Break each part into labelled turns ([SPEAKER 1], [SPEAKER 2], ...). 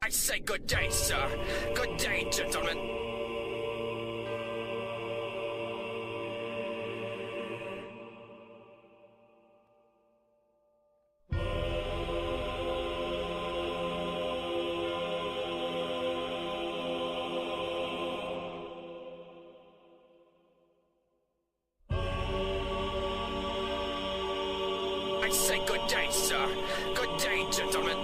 [SPEAKER 1] I say good day, sir. Good day, gentlemen. I say good day, sir. Good day, gentlemen.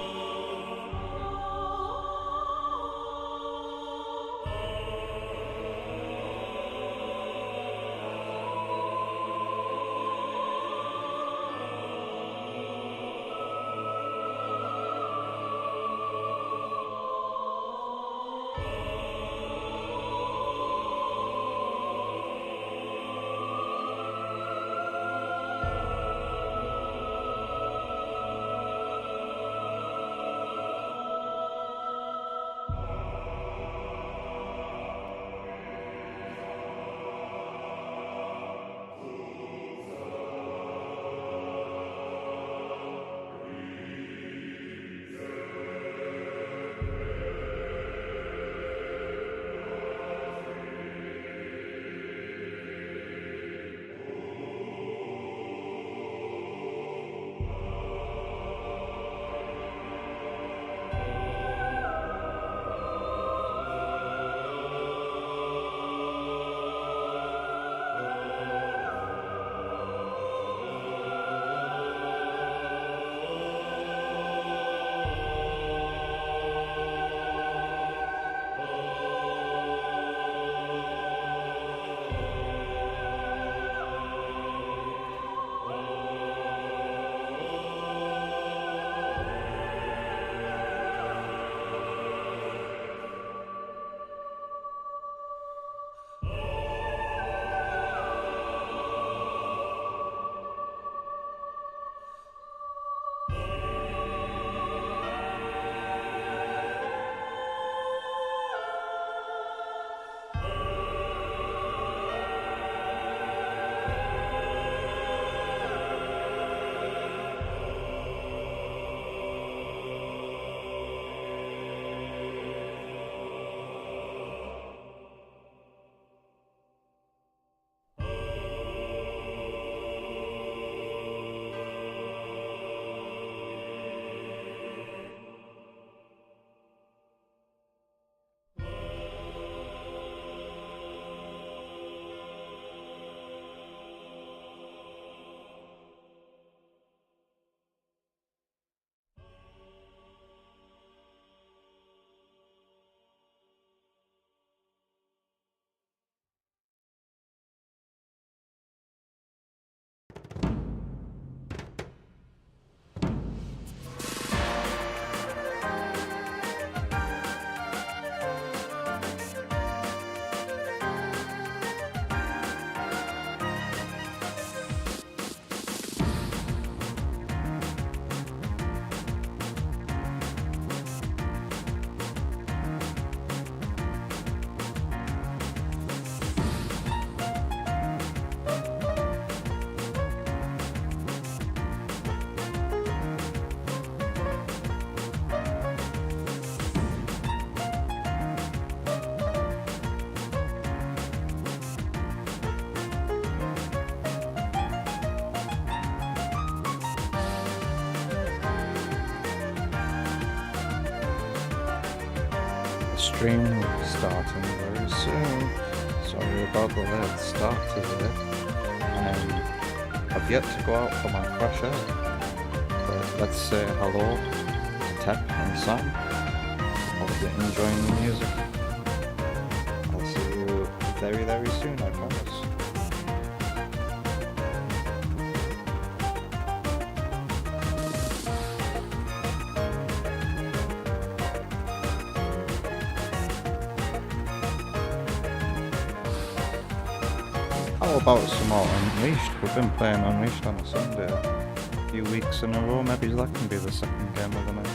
[SPEAKER 2] Stream will be starting very soon. Sorry about the late start today. I've yet to go out for my fresh air. But let's say hello to Tep and Sam. Hope you're enjoying the music. I'll see you very, very soon, I promise. How about some more Unleashed? We've been playing Unleashed on a Sunday a few weeks in a row. Maybe that can be the second game of the night.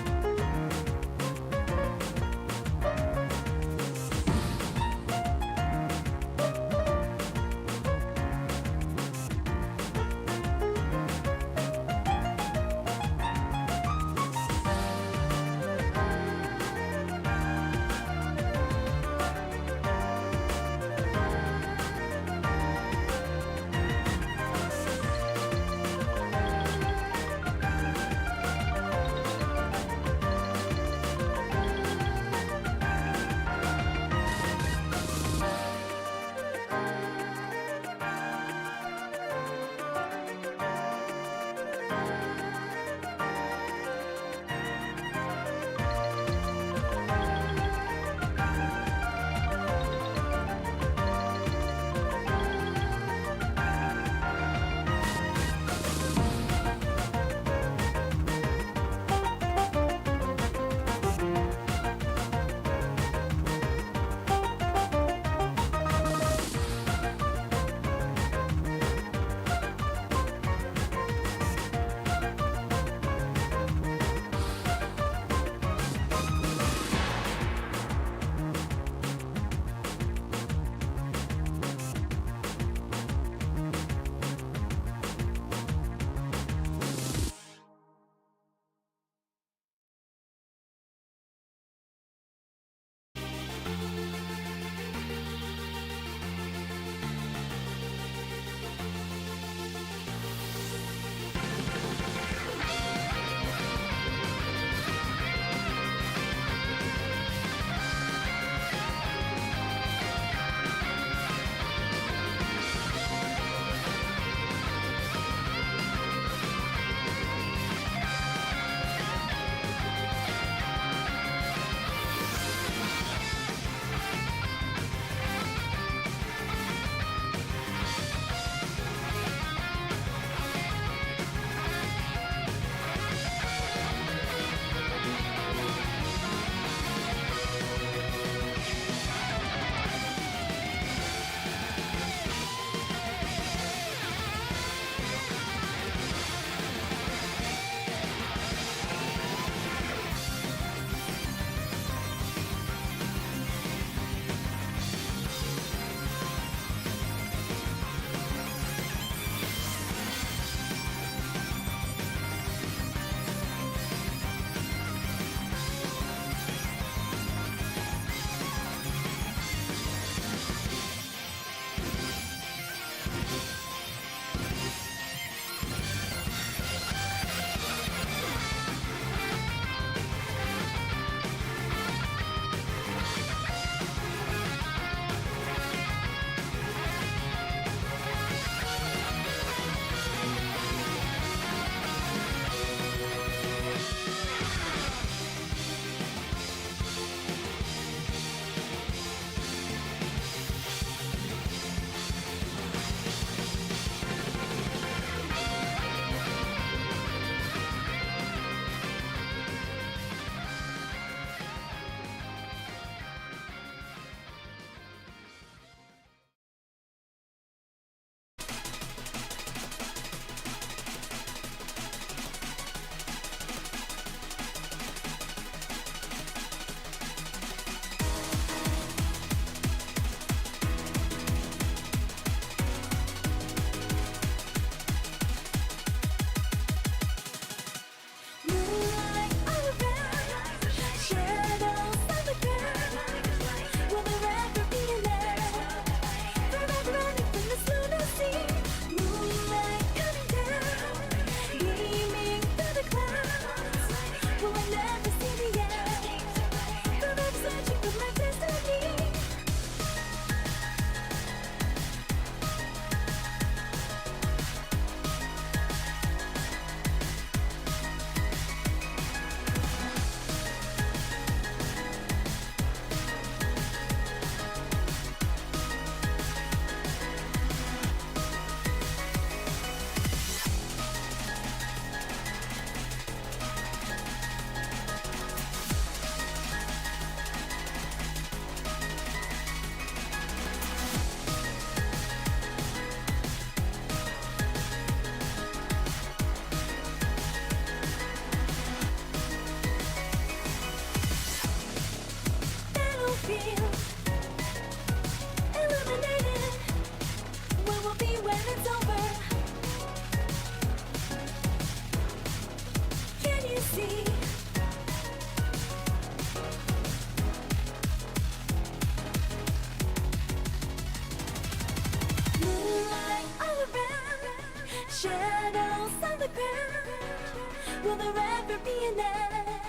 [SPEAKER 3] the ground. Will there ever be an end?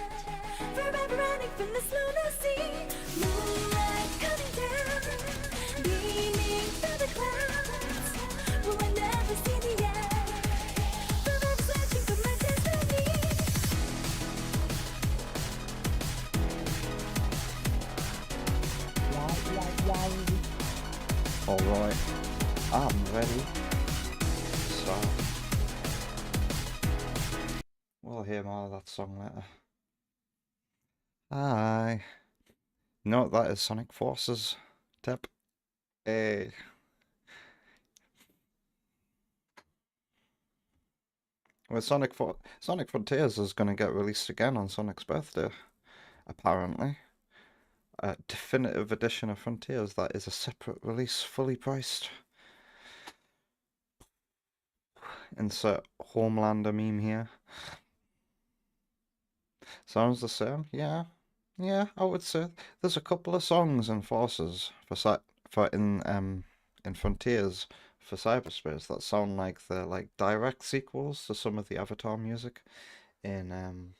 [SPEAKER 3] Forever running from this lunacy. Moonlight coming down, beaming through the clouds. Will I never see the end? Forever searching for my destiny.
[SPEAKER 2] Alright, I'm ready. So, we'll hear more of that song later. Hi. No, that is Sonic Forces. Tip. Hey. Well, Sonic Frontiers is going to get released again on Sonic's birthday, apparently. A definitive edition of Frontiers that is a separate release, fully priced. Insert Homelander meme here. Sounds the same, yeah. Yeah, I would say there's a couple of songs in Forces in Frontiers for cyberspace that sound like they're like direct sequels to some of the Avatar music in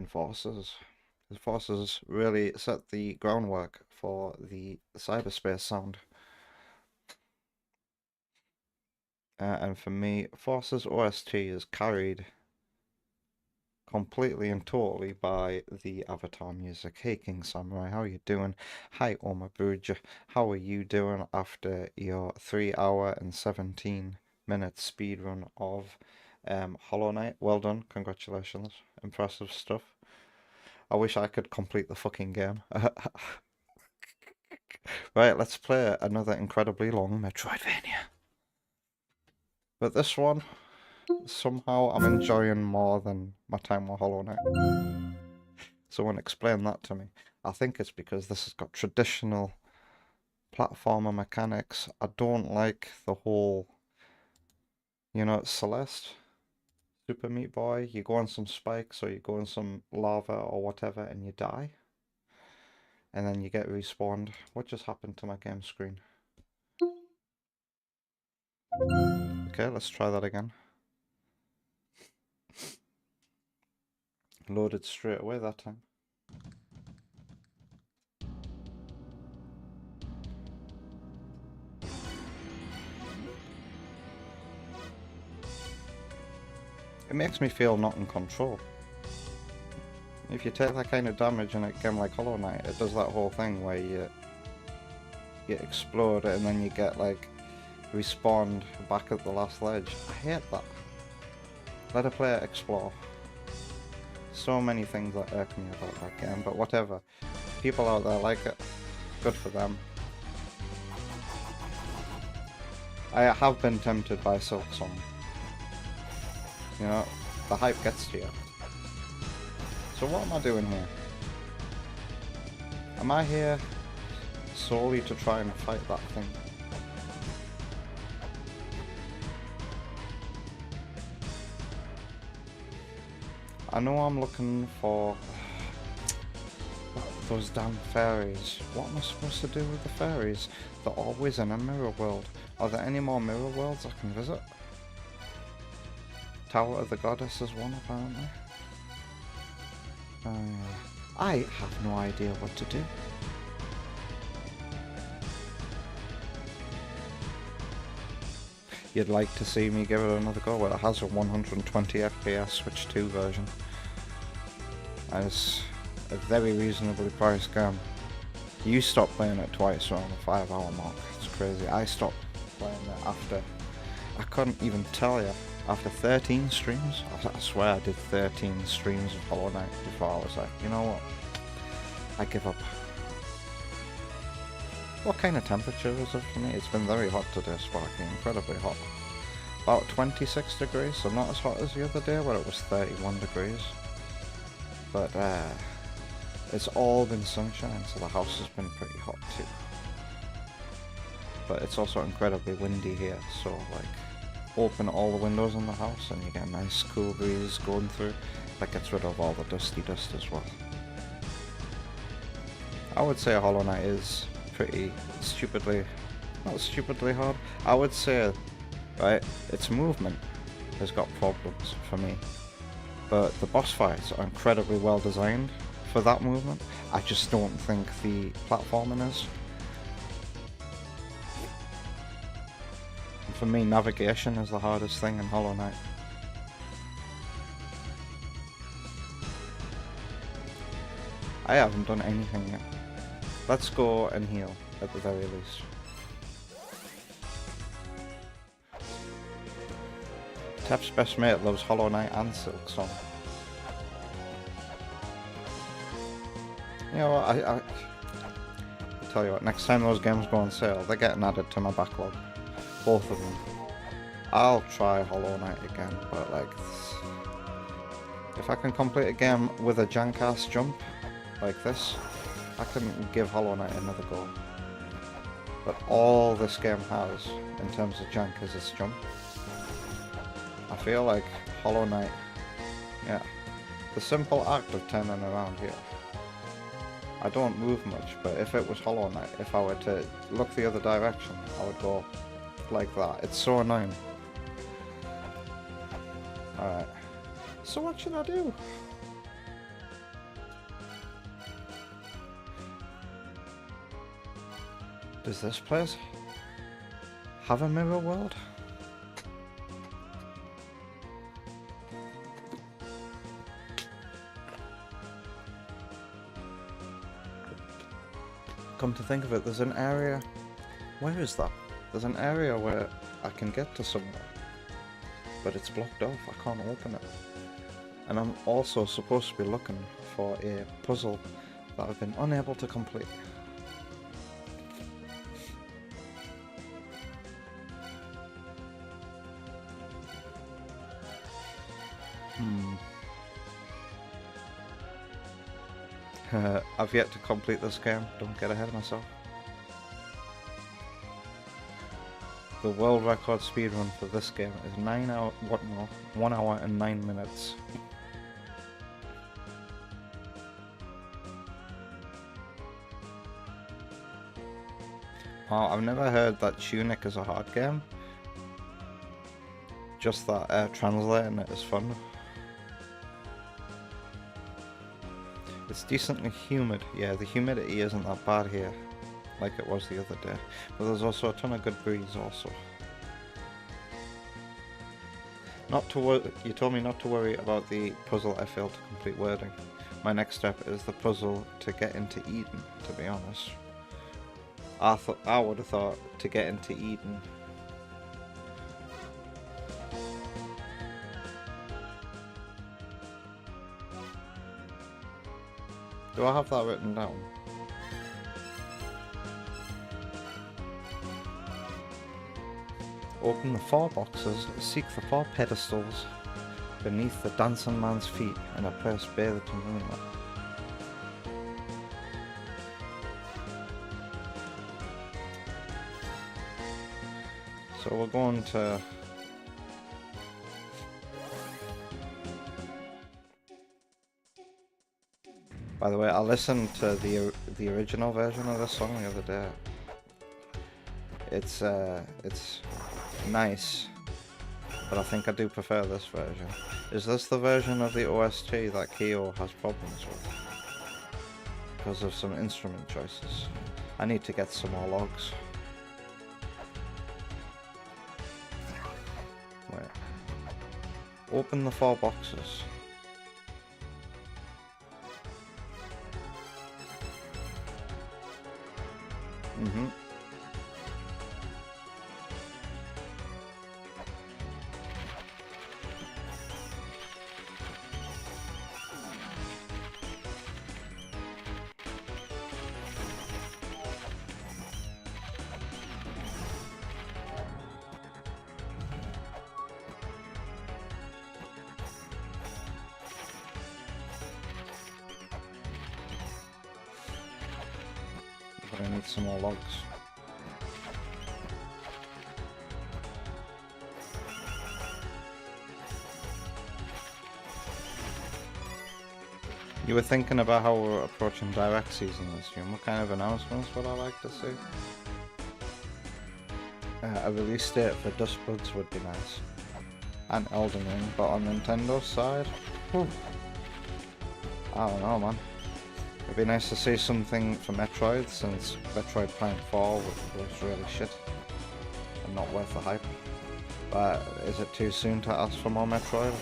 [SPEAKER 2] Forces. The Forces really set the groundwork for the cyberspace sound. And for me, Forces OST is carried completely and totally by the Avatar music. Hey King Samurai, how are you doing? Hi Oma Buja, how are you doing after your 3 hour and 17 minute speedrun of Hollow Knight? Well done, congratulations, impressive stuff. I wish I could complete the fucking game. Right, let's play another incredibly long Metroidvania. But this one, somehow I'm enjoying more than my time with Hollow Knight. Someone explain that to me. I think it's because this has got traditional platformer mechanics. I don't like the whole, you know, Celeste, Super Meat Boy, you go on some spikes or you go on some lava or whatever and you die. And then you get respawned. What just happened to my game screen? Okay, let's try that again. Loaded straight away that time. It makes me feel not in control. If you take that kind of damage in a game like Hollow Knight, it does that whole thing where you explode and then you get like respawned back at the last ledge. I hate that. Let a player explore. So many things that irk me about that game, but whatever. People out there like it. Good for them. I have been tempted by Silksong. You know, the hype gets to you. So what am I doing here? Am I here solely to try and fight that thing? I know I'm looking for those damn fairies. What am I supposed to do with the fairies? They're always in a mirror world. Are there any more mirror worlds I can visit? Tower of the Goddess is one, apparently. I have no idea what to do. You'd like to see me give it another go? Well, it has a 120 FPS Switch 2 version. It's a very reasonably priced game. You stopped playing it twice around the 5 hour mark. It's crazy. I stopped playing it after, I couldn't even tell you, after 13 streams. I swear I did 13 streams of Hollow Knight before I was like, you know what, I give up. What kind of temperature is it for me? It's been very hot today, Sparky, incredibly hot. About 26 degrees, so not as hot as the other day where it was 31 degrees. But it's all been sunshine, so the house has been pretty hot too. But it's also incredibly windy here, so like open all the windows in the house and you get a nice cool breeze going through that gets rid of all the dusty dust as well. I would say Hollow Knight is pretty not stupidly hard. I would say, right, its movement has got problems for me. But the boss fights are incredibly well designed for that movement. I just don't think the platforming is. And for me, navigation is the hardest thing in Hollow Knight. I haven't done anything yet. Let's go and heal, at the very least. Tep's best mate loves Hollow Knight and Silk Song. You know what, I tell you what, next time those games go on sale, they're getting added to my backlog. Both of them. I'll try Hollow Knight again, but like, if I can complete a game with a jank-ass jump, like this, I can give Hollow Knight another go. But all this game has, in terms of jank, is its jump. I feel like Hollow Knight, yeah, the simple act of turning around here. I don't move much, but if it was Hollow Knight, if I were to look the other direction, I would go like that. It's so annoying. Alright, so what should I do? Does this place have a mirror world? Come to think of it, there's an area... Where is that? There's an area where I can get to somewhere, but it's blocked off, I can't open it. And I'm also supposed to be looking for a puzzle that I've been unable to complete. I've yet to complete this game, don't get ahead of myself. The world record speedrun for this game is 1 hour and 9 minutes. Wow, I've never heard that Tunic is a hard game. Just that translating it is fun. It's decently humid. Yeah, the humidity isn't that bad here, like it was the other day. But there's also a ton of good breeze also. Not to worry. You told me not to worry about the puzzle I failed to complete wording. My next step is the puzzle to get into Eden, to be honest. I would have thought to get into Eden. Do I have that written down? Open the 4 boxes, seek the 4 pedestals beneath the dancing man's feet in a place bathed in moonlight. So we're going to... By the way, I listened to the original version of this song the other day. It's nice, but I think I do prefer this version. Is this the version of the OST that Kyo has problems with? Because of some instrument choices. I need to get some more logs. Wait. Open the 4 boxes. But I need some more logs. You were thinking about how we're approaching direct season this year. What kind of announcements would I like to see? A release date for Dust Buds would be nice. and Elden Ring, but on Nintendo's side, whew, I don't know, man. It'd be nice to see something for Metroid, since Metroid Prime 4 was really shit and not worth the hype. But is it too soon to ask for more Metroid?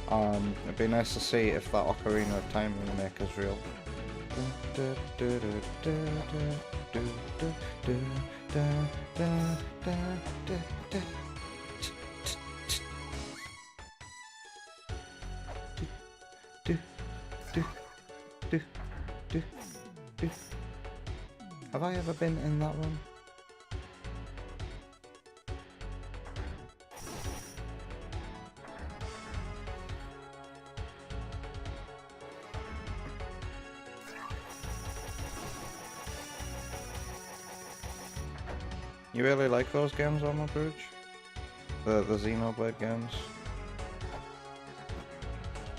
[SPEAKER 2] It'd be nice to see if that Ocarina of Time remake is real. Have I ever been in that room? You really like those games on the bridge? The Xenoblade games?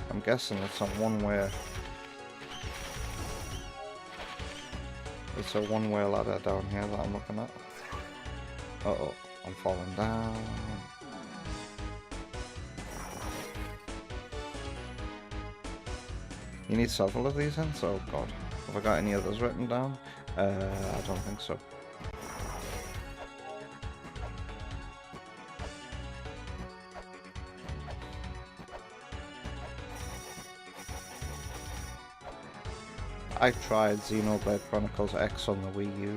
[SPEAKER 2] I'm guessing it's on one-way. It's a one-way ladder down here that I'm looking at. Uh-oh, I'm falling down. You need several of these hints? Oh god. Have I got any others written down? I don't think so. I tried Xenoblade Chronicles X on the Wii U.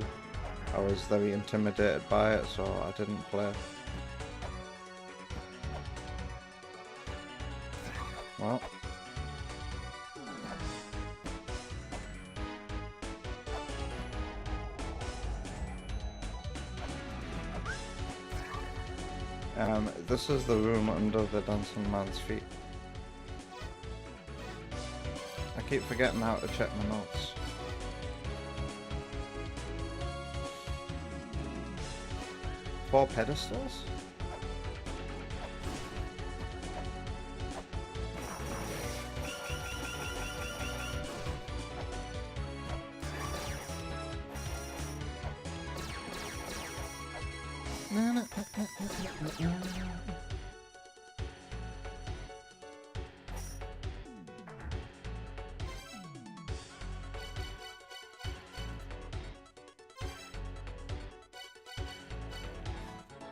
[SPEAKER 2] I was very intimidated by it, so I didn't play. Well. This is the room under the dancing man's feet. I keep forgetting how to check my notes. Four pedestals?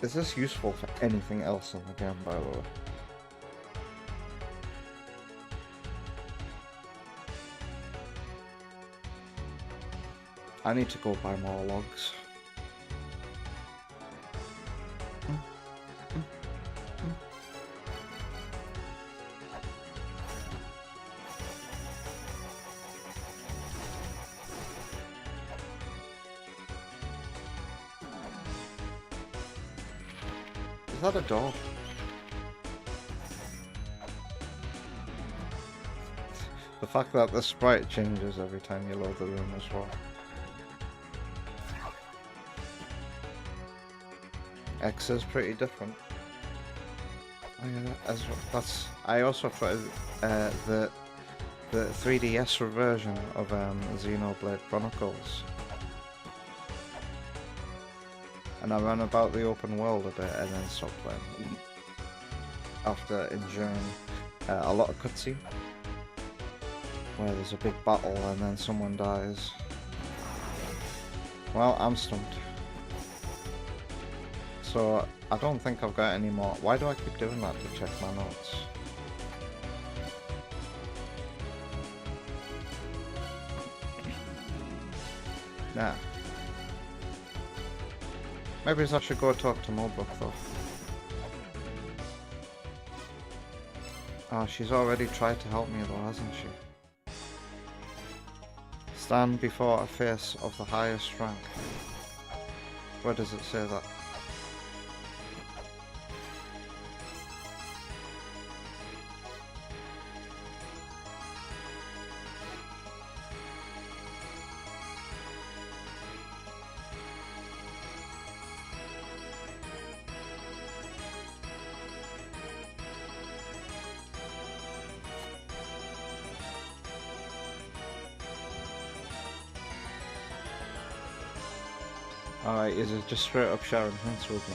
[SPEAKER 2] Is this useful for anything else in the game, by the way? I need to go buy more logs. Is that a door? The fact that the sprite changes every time you load the room as well. X is pretty different. I also tried the 3DS version of Xenoblade Chronicles. And I ran about the open world a bit and then stopped playing. After enduring a lot of cutscene, where there's a big battle and then someone dies. Well, I'm stumped. So I don't think I've got any more. Why do I keep doing that to check my notes? Nah. Maybe I should go talk to Mulbrook though. Oh, she's already tried to help me though, hasn't she? Stand before a face of the highest rank. Where does it say that? Alright, is it just straight up sharing hints with me?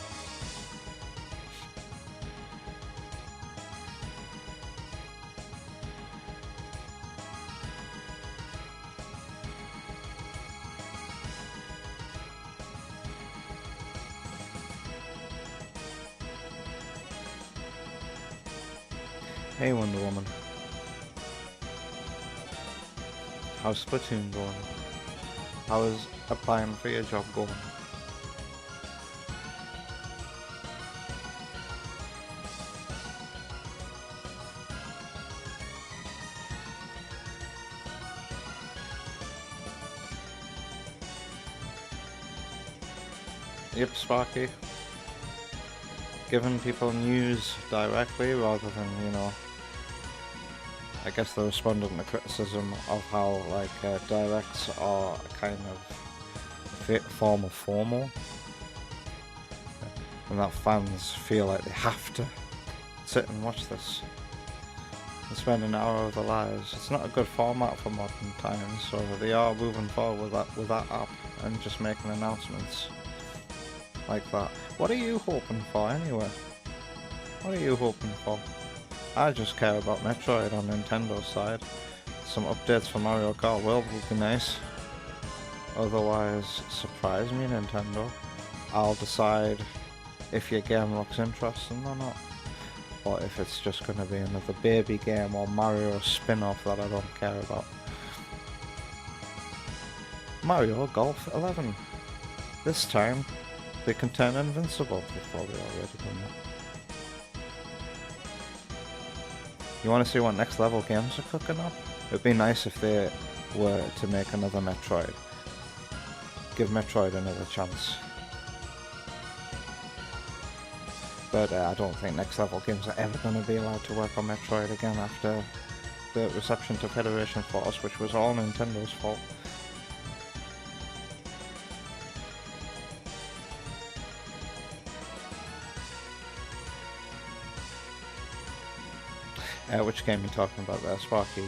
[SPEAKER 2] Hey Wonder Woman. How's Splatoon going? How is applying for your job going? Yep, Sparky. Giving people news directly rather than, you know, I guess they're responding to criticism of how, like, directs are a kind of form of formal, and that fans feel like they have to sit and watch this and spend an hour of their lives. It's not a good format for modern times, so they are moving forward with that app and just making announcements like that. What are you hoping for anyway? What are you hoping for? I just care about Metroid on Nintendo's side. Some updates for Mario Kart World would be nice. Otherwise, surprise me, Nintendo. I'll decide if your game looks interesting or not. Or if it's just going to be another baby game or Mario spin-off that I don't care about. Mario Golf 11. This time, they can turn invincible. They've probably already done that. You want to see what next level games are cooking up? It'd be nice if they were to make another Metroid. Give Metroid another chance. But I don't think next level games are ever going to be allowed to work on Metroid again after the reception to Federation Force, which was all Nintendo's fault. Which game are you talking about there, Sparky?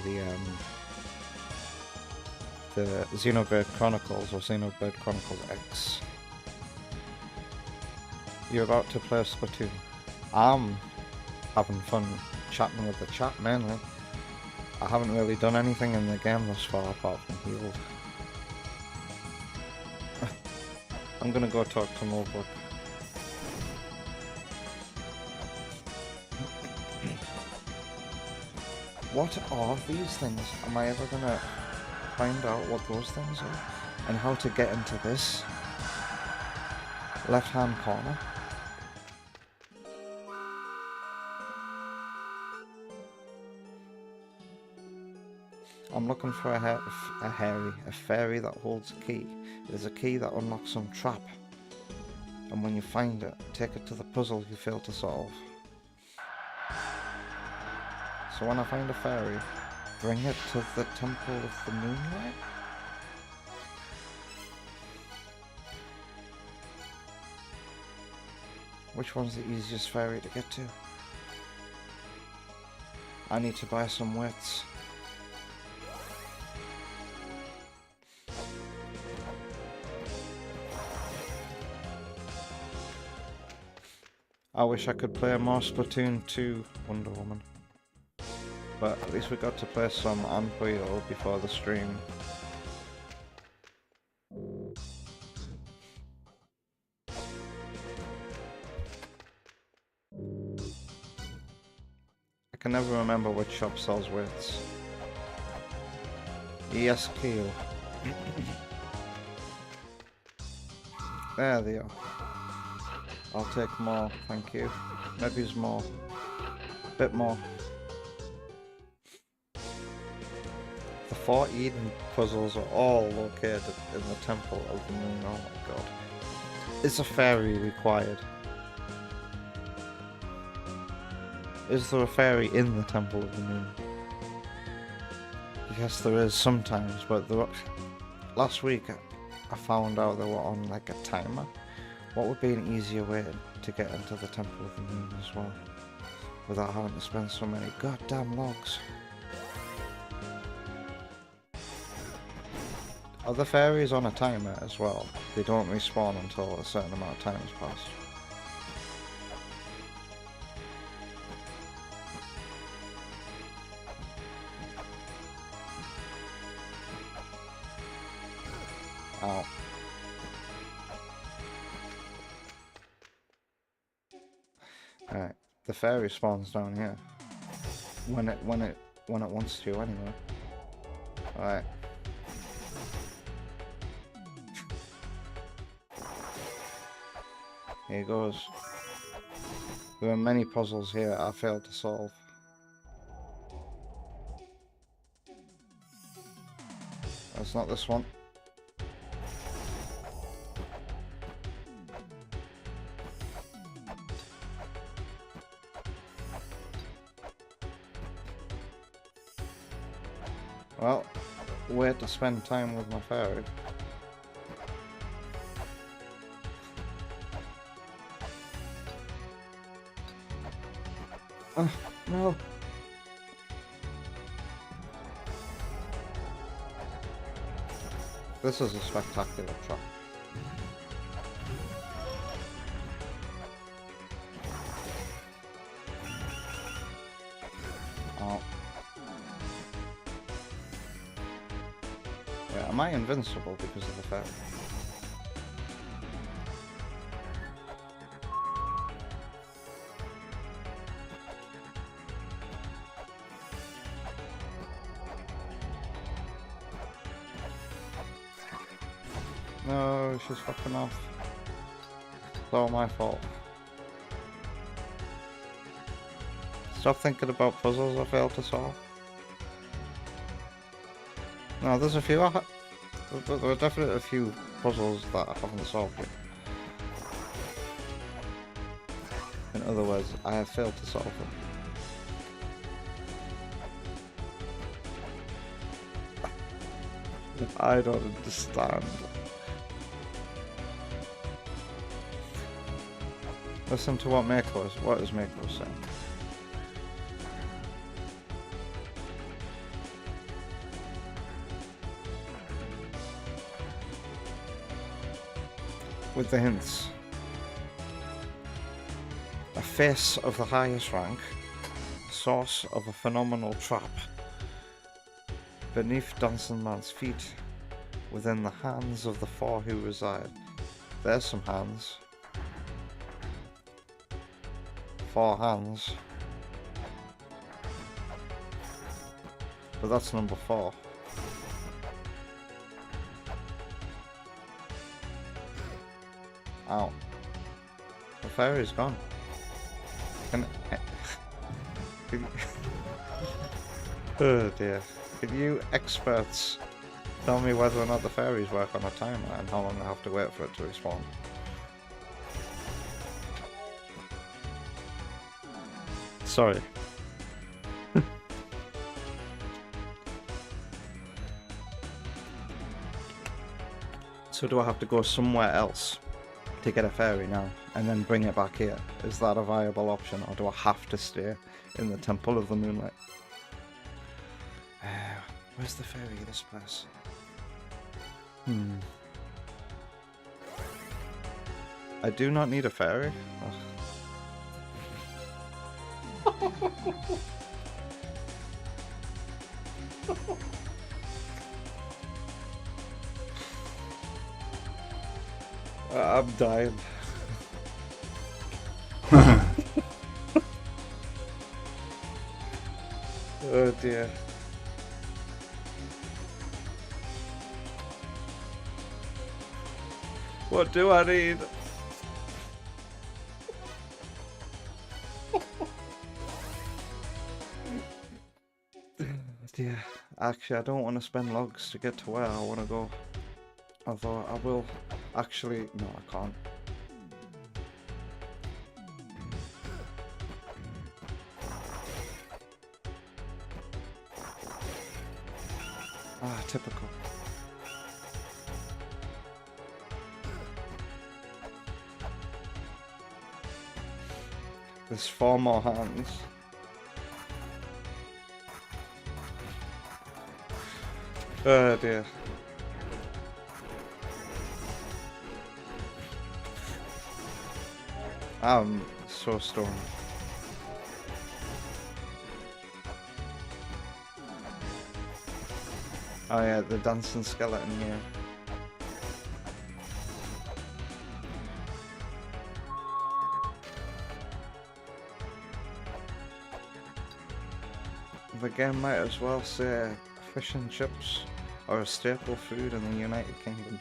[SPEAKER 2] The Xenoblade Chronicles or Xenoblade Chronicles X. You're about to play Splatoon. I'm having fun chatting with the chat mainly. I haven't really done anything in the game thus far apart from healed. I'm gonna go talk to Mulbrook. What are these things? Am I ever gonna find out what those things are? And how to get into this left-hand corner? I'm looking for a fairy that holds a key. It is a key that unlocks some trap. And when you find it, take it to the puzzle you failed to solve. So when I find a fairy, bring it to the Temple of the Moonlight? Which one's the easiest fairy to get to? I need to buy some wits. I wish I could play more Splatoon 2 Wonder Woman. But at least we got to play some Anpuyo before the stream. I can never remember which shop sells wits. ESQ. There they are. I'll take more, thank you. Maybe it's more. A bit more. The 4 Eden puzzles are all located in the Temple of the Moon. Oh my god. Is a fairy required? Is there a fairy in the Temple of the Moon? Yes, there is sometimes, but last week I found out they were on like a timer. What would be an easier way to get into the Temple of the Moon as well, without having to spend so many goddamn logs? Are the fairies on a timer as well? They don't respawn until a certain amount of time has passed. Ow. Alright, the fairy spawns down here. when it wants to anyway. Alright. Here goes. There are many puzzles here I failed to solve. That's not this one. Well, way to spend time with my fairy. No. This is a spectacular trap. Oh. Yeah, am I invincible because of the fairy? No, she's fucking off. It's all my fault. Stop thinking about puzzles I failed to solve. No, there's a few. There are definitely a few puzzles that I haven't solved yet. In other words, I have failed to solve them. I don't understand. Listen to what is Mako saying. With the hints. A face of the highest rank, source of a phenomenal trap, beneath Dancing Man's feet, within the hands of the four who reside. There's some hands. 4 hands. But that's number 4. Ow. The fairy's gone. Oh dear. Can you experts tell me whether or not the fairies work on a timer and how long I have to wait for it to respawn? Sorry. So do I have to go somewhere else to get a fairy now and then bring it back here? Is that a viable option, or do I have to stay in the Temple of the Moonlight? Where's the fairy in this place? I do not need a fairy. I'm dying. Oh dear. What do I need? Dear. Actually, I don't want to spend logs to get to where I want to go. Although I will actually... No, I can't. Ah, typical. There's 4 more hands. Oh dear. I'm so stoned. Oh yeah, the dancing skeleton here. the game might as well say fish and chips are a staple food in the United Kingdom.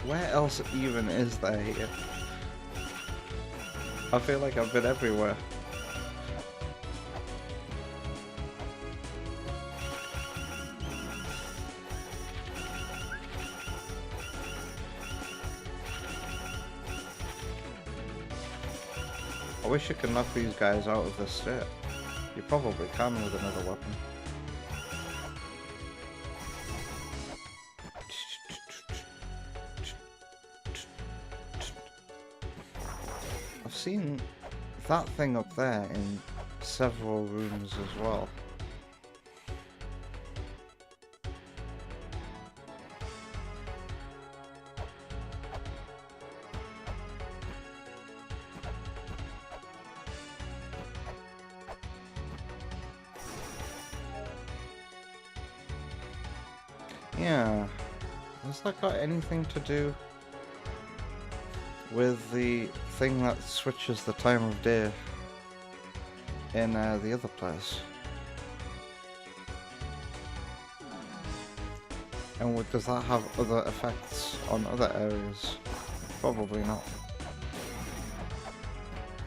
[SPEAKER 2] Where else even is there here? I feel like I've been everywhere. I wish you could knock these guys out of this state. You probably can with another weapon. I've seen that thing up there in several rooms as well. Yeah, has that got anything to do with the thing that switches the time of day in the other place? And does that have other effects on other areas? Probably not.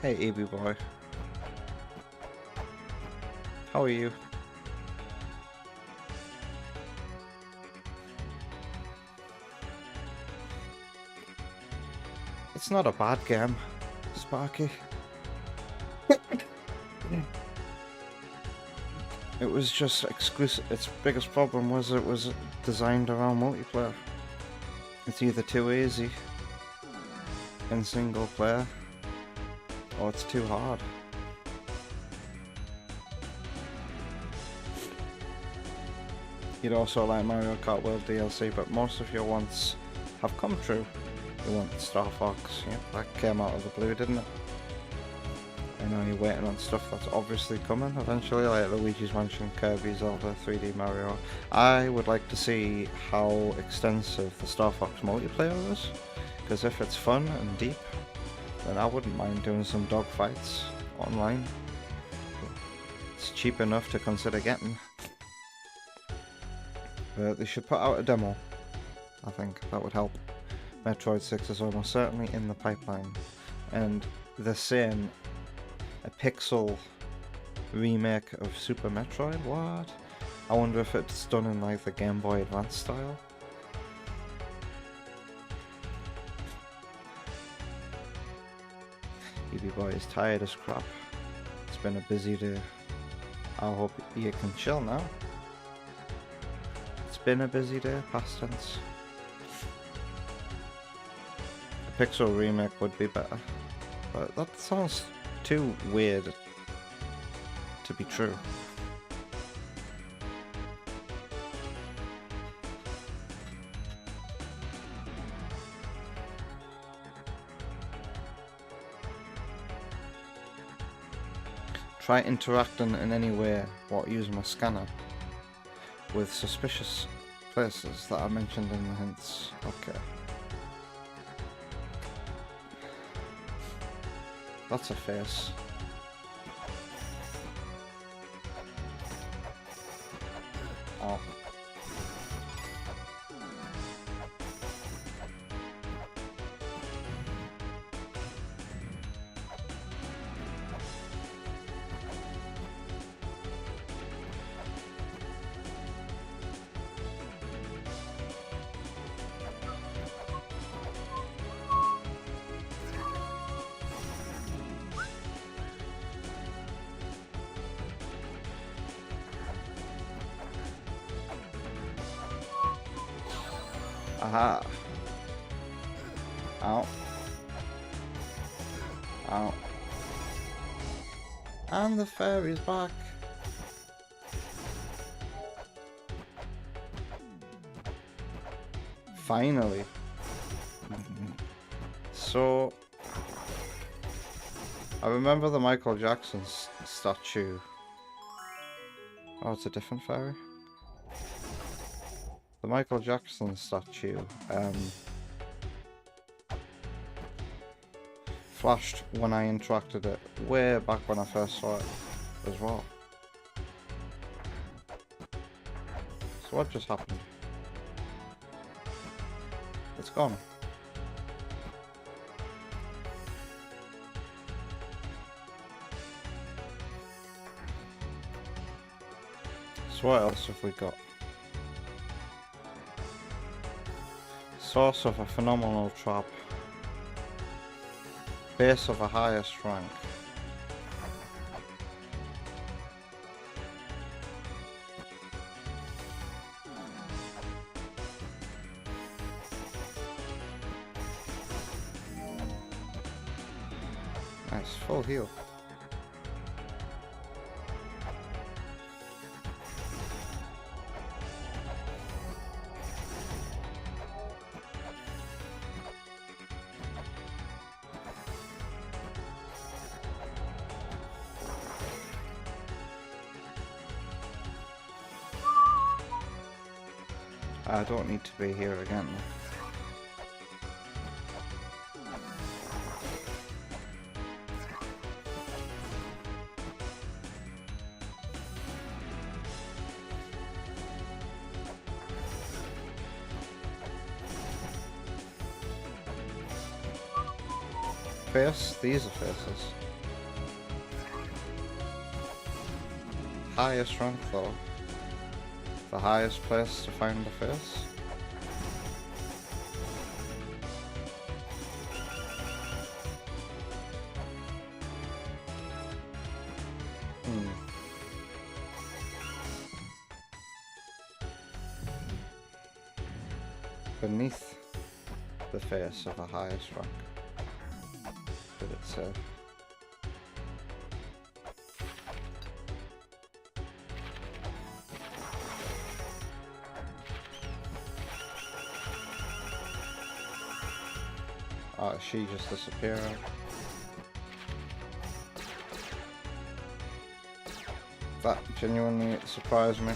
[SPEAKER 2] Hey, EB boy. How are you? It's not a bad game, Sparky. It was just exclusive. Its biggest problem was it was designed around multiplayer. It's either too easy in single player, or it's too hard. You'd also like Mario Kart World DLC, but most of your wants have come true. You want Star Fox, yeah, that came out of the blue, didn't it? And now you're waiting on stuff that's obviously coming eventually, like Luigi's Mansion, Kirby, Zelda, 3D Mario. I would like to see how extensive the Star Fox multiplayer is, because if it's fun and deep, then I wouldn't mind doing some dogfights online. It's cheap enough to consider getting. But they should put out a demo. I think that would help. Metroid 6 is almost certainly in the pipeline, and they're saying a pixel remake of Super Metroid? What? I wonder if it's done in like the Game Boy Advance style. EB Boy is tired as crap. It's been a busy day. I hope you can chill now. It's been a busy day, past tense. Pixel remake would be better, but that sounds too weird to be true. Try interacting in any way while using my scanner with suspicious places that are mentioned in the hints. Okay. That's a face. Oh. Aha. Ow. Ow. And the fairy's back. Finally. So, I remember the Michael Jackson statue. Oh, it's a different fairy. The Michael Jackson statue flashed when I interacted it way back when I first saw it as well. So what just happened? It's gone. So what else have we got? Source of a phenomenal trap. Base of a highest rank. Nice, full heal. I don't need to be here again. Face? These are faces. Highest rank though. The highest place to find the face. Beneath the face of the highest rank. Did it say? Oh, she just disappeared. That genuinely surprised me.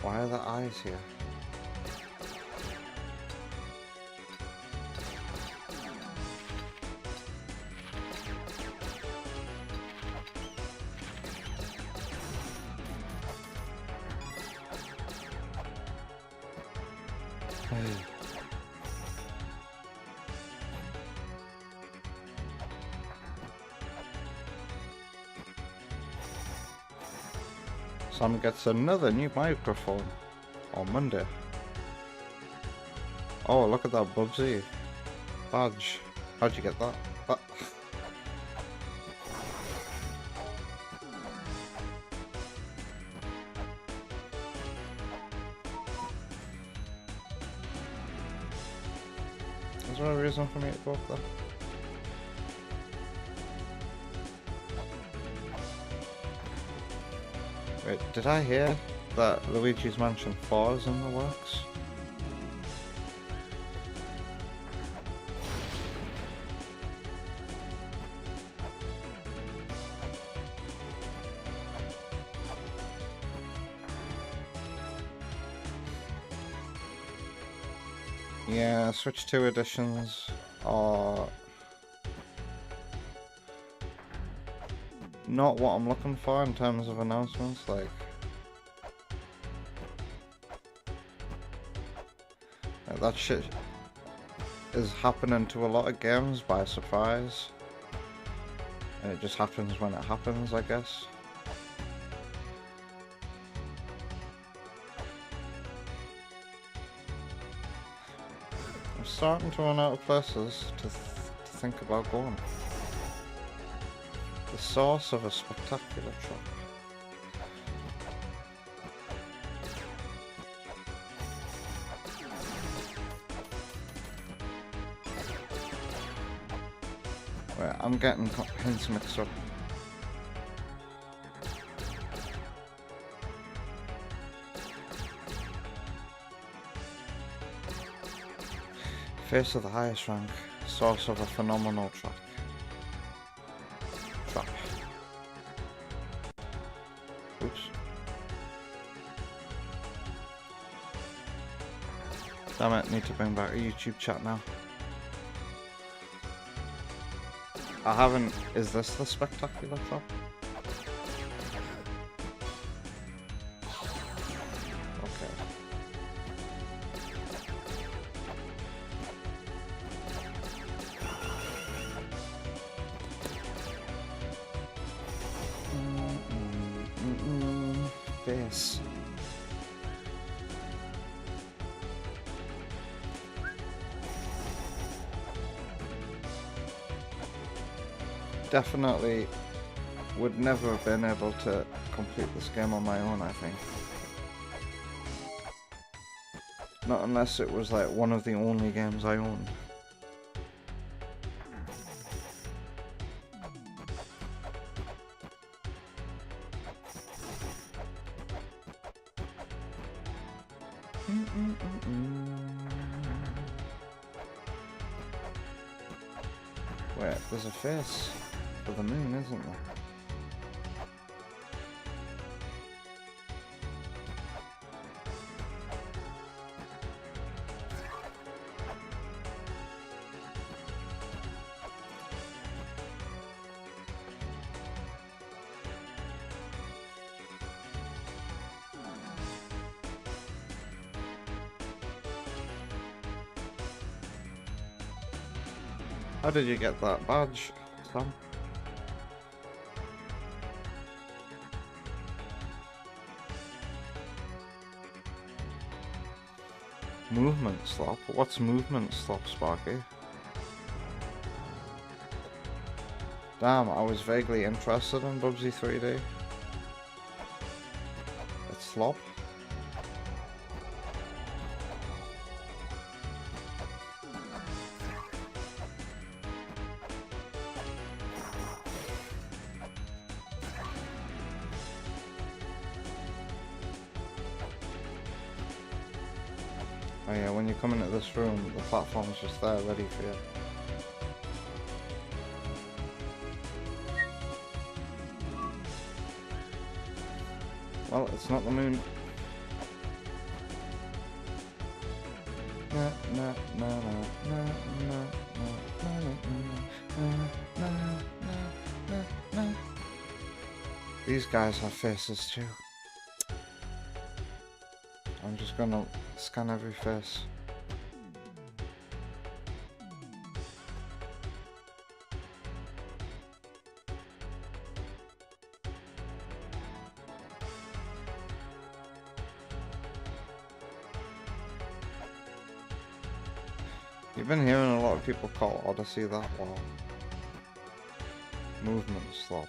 [SPEAKER 2] Why are the eyes here? Sam gets another new microphone on Monday. Oh, look at that Bubsy badge. How'd you get that? Is there a reason for me to go up there? Wait, did I hear that Luigi's Mansion 4 is in the works? Yeah, Switch 2 editions are not what I'm looking for in terms of announcements, like that shit is happening to a lot of games by surprise, and it just happens when it happens, I guess. I'm starting to run out of places to think about going. The source of a spectacular trap. Wait, I'm getting hints mixed up. Face of the highest rank, source of a phenomenal trap. Oops. Damn it, need to bring back a YouTube chat now. I haven't... Is this the spectacular trap? Okay. Face. Definitely would never have been able to complete this game on my own, I think. Not unless it was like one of the only games I owned. Wait, there's a face for the moon, isn't there? How did you get that badge, Sam? Movement slop? What's movement slop, Sparky? Damn, I was vaguely interested in Bubsy 3D. It's slop? Oh yeah, when you come into this room, the platform's just there, ready for you. Well, it's not the moon. These guys have faces too. I'm just gonna scan every face. You've been hearing a lot of people call Odyssey that wall. Movement slop.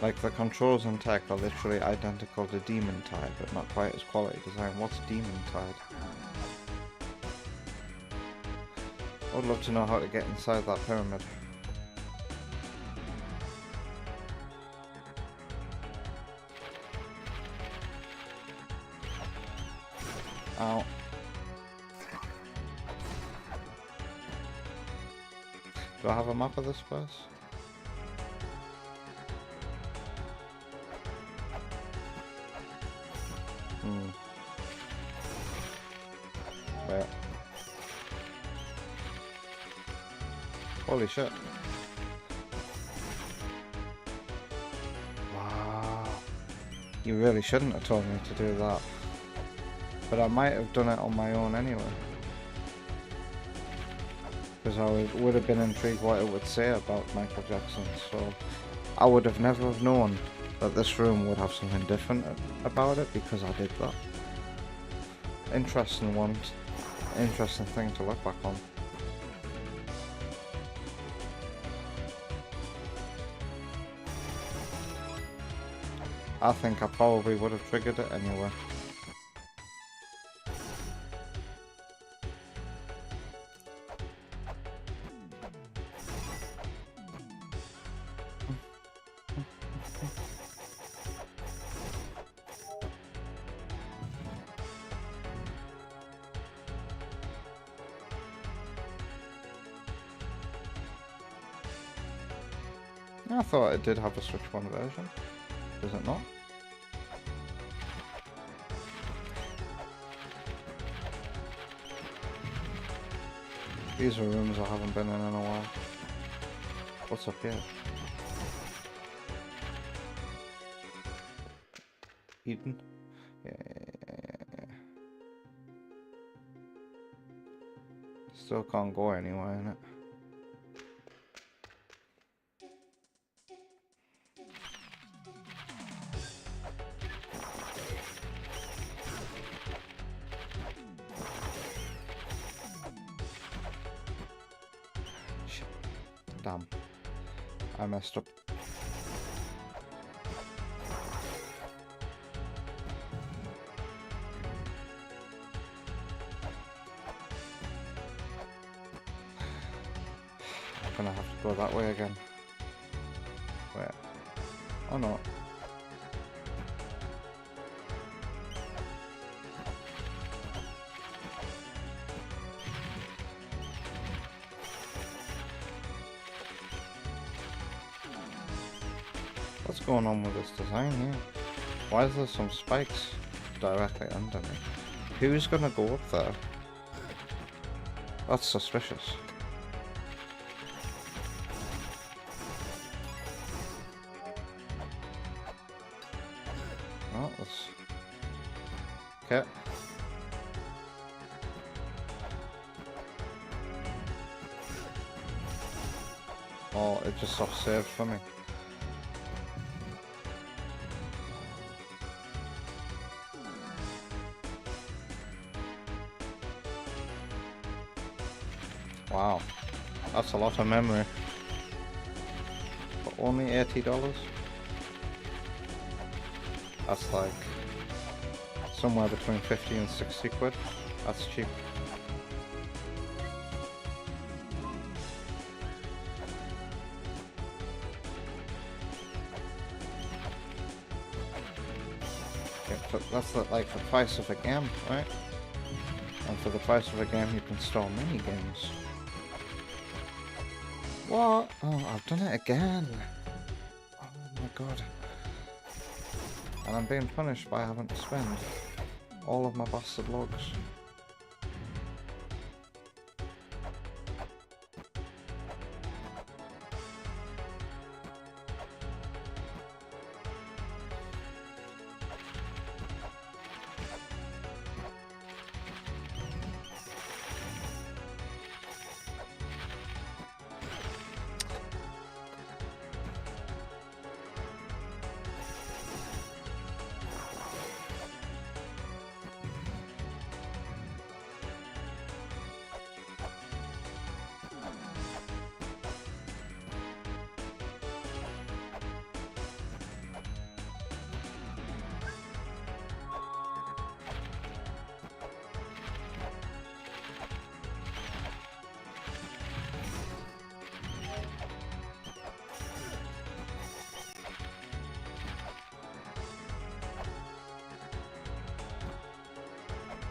[SPEAKER 2] Like, the controls and tech are literally identical to Demon Tide, but not quite as quality design. What's Demon Tide? I would love to know how to get inside that pyramid. Ow. Do I have a map of this place? Where? Holy shit. Wow. You really shouldn't have told me to do that. But I might have done it on my own anyway. Because I would have been intrigued what it would say about Michael Jackson, so I would have never have known that this room would have something different about it because I did that. Interesting one. Interesting thing to look back on. I think I probably would have triggered it anyway. I thought it did have a Switch 1 version. Does it not? These are rooms I haven't been in a while. What's up here? Eden? Yeah. Still can't go anywhere in it. Shit. Damn. I messed up. I'm gonna have to go that way again. Wait. Oh no. What's going on with this design here? Why is there some spikes directly under me? Who's gonna go up there? That's suspicious. Oh, that's... Okay. Oh, it just self-saved for me. Wow, that's a lot of memory. But only $80? That's like somewhere between 50 and 60 quid. That's cheap. Okay, but that's like the price of a game, right? And for the price of a game you can store mini games. What? Oh, I've done it again. Oh my god. And I'm being punished by having to spend all of my bastard logs.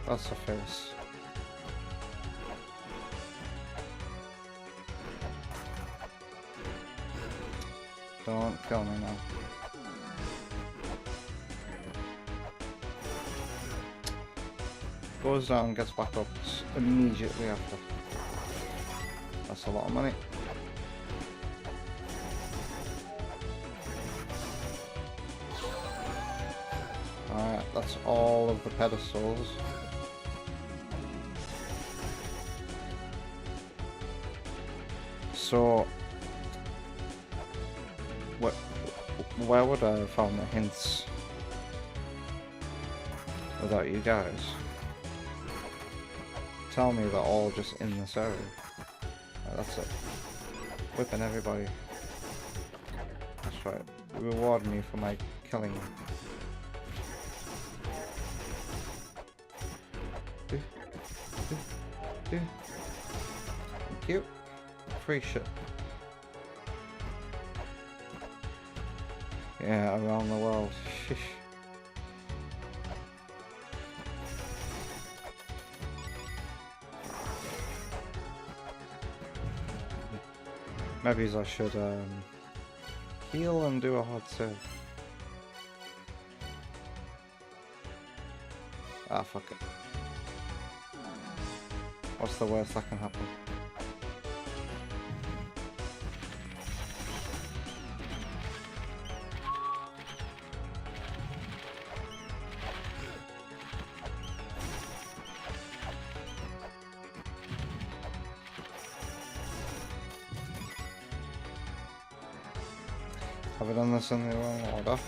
[SPEAKER 2] That's a face. Don't kill me now. Goes down, gets back up immediately after. That's a lot of money. Alright, that's all of the pedestals. So, where would I have found the hints without you guys? Tell me they're all just in this area. Right, that's it. Whipping everybody. That's right. Reward me for my killing. Thank you. Free shit. Yeah, around the world. Shish. Maybe I should Heal and do a hard save. Ah, fuck it. What's the worst that can happen? Have I done this in the wrong order?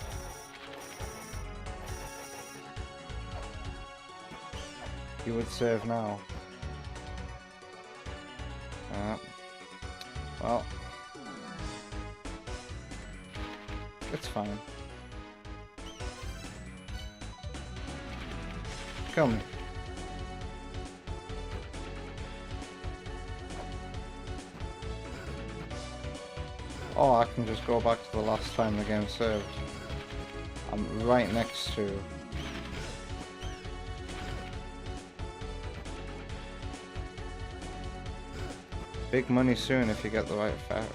[SPEAKER 2] You would save now. Well, it's fine. Kill me. Oh, I can just go back to the last time the game saved. I'm right next to... Big money soon if you get the right fairy.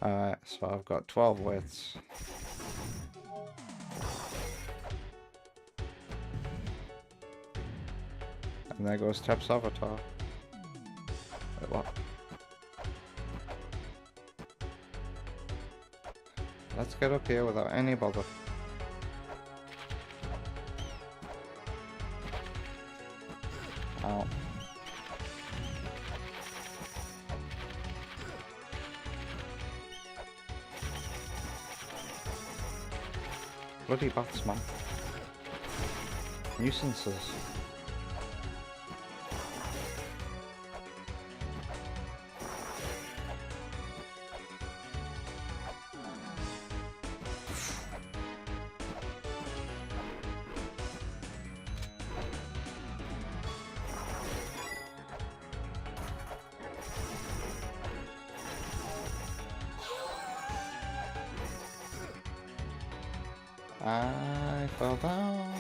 [SPEAKER 2] Alright, so I've got 12 wits. And there goes Tep's avatar. Wait, what? Let's get up here without any bother. Ow. Bloody bats, man. Nuisances. I fell down.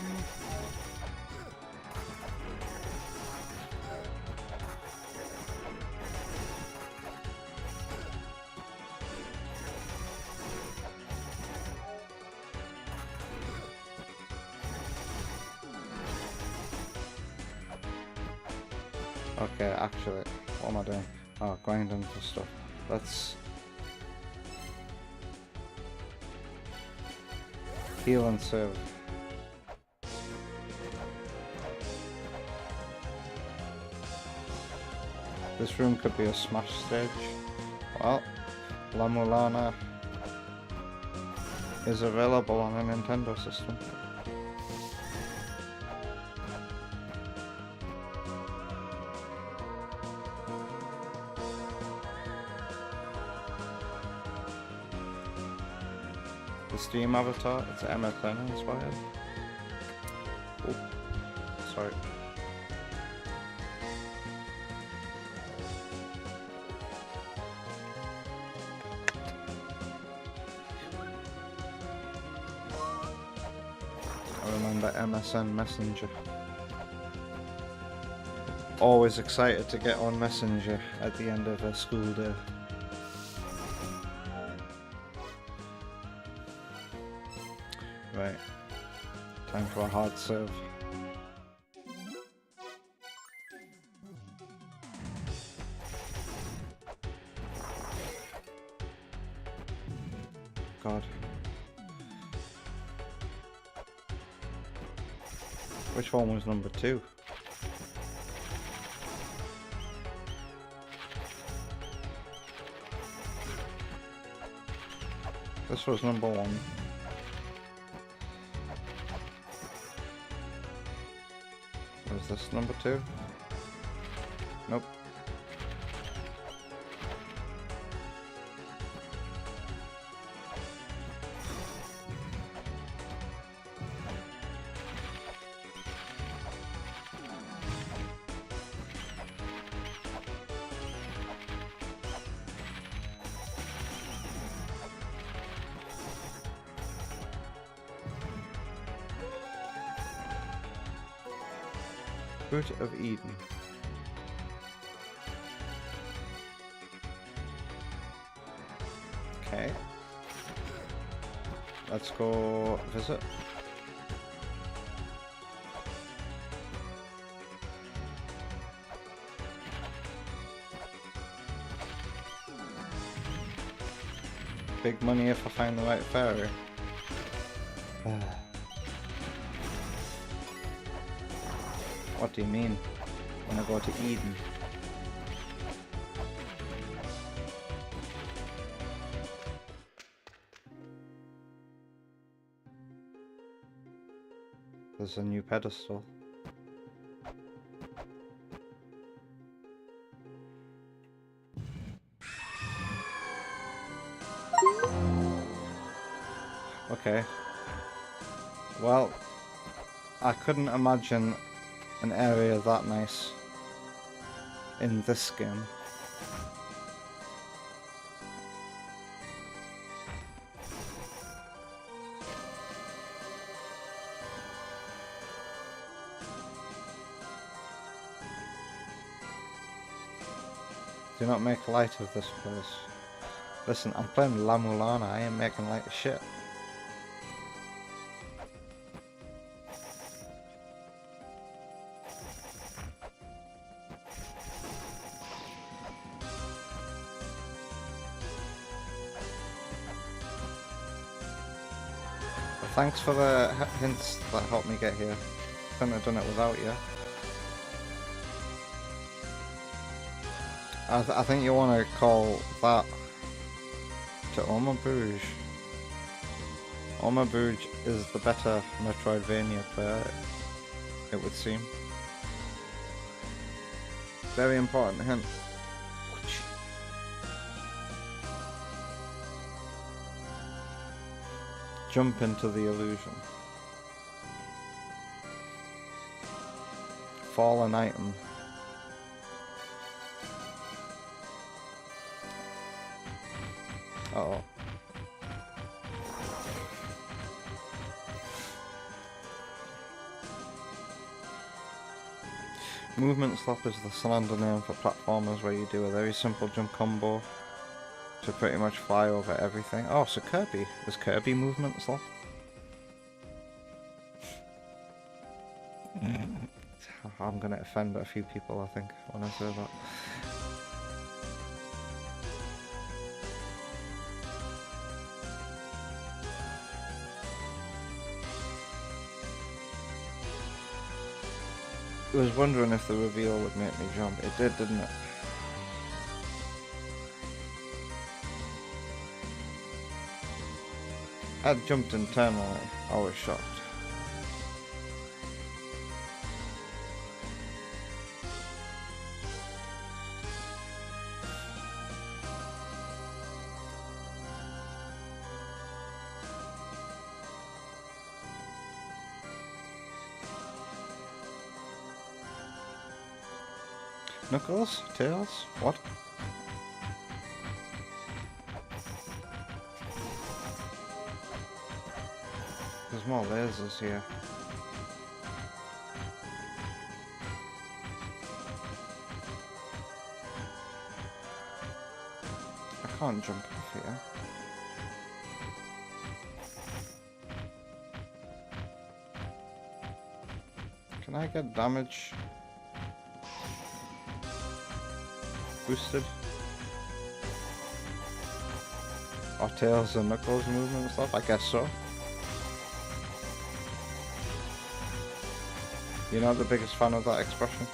[SPEAKER 2] Okay, actually, what am I doing? Oh, grinding for stuff. Let's heal and save. This room could be a smash stage. Well, La-Mulana is available on a Nintendo system. The Steam avatar, it's MSN inspired. Oh, sorry. I remember MSN Messenger. Always excited to get on Messenger at the end of a school day. Right, time for a hard serve. God. Which one was number 2? This was number 1. Was this number 2? Nope. Fruit of Eden. Okay. Let's go visit. Big money if I find the right fairy. What do you mean? When I go to Eden? There's a new pedestal. Okay. Well, I couldn't imagine an area that nice in this game. Do not make light of this place. Listen, I'm playing La-Mulana, I ain't making light of shit. Thanks for the hints that helped me get here. Couldn't have done it without you. I think you want to call that to Oma Bouge. Oma Bouge is the better Metroidvania player, it would seem. Very important hint. Jump into the illusion. Fallen item. Uh-oh. Movement slop is the slander name for platformers where you do a very simple jump combo to pretty much fly over everything. Oh, so Kirby. Is Kirby movement slop? I'm gonna offend a few people, I think, when I say that. I was wondering if the reveal would make me jump. It did, didn't it? I jumped internally. I was shocked. Knuckles? Tails? What? There's more lasers here. I can't jump off here. Can I get damage boosted? Or Tails and Knuckles movement and stuff? I guess so. You're not the biggest fan of that expression?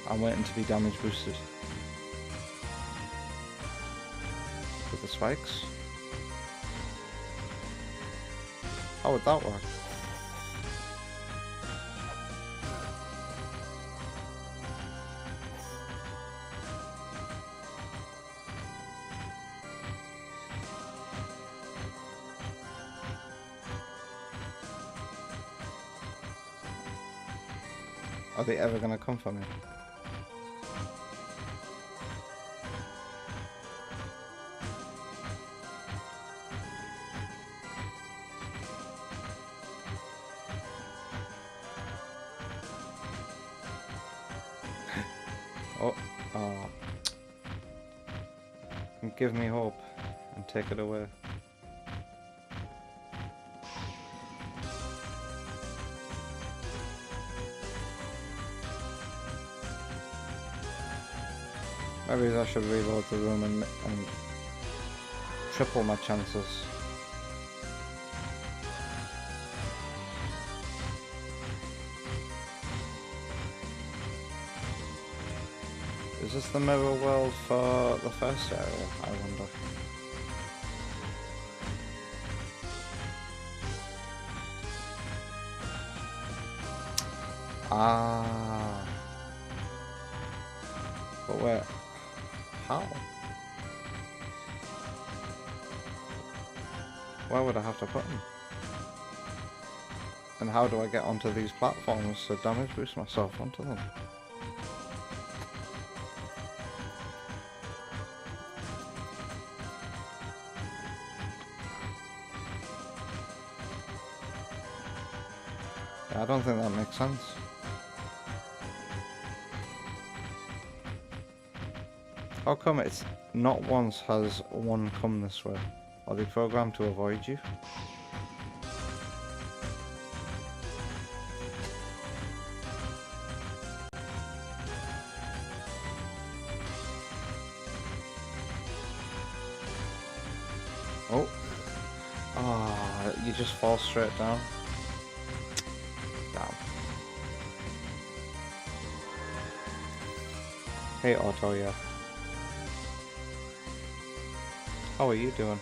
[SPEAKER 2] I'm waiting to be damage boosted. With the spikes? How would that work? Are they ever gonna come for me? Oh, oh. Give me hope and take it away. Maybe I should reload the room and triple my chances. Is this the mirror world for the first area, I wonder? Ah. But where? How? Where would I have to put them? And how do I get onto these platforms to damage boost myself onto them? I don't think that makes sense. How come it's not once has one come this way? Are they programmed to avoid you? Oh. Ah, you just fall straight down. Down. Hey Otto, yeah. How are you doing?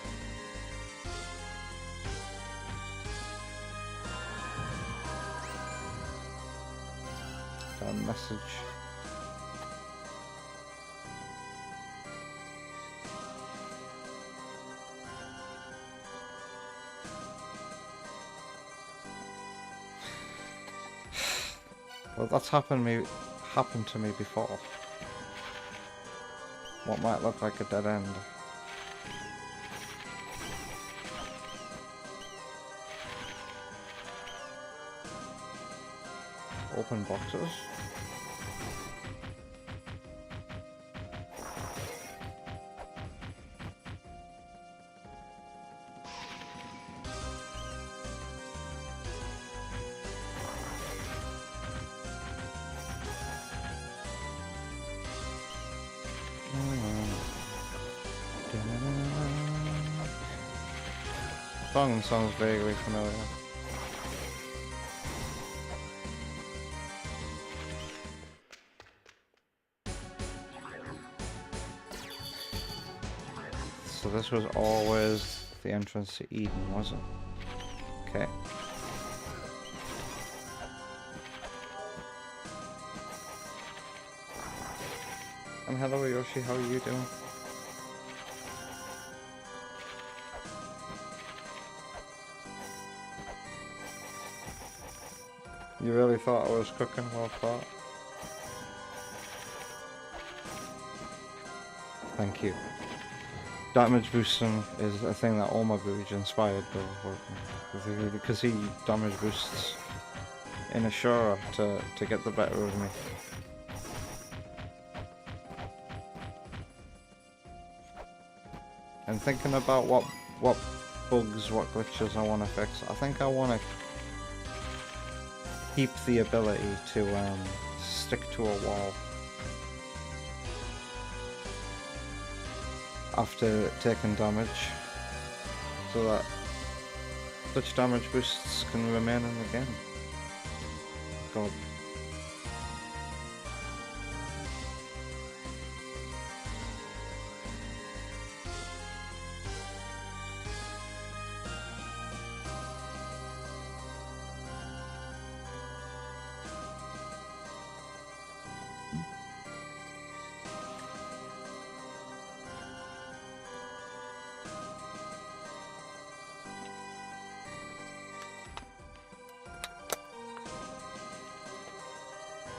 [SPEAKER 2] Got a message. Well, that's happened to me before. What might look like a dead end. Open boxes. Song sounds vaguely familiar. So this was always the entrance to Eden, was it? Okay. And hello Yoshi, how are you doing? You really thought I was cooking while fat? Thank you. Damage boosting is a thing that all my village inspired Bill, because he damage boosts in a Shura to get the better of me. And thinking about what bugs, what glitches I want to fix, I think I want to keep the ability to stick to a wall after taking damage, so that such damage boosts can remain in the game. God.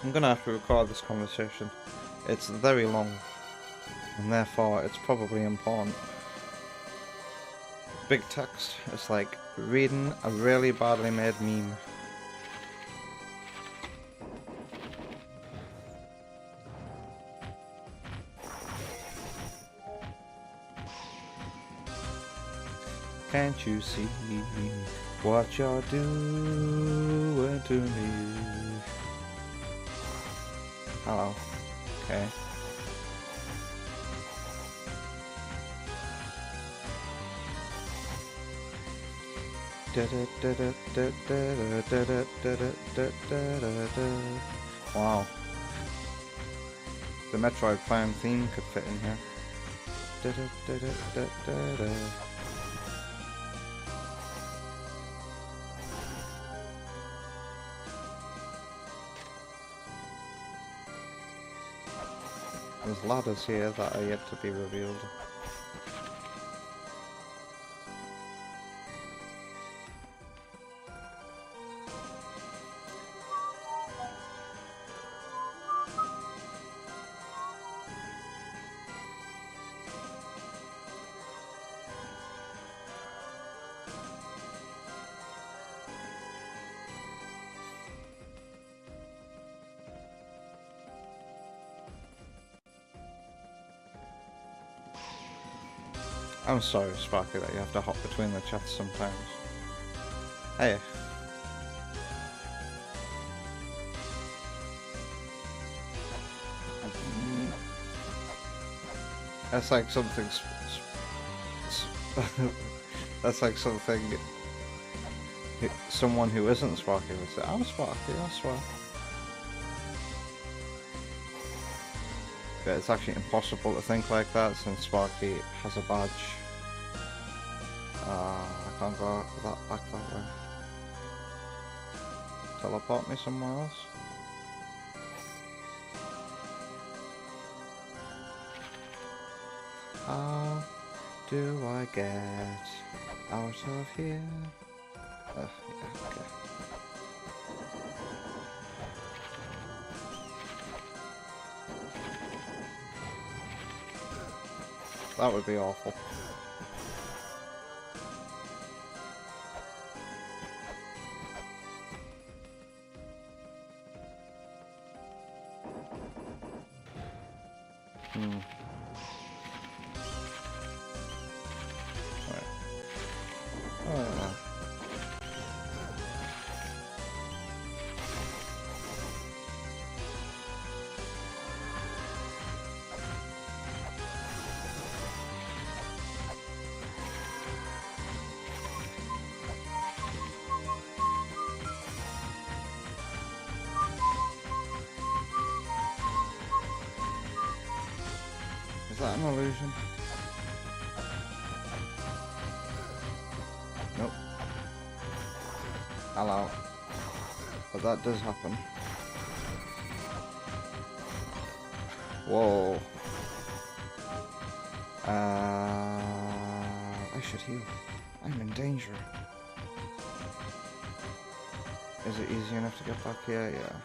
[SPEAKER 2] I'm gonna have to record this conversation. It's very long, and therefore it's probably important. Big text. It's like reading a really badly made meme. Can't you see what you're doing to me? Hello. Okay. Wow. The Metroid Prime theme could fit in here. There's ladders here that are yet to be revealed. I'm sorry, Sparky, that you have to hop between the chats sometimes. Hey. That's like something... that's like something... someone who isn't Sparky would say, I'm Sparky, I swear. But it's actually impossible to think like that since Sparky has a badge. I can't go back that way. Teleport me somewhere else? How do I get out of here? Yeah, okay. That would be awful. Right. Oh yeah. Is that an illusion? Nope. Hello. But that does happen. Whoa. I should heal. I'm in danger. Is it easy enough to get back here? Yeah.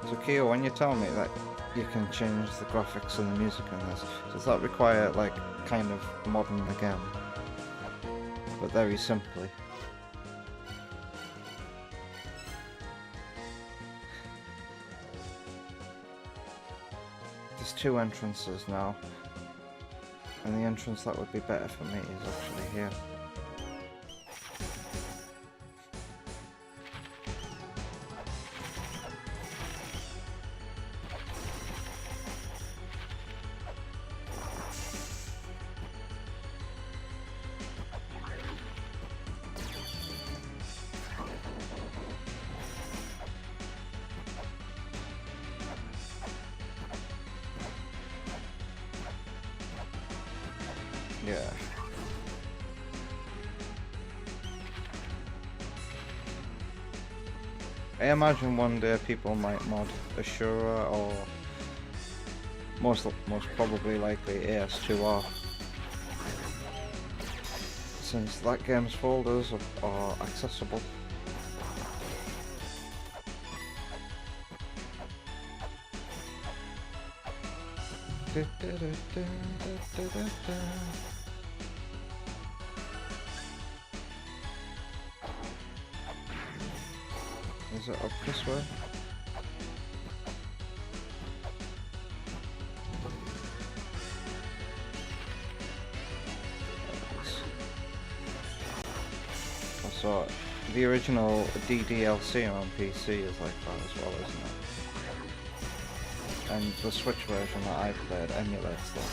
[SPEAKER 2] So Kyo, when you tell me that you can change the graphics and the music in this, does that require like kind of modding again? But very simply. There's two entrances now. And the entrance that would be better for me is actually here. Yeah. I imagine one day people might mod Ashura or most probably likely AS2R, since that game's folders are accessible. Is it up this way? So the original DDLC on PC is like that as well, isn't it? And the Switch version that I played emulates that.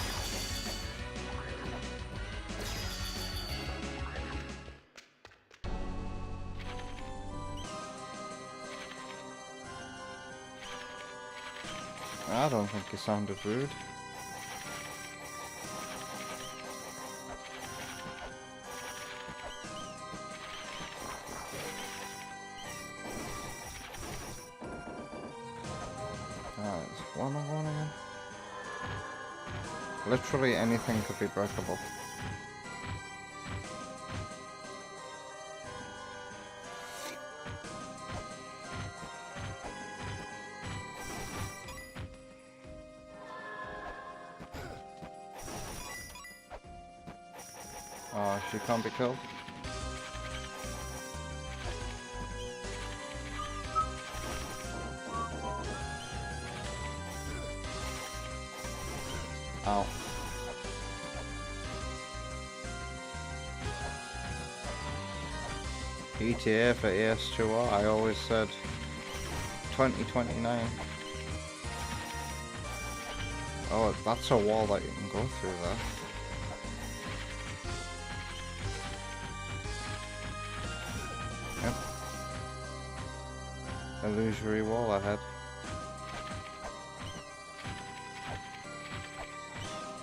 [SPEAKER 2] I don't think you sounded rude. It's 101 again. Literally anything could be breakable. Oh, she can't be killed. Ow. ETA for AS2R, I always said 2029. Oh, that's a wall that you can go through there. Yep. Illusory wall ahead.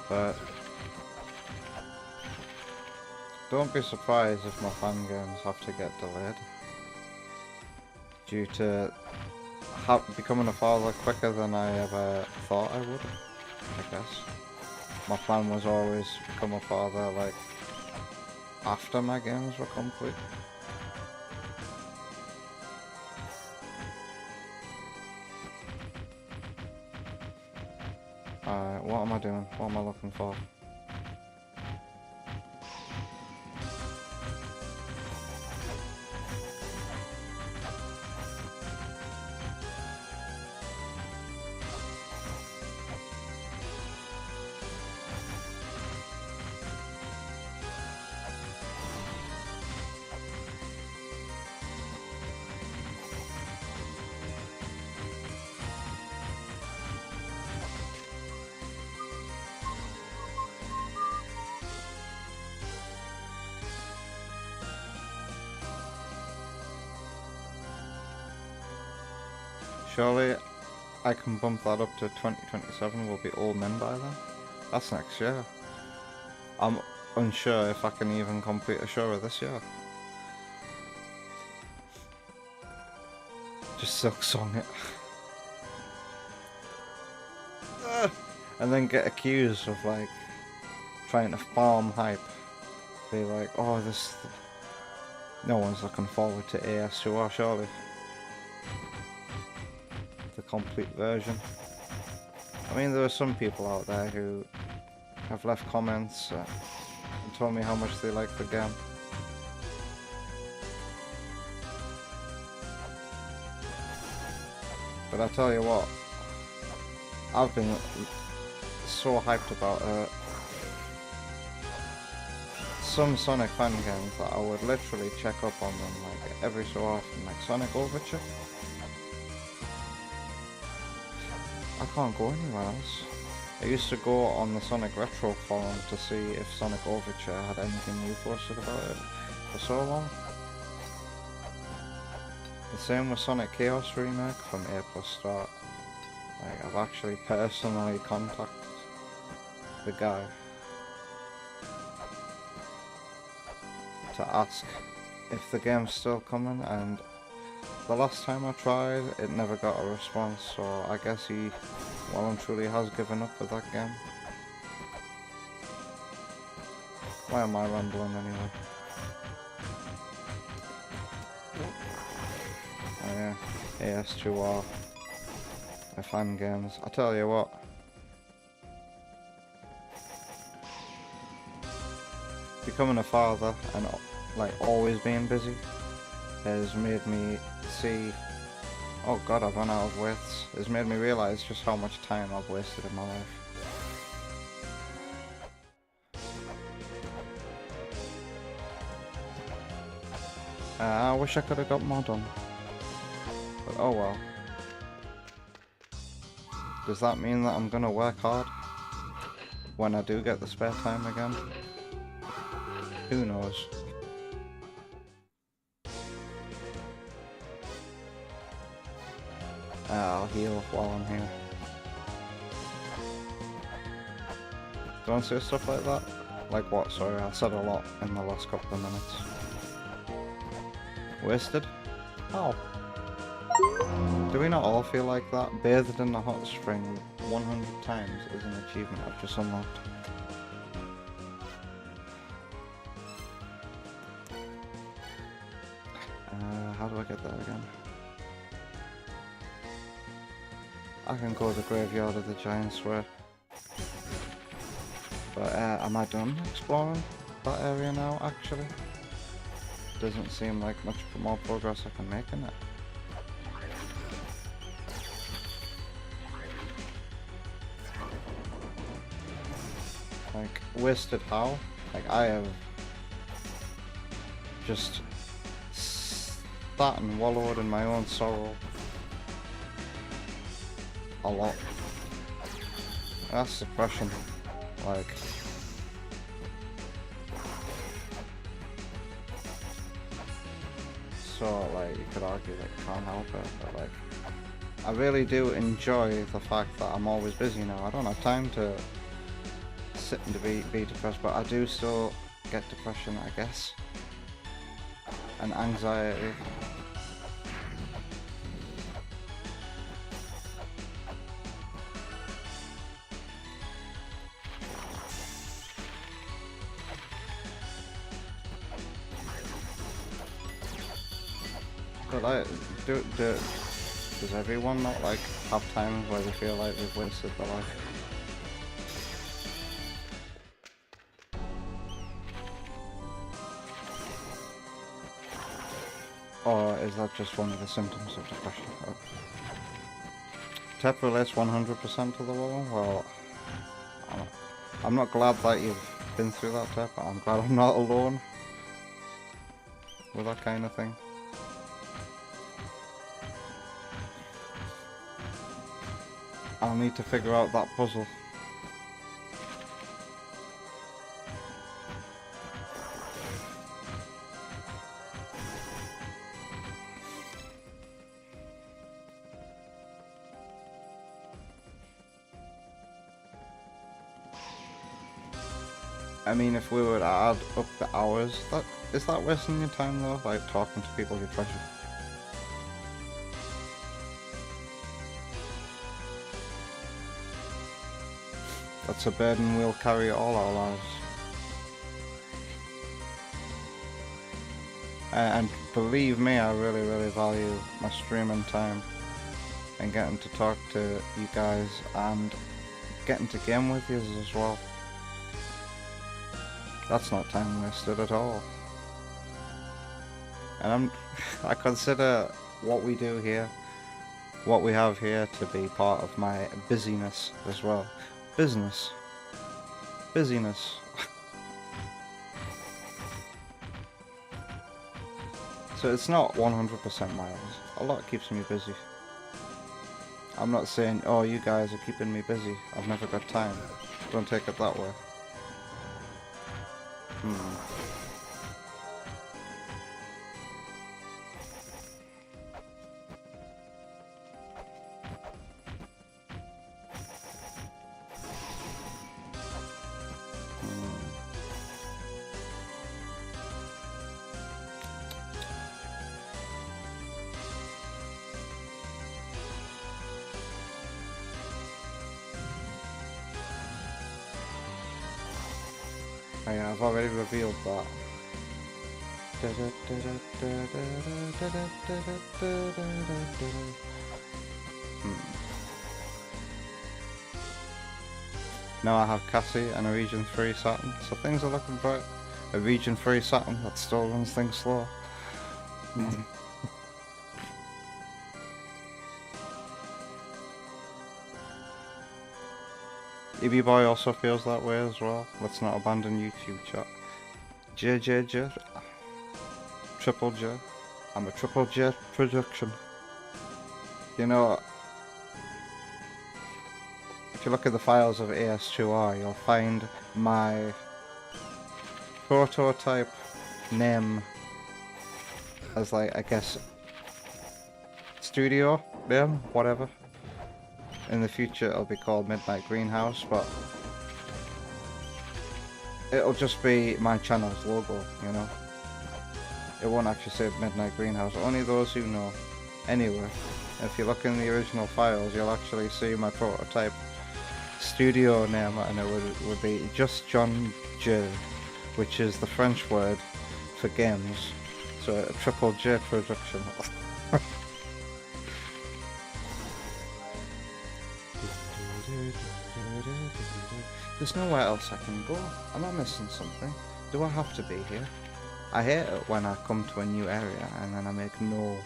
[SPEAKER 2] But don't be surprised if my fan games have to get delayed due to becoming a father quicker than I ever thought I would, I guess. My plan was always become a father like after my games were complete. What am I doing? What am I looking for? Surely I can bump that up to 2027, we'll be all men by then. That's next year. I'm unsure if I can even complete a show this year. Just silk song it. And then get accused of like trying to farm hype. Be like, oh this... No one's looking forward to AS2R surely. The complete version. I mean, there are some people out there who have left comments and told me how much they like the game. But I tell you what, I've been so hyped about some Sonic fan games that I would literally check up on them like every so often, like Sonic Overture. I can't go anywhere else. I used to go on the Sonic Retro forum to see if Sonic Overture had anything new posted about it for so long. The same with Sonic Chaos Remake from A+ Start. Like, I've actually personally contacted the guy to ask if the game's still coming, and the last time I tried, it never got a response, so I guess he well and truly has given up with that game. Why am I rambling anyway? Oh yeah, AS2R, my fan games. I tell you what, becoming a father and like always being busy has made me see, oh god, I've run out of wits. It's made me realise just how much time I've wasted in my life. I wish I could have got more done. But oh well. Does that mean that I'm gonna work hard when I do get the spare time again? Who knows? I'll heal while I'm here. Don't say stuff like that? Like what? Sorry, I said a lot in the last couple of minutes. Wasted? How? Do we not all feel like that? Bathed in the hot spring 100 times is an achievement I've just unlocked. How do I get there again? I can go to the graveyard of the Giants Way. But am I done exploring that area now, actually? Doesn't seem like much more progress I can make in it. Like, wasted how? Like, I have just sat and wallowed in my own sorrow a lot. That's depression. Like, so like you could argue that you can't help it, but like I really do enjoy the fact that I'm always busy now. I don't have time to sit and be depressed, but I do still get depression, I guess, and anxiety. But like, does everyone not like have times where they feel like they've wasted their life? Or is that just one of the symptoms of depression? Oh. Tep relates 100% to the wall? Well, I'm not glad that you've been through that, Tep. I'm glad I'm not alone with that kind of thing. I'll need to figure out that puzzle. I mean, if we were to add up the hours, is that wasting your time though? Like talking to people you treasure? That's a burden we'll carry all our lives. And believe me, I really, really value my streaming time and getting to talk to you guys and getting to game with you as well. That's not time wasted at all. And I consider what we do here, what we have here, to be part of my busyness as well. Business. Busyness. So it's not 100% miles. A lot keeps me busy. I'm not saying, oh, you guys are keeping me busy, I've never got time. Don't take it that way. Oh yeah, I've already revealed that. Now I have Cassie and a Region 3 Saturn, so things are looking bright. a region 3 Saturn that still runs things slow. EB Boy also feels that way as well. Let's not abandon YouTube chat. JJJ. Triple J. I'm a Triple J production. You know, if you look at the files of AS2R, you'll find my prototype name as, like, I guess, studio name, whatever. In the future it'll be called Midnight Greenhouse, but it'll just be my channel's logo, you know. It won't actually say Midnight Greenhouse, only those who know. Anyway, if you look in the original files, you'll actually see my prototype studio name, and it would be Just John J, which is the French word for games, so a Triple J production. There's nowhere else I can go. Am I missing something? Do I have to be here? I hate it when I come to a new area and then I make no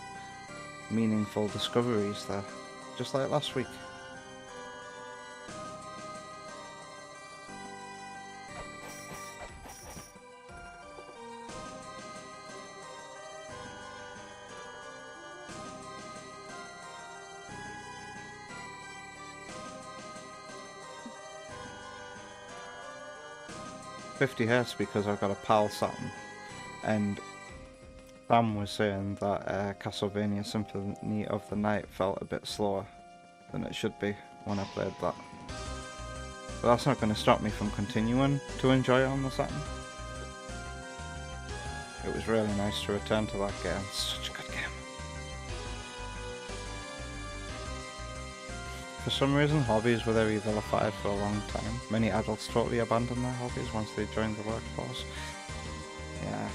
[SPEAKER 2] meaningful discoveries there. Just like last week. $50 because I've got a PAL Saturn, and Bam was saying that Castlevania Symphony of the Night felt a bit slower than it should be when I played that. But that's not going to stop me from continuing to enjoy it on the Saturn. It was really nice to return to that game. It's such a good game. For some reason, hobbies were very vilified for a long time. Many adults totally abandon their hobbies once they join the workforce. Yeah.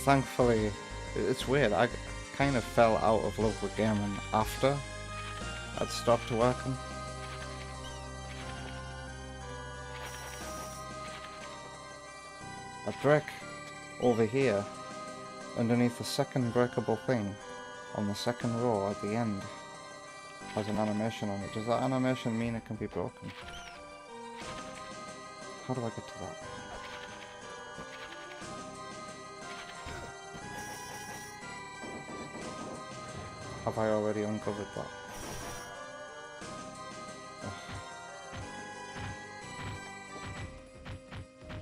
[SPEAKER 2] Thankfully, it's weird, I kind of fell out of love with gaming after I'd stopped working. A brick over here, underneath the second breakable thing, on the second row at the end, has an animation on it. Does that animation mean it can be broken? How do I get to that? Have I already uncovered that? Ugh.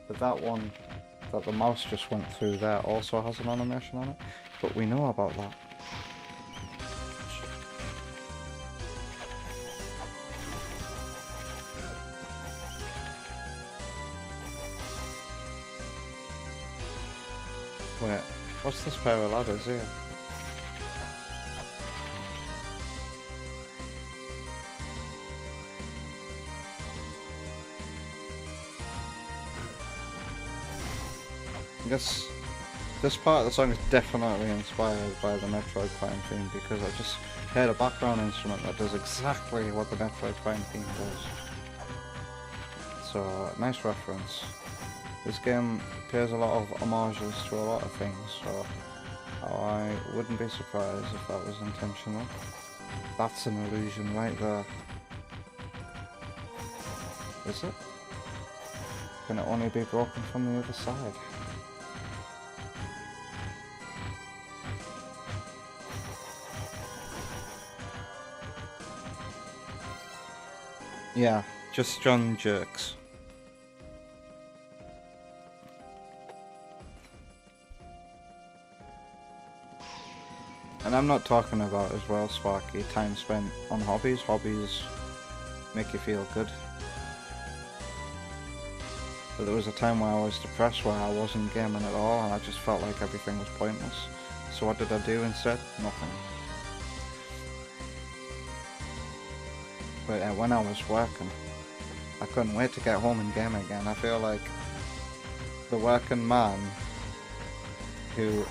[SPEAKER 2] But that one that the mouse just went through there also has an animation on it, but we know about that. Wait, what's this pair of ladders here? I guess this part of the song is definitely inspired by the Metroid Prime theme, because I just heard a background instrument that does exactly what the Metroid Prime theme does. So, nice reference. This game pays a lot of homages to a lot of things, so I wouldn't be surprised if that was intentional. That's an illusion right there. Is it? Can it only be broken from the other side? Yeah, just John Jerks. And I'm not talking about as well, Sparky, time spent on hobbies. Hobbies make you feel good. But there was a time where I was depressed, where I wasn't gaming at all, and I just felt like everything was pointless. So what did I do instead? Nothing. But when I was working, I couldn't wait to get home and game again. I feel like the working man who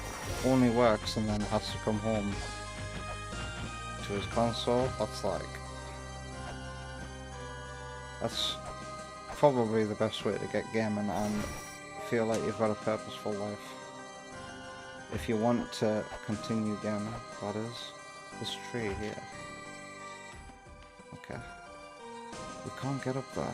[SPEAKER 2] only works and then has to come home to his console, that's probably the best way to get gaming and feel like you've got a purposeful life. If you want to continue gaming, that is. This tree here. Okay. We can't get up there.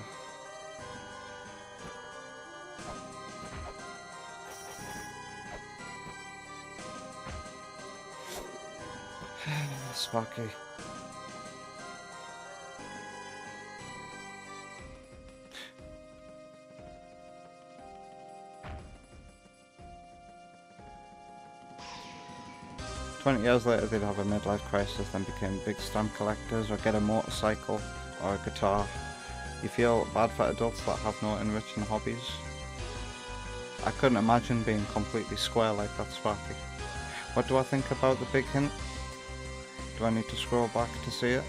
[SPEAKER 2] Sparky. $20 later they'd have a midlife crisis, then became big stamp collectors, or get a motorcycle or a guitar. You feel bad for adults that have no enriching hobbies? I couldn't imagine being completely square like that, Sparky. What do I think about the big hint? Do I need to scroll back to see it?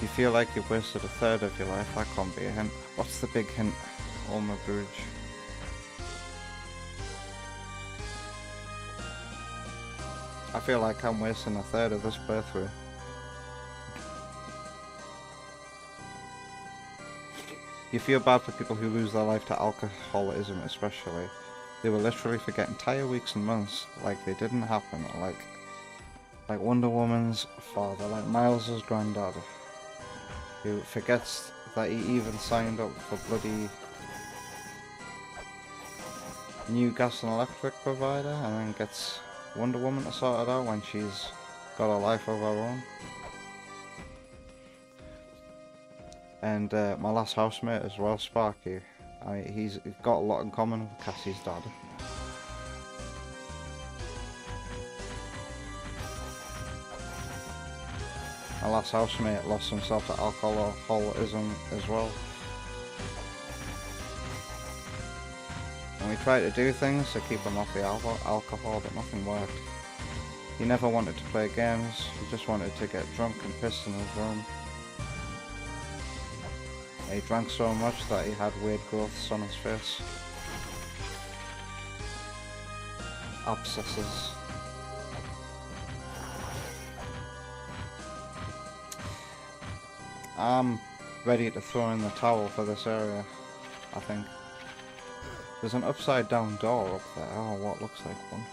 [SPEAKER 2] You feel like you've wasted a third of your life, that can't be a hint. What's the big hint? Ulmer Bridge. I feel like I'm wasting a third of this playthrough. You feel bad for people who lose their life to alcoholism especially. They will literally forget entire weeks and months like they didn't happen, like Wonder Woman's father, like Miles's granddad, who forgets that he even signed up for bloody new gas and electric provider and then gets Wonder Woman to sort it out when she's got a life of her own. And my last housemate as well, Sparky. I mean, he's got a lot in common with Cassie's dad. My last housemate lost himself to alcoholism as well. And we tried to do things to keep him off the alcohol, but nothing worked. He never wanted to play games, he just wanted to get drunk and pissed in his room. He drank so much that he had weird growths on his face. Abscesses. I'm ready to throw in the towel for this area, I think. There's an upside down door up there, or what looks like one.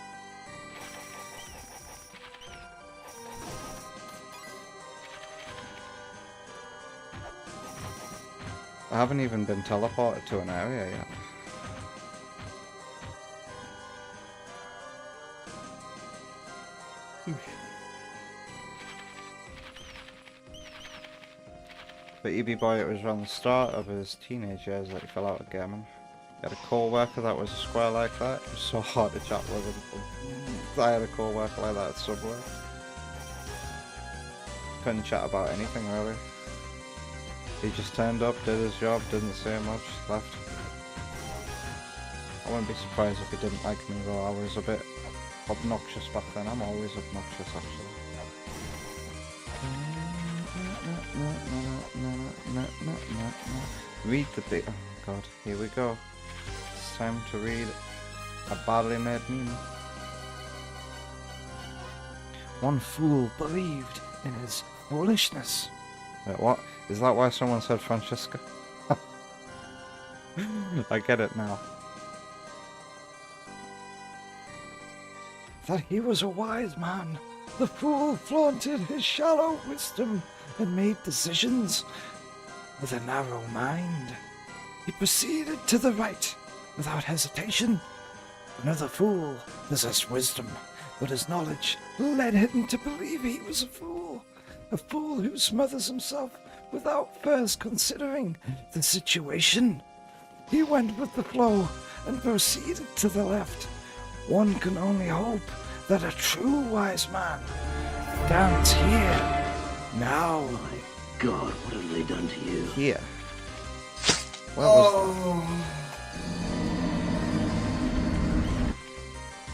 [SPEAKER 2] I haven't even been teleported to an area yet. For EB Boy, it was around the start of his teenage years that he fell out of gaming. He had a co-worker that was a square like that. It was so hard to chat with him. I had a co-worker like that at Subway. Couldn't chat about anything really. He just turned up, did his job, didn't say much, left. I wouldn't be surprised if he didn't like me though. I was a bit obnoxious back then. I'm always obnoxious actually. Read the bit. Oh god, here we go. It's time to read a badly made meme.
[SPEAKER 4] One fool believed in his foolishness.
[SPEAKER 2] Wait, what? Is that why someone said Francesca? I get it now.
[SPEAKER 4] That he was a wise man. The fool flaunted his shallow wisdom and made decisions with a narrow mind. He proceeded to the right without hesitation. Another fool possessed wisdom, but his knowledge led him to believe he was a fool. A fool who smothers himself without first considering the situation. He went with the flow and proceeded to the left. One can only hope that a true wise man stands here now.
[SPEAKER 5] My God, what have they done to you?
[SPEAKER 2] Here. What was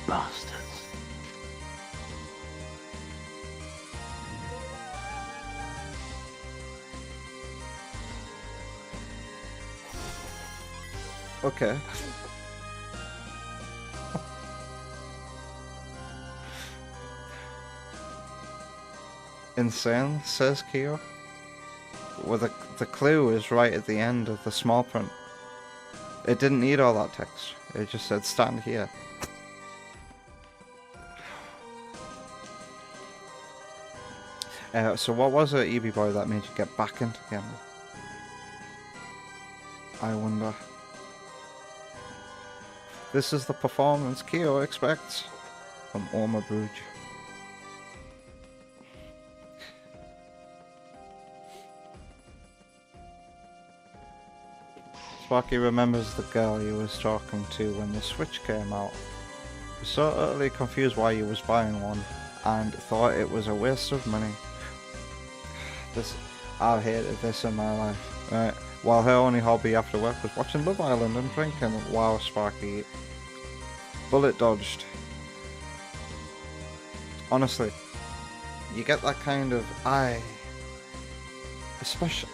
[SPEAKER 5] Bastards.
[SPEAKER 2] Okay. Insane, says Kyo. Well, the clue is right at the end of the small print. It didn't need all that text. It just said stand here. So what was it, EB Boy, that made you get back into gaming? I wonder. This is the performance Kyo expects from Orma Bruge. Sparky remembers the girl he was talking to when the Switch came out. He was so utterly confused why he was buying one and thought it was a waste of money. I've hated this in my life. Right. While her only hobby after work was watching Love Island and drinking. Wow, Sparky. Bullet dodged. Honestly, you get that kind of especially.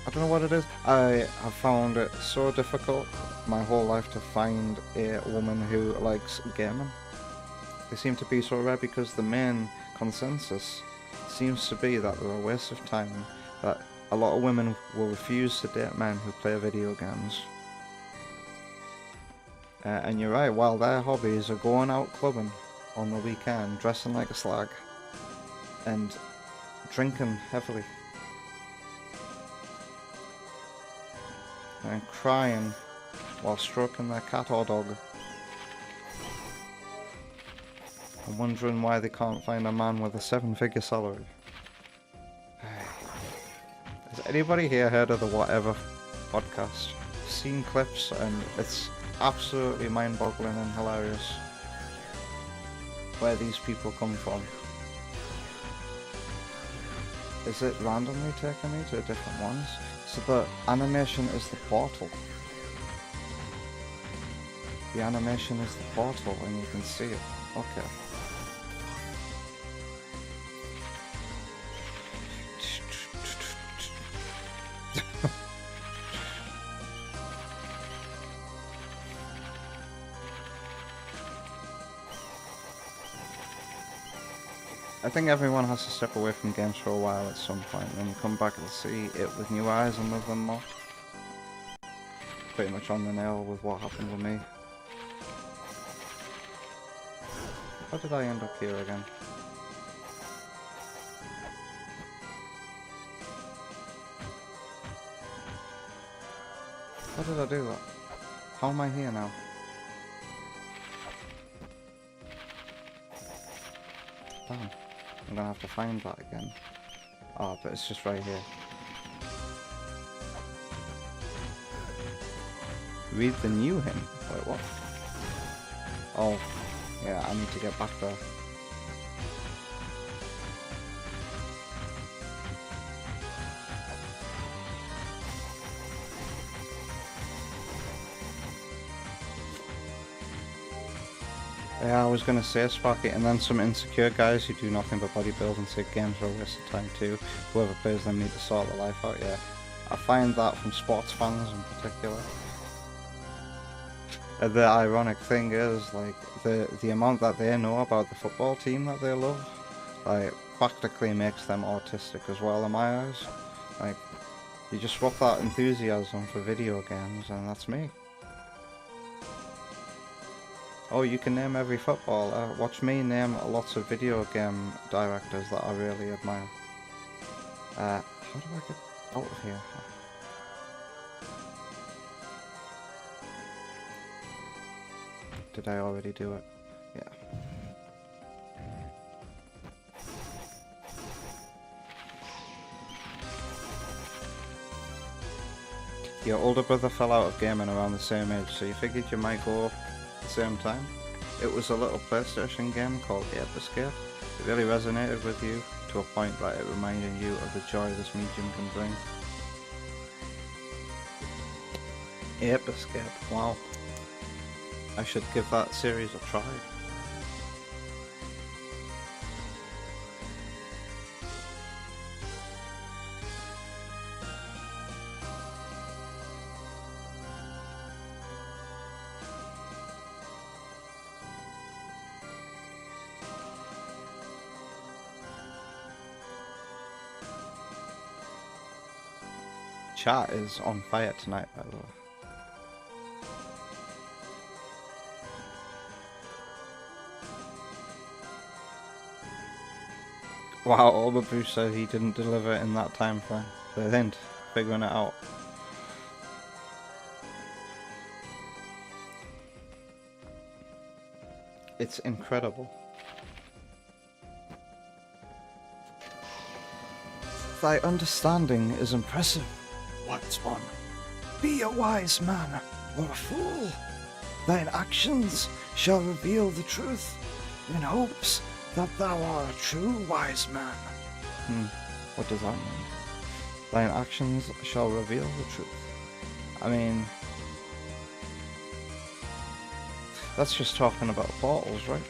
[SPEAKER 2] I don't know what it is. I have found it so difficult my whole life to find a woman who likes gaming. They seem to be so rare because the main consensus seems to be that they're a waste of time, that a lot of women will refuse to date men who play video games. And you're right, while their hobbies are going out clubbing on the weekend, dressing like a slag, and drinking heavily, and crying while stroking their cat or dog, and wondering why they can't find a man with a 7-figure salary. Has anybody here heard of the Whatever podcast? Seen clips and it's absolutely mind-boggling and hilarious where these people come from. Is it randomly taking me to different ones? So the animation is the portal. The animation is the portal and you can see it. Okay. I think everyone has to step away from games for a while at some point, and then you come back and see it with new eyes and love them more. Pretty much on the nail with what happened with me. How did I end up here again? How did I do that? How am I here now? Damn. I'm gonna have to find that again. Oh, but it's just right here. Read the new hymn? Wait, what? Oh, yeah, I need to get back there. Yeah, I was gonna say Sparky, and then some insecure guys who do nothing but bodybuild and say games are a waste of time too. Whoever plays them need to sort their life out, yeah. I find that from sports fans in particular. The ironic thing is, like, the amount that they know about the football team that they love, like, practically makes them autistic as well in my eyes. Like, you just swap that enthusiasm for video games and that's me. Oh, you can name every footballer. Watch me name lots of video game directors that I really admire. How do I get out of here? Did I already do it? Yeah. Your older brother fell out of gaming around the same age, so you figured you might go the same time. It was a little PlayStation game called Ape Escape. It really resonated with you to a point that it reminded you of the joy this medium can bring. Ape Escape, wow. I should give that series a try. chat is on fire tonight, by the way. Wow, Overboost said he didn't deliver in that time frame. They didn't, figuring it out. It's incredible.
[SPEAKER 4] Thy understanding is impressive, wise one. Be a wise man or a fool. Thine actions shall reveal the truth, in hopes that thou art a true wise man.
[SPEAKER 2] What does that mean? Thine actions shall reveal the truth. I mean, that's just talking about portals, right?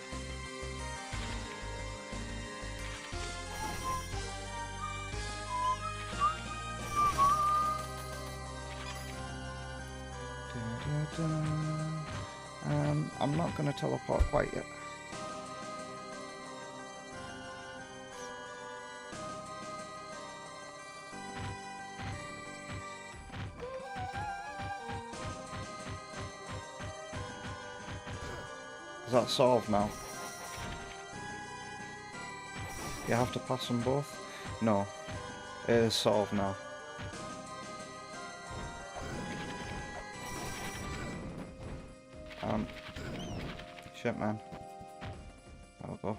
[SPEAKER 2] I'm not going to teleport quite yet. Is that solved now? You have to pass them both? No. It is solved now. Shit, man. I'll go.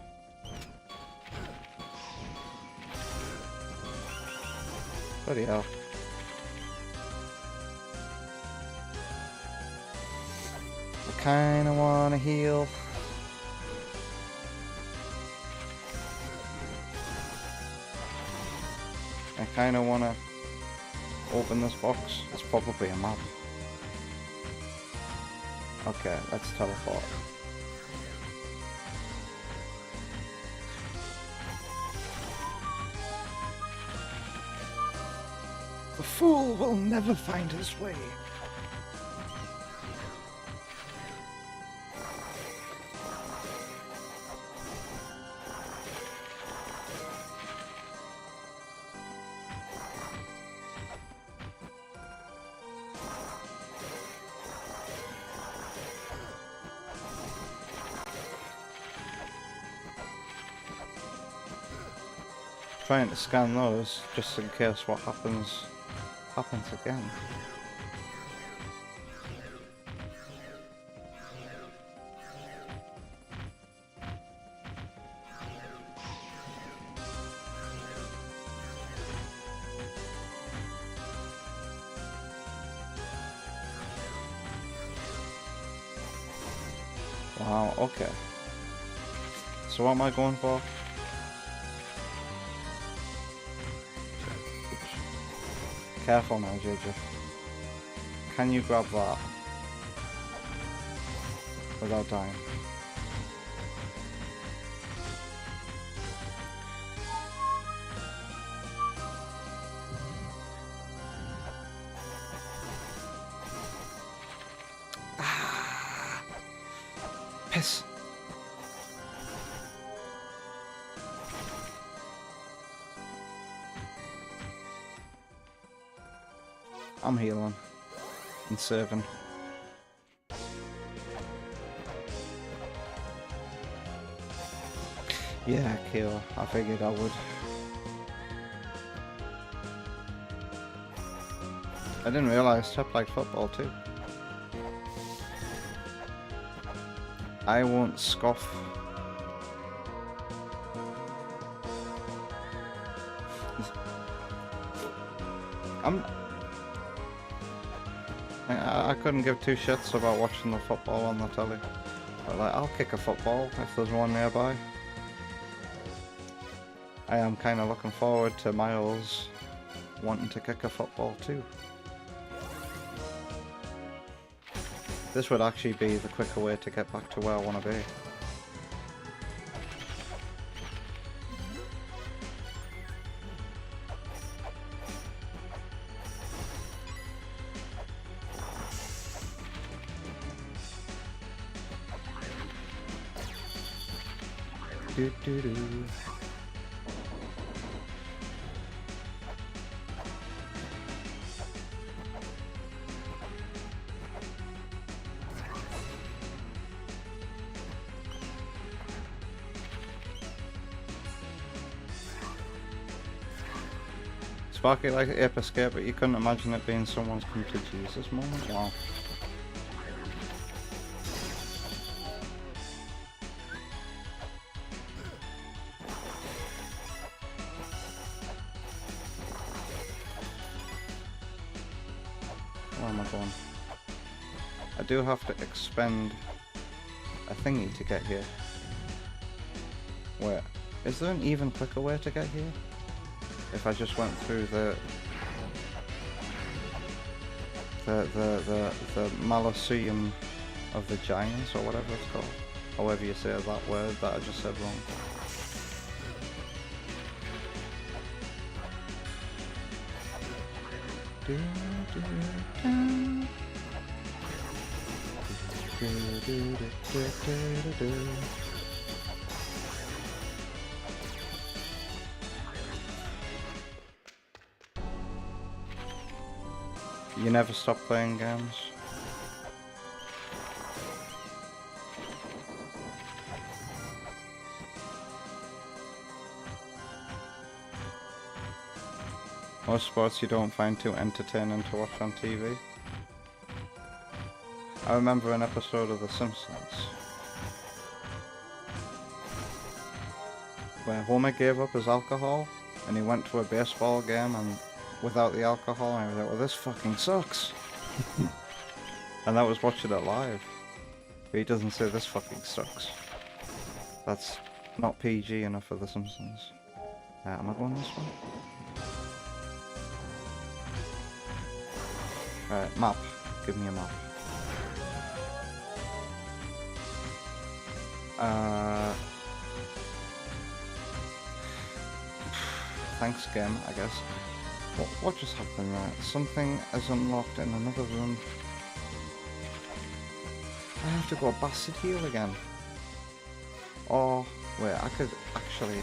[SPEAKER 2] Bloody hell. I kinda wanna heal. I kinda wanna open this box. It's probably a map. Okay, let's teleport.
[SPEAKER 4] The fool will never find his way.
[SPEAKER 2] Trying to scan those just in case what happens again. Wow, okay. So what am I going for? Careful now, JJ. Can you grab that without dying?
[SPEAKER 4] Piss.
[SPEAKER 2] I'm healing and serving. Yeah, Keo, I figured I would. I didn't realise Tep liked football too. I won't scoff. I couldn't give two shits about watching the football on the telly. But like, I'll kick a football if there's one nearby. I am kind of looking forward to Miles wanting to kick a football too. This would actually be the quicker way to get back to where I want to be. Do do do. Sparky like Ape Escape, but you couldn't imagine it being someone's come to Jesus moment? Wow. Where am I going? I do have to expend a thingy to get here. Wait, is there an even quicker way to get here? If I just went through the Mausoleum of the Giants, or whatever it's called. However you say that word that I just said wrong. You never stop playing games. Most sports you don't find too entertaining to watch on TV. I remember an episode of The Simpsons where Homer gave up his alcohol and he went to a baseball game and without the alcohol, and I was like, well, this fucking sucks. And that was watching it live. But he doesn't say this fucking sucks. That's not PG enough for The Simpsons. Am I going this way? Right, map. Give me a map. Thanks game, I guess. What just happened there? Something is unlocked in another room. I have to go Bastard Heal again. Oh, wait, I could actually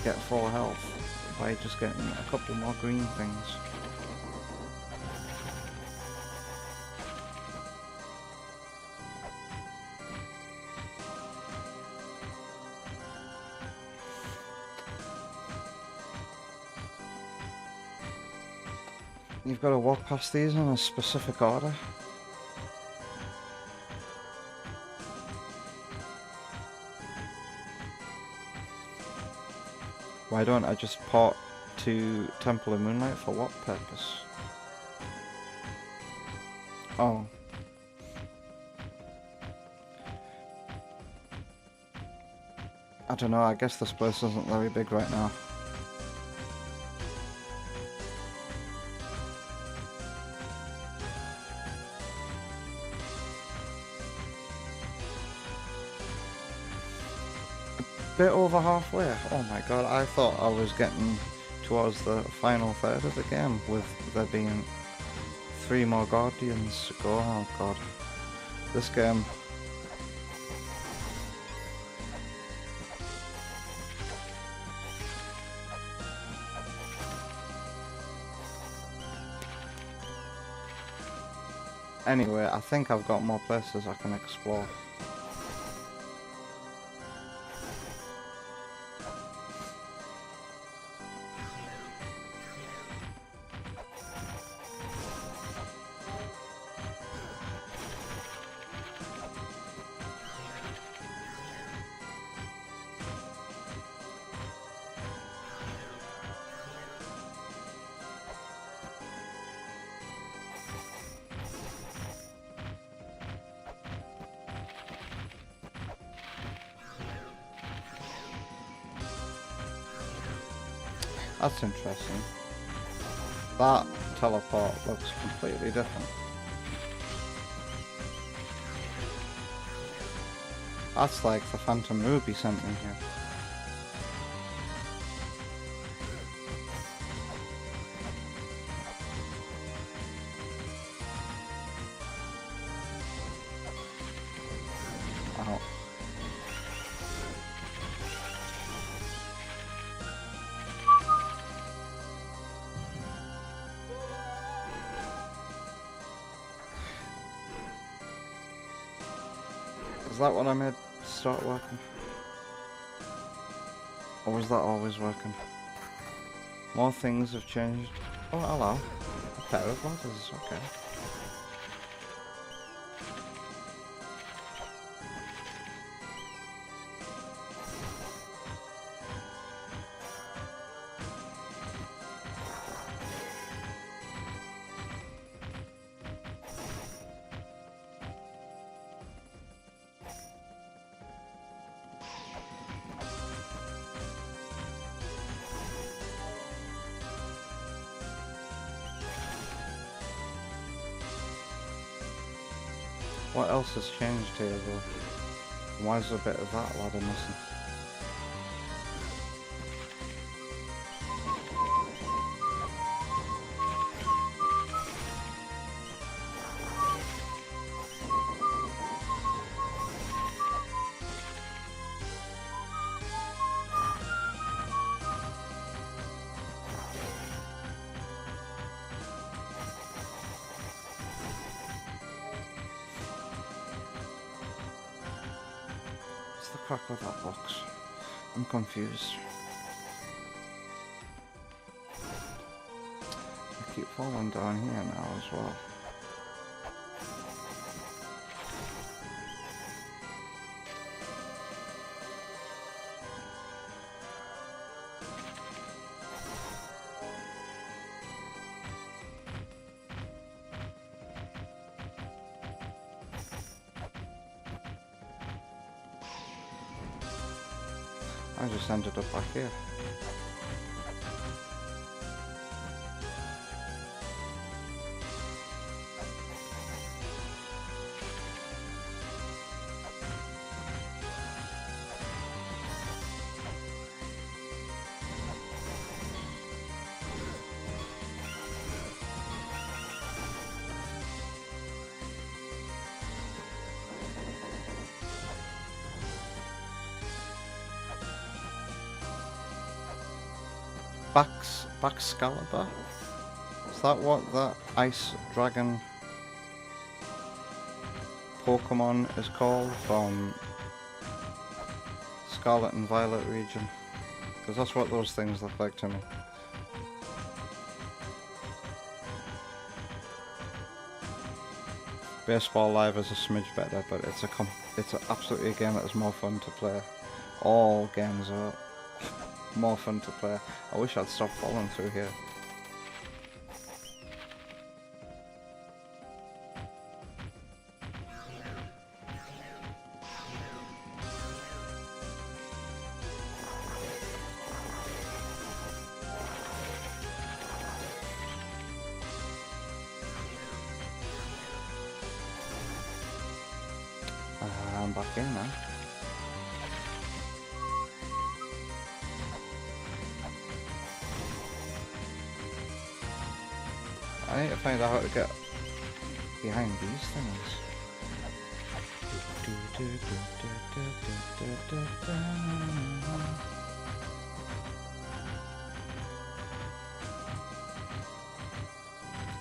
[SPEAKER 2] get full health by just getting a couple more green things. You've got to walk past these in a specific order. Why don't I just port to Temple of Moonlight for what purpose? Oh. I don't know, I guess this place isn't very big right now. Bit over halfway. Oh my god, I thought I was getting towards the final third of the game with there being 3 more Guardians to go. Oh god. This game. Anyway, I think I've got more places I can explore. That's interesting. That teleport looks completely different. That's like the Phantom Ruby sent me here. Ow. Is that what I made start working? Or was that always working? More things have changed. Oh, hello. A pair of ladders, okay. What else has changed here though? Why is there a bit of that ladder missing? What's the crack with that box? I'm confused. I keep falling down here now as well. I just ended up back here. Baxcalibur? Is that what the ice dragon Pokemon is called from Scarlet and Violet region? Because that's what those things look like to me. Baseball Live is a smidge better, but it's absolutely a game that is more fun to play. All games are more fun to play. I wish I'd stopped falling through here. I'm back in now. I need to find out how to get behind these things.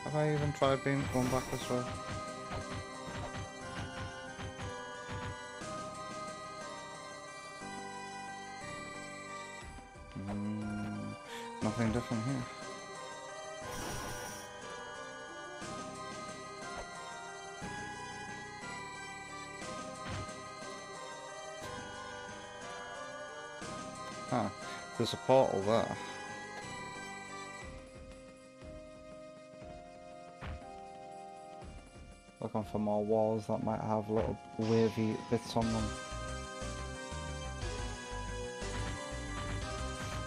[SPEAKER 2] Have I even tried going back this way? Nothing different here. Ah, there's a portal there. Looking for more walls that might have little wavy bits on them.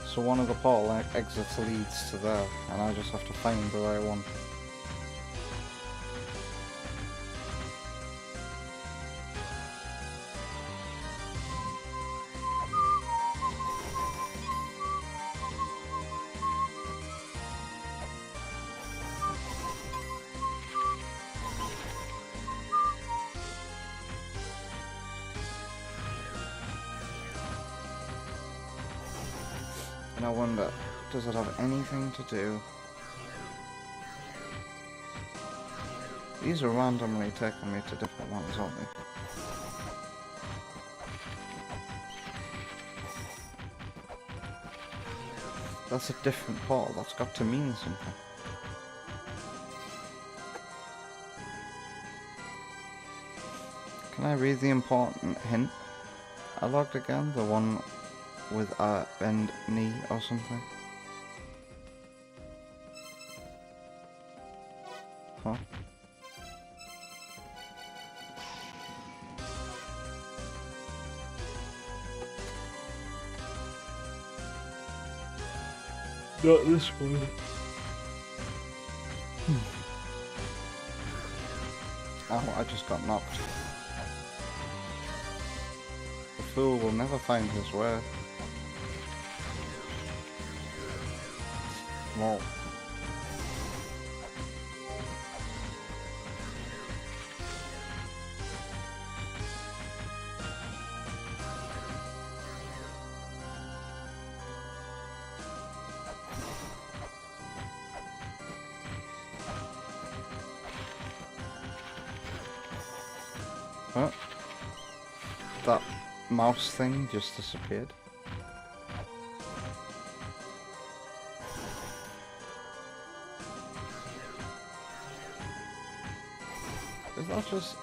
[SPEAKER 2] So one of the portal exits leads to there, and I just have to find the right one. And I wonder, does it have anything to do? These are randomly taking me to different ones, aren't they? That's a different portal. That's got to mean something. Can I read the important hint? I logged again, the one with a bend knee or something. Huh?
[SPEAKER 4] Not this one.
[SPEAKER 2] Oh, I just got knocked. The fool will never find his way. Whoa. Huh? That mouse thing just disappeared. Is that just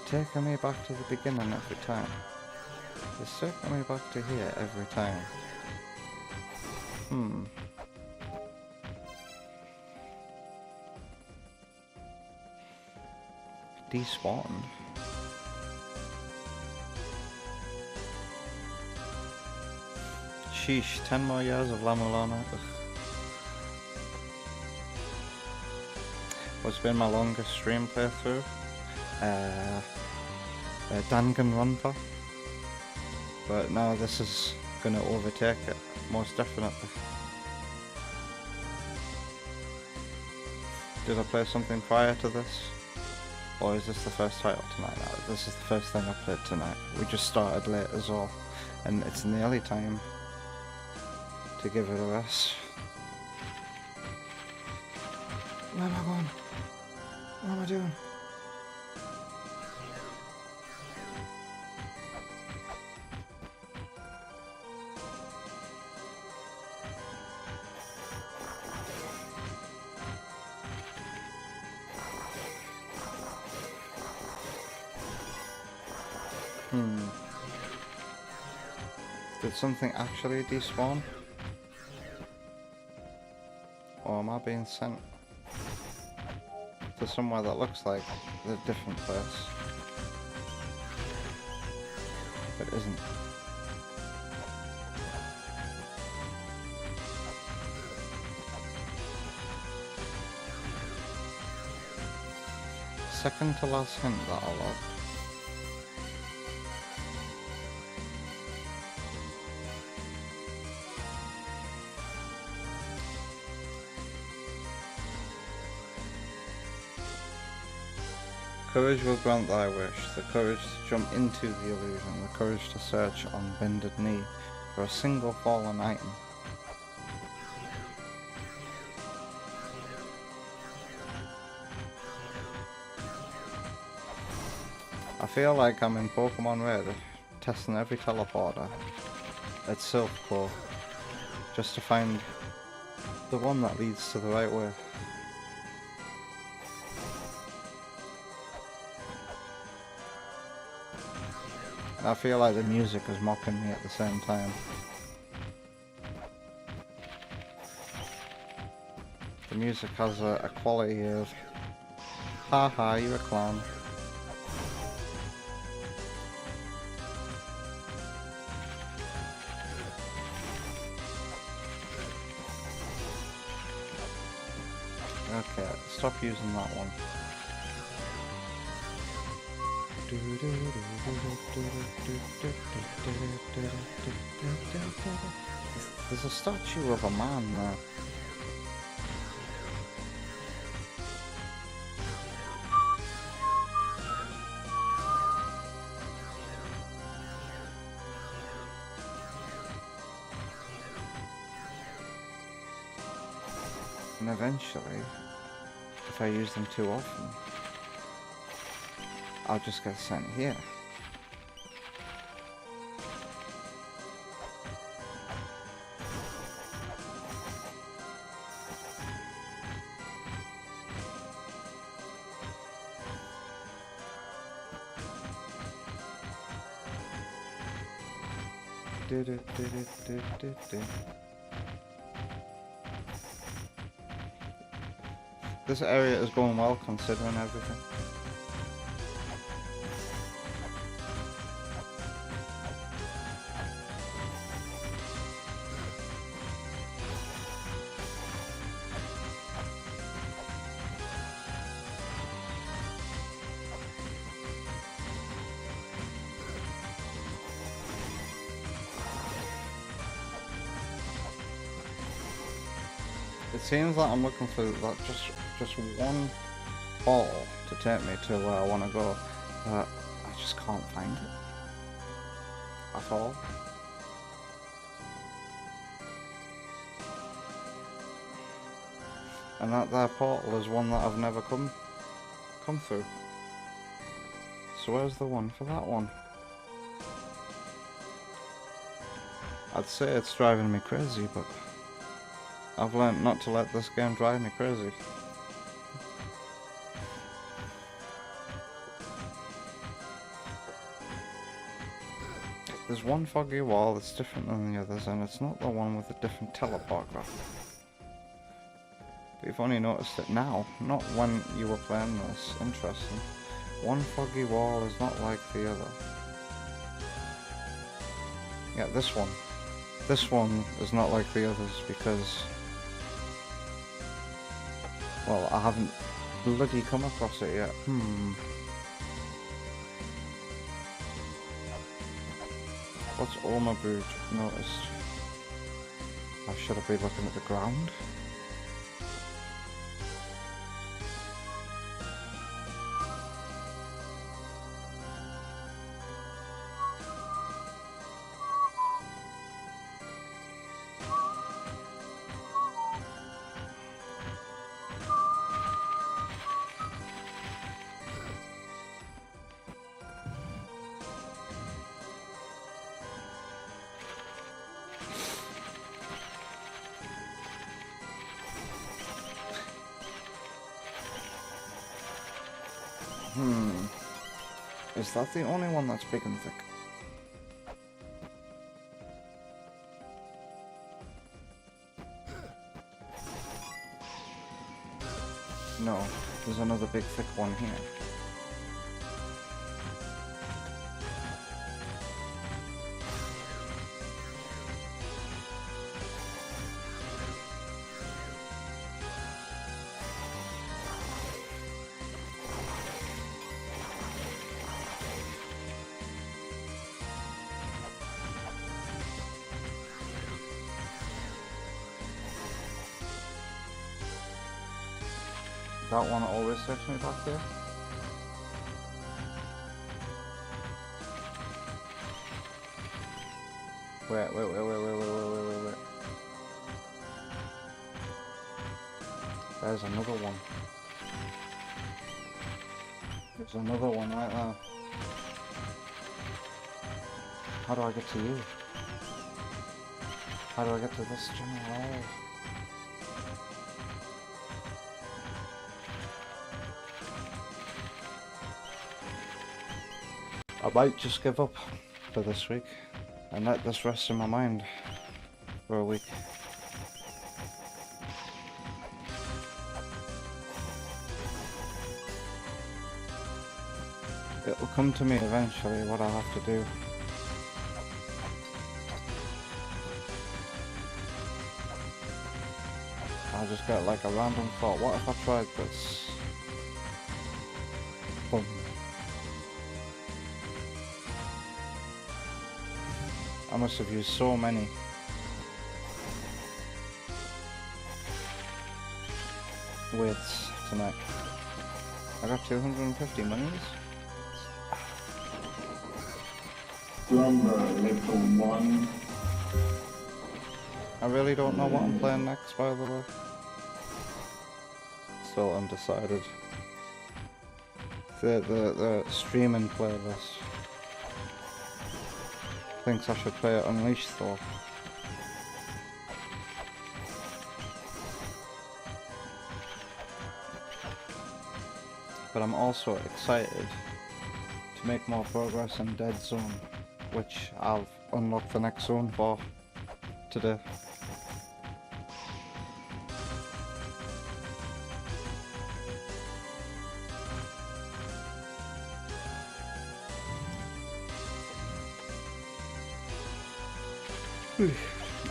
[SPEAKER 2] taking me back to the beginning every time? It's taking me back to here every time. Despawned. Sheesh, 10 more years of La-Mulana. What's been my longest stream playthrough? Danganronpa. But no, this is gonna overtake it, most definitely. Did I play something prior to this? Or is this the first title tonight? No, this is the first thing I played tonight. We just started late as well, and it's nearly time to give it a rest.
[SPEAKER 4] Where am I going? What am I doing?
[SPEAKER 2] Did something actually despawn? Or am I being sent to somewhere that looks like a different place, but isn't? Second to last hint that I logged. Courage will grant thy wish, the courage to jump into the illusion, the courage to search on bended knee for a single fallen item. I feel like I'm in Pokemon Red, testing every teleporter at Silph just to find the one that leads to the right way. I feel like the music is mocking me at the same time. The music has a quality of, haha, you're a clown. Okay, stop using that one. There's a statue of a man there. And eventually, if I use them too often, I'll just get sent here. This area is going well considering everything. It seems like I'm looking for that just one ball to take me to where I want to go, but I just can't find it at all. And that there portal is one that I've never come through. So where's the one for that one? I'd say it's driving me crazy, but I've learned not to let this game drive me crazy. There's one foggy wall that's different than the others, and it's not the one with a different teleport graphic. But you've only noticed it now, not when you were playing this. Interesting. One foggy wall is not like the other. Yeah, this one. This one is not like the others because, well, I haven't bloody come across it yet. What's Oma Brood noticed? I should have been looking at the ground. Is that the only one that's big and thick? No, there's another big thick one here. That one always takes me back there. Wait. There's another one. There's another one right there. How do I get to you? How do I get to this general? I might just give up for this week and let this rest in my mind for a week. It will come to me eventually what I have to do. I just got like a random thought, what if I tried this? Boom. I must have used so many. Weights tonight. I got 250 monies.
[SPEAKER 5] Slumber, little one.
[SPEAKER 2] I really don't know what I'm playing next, by the way. Still undecided. The streaming playlist thinks I should play Unleashed though. But I'm also excited to make more progress in Dead Zone, which I've unlock the next zone for today.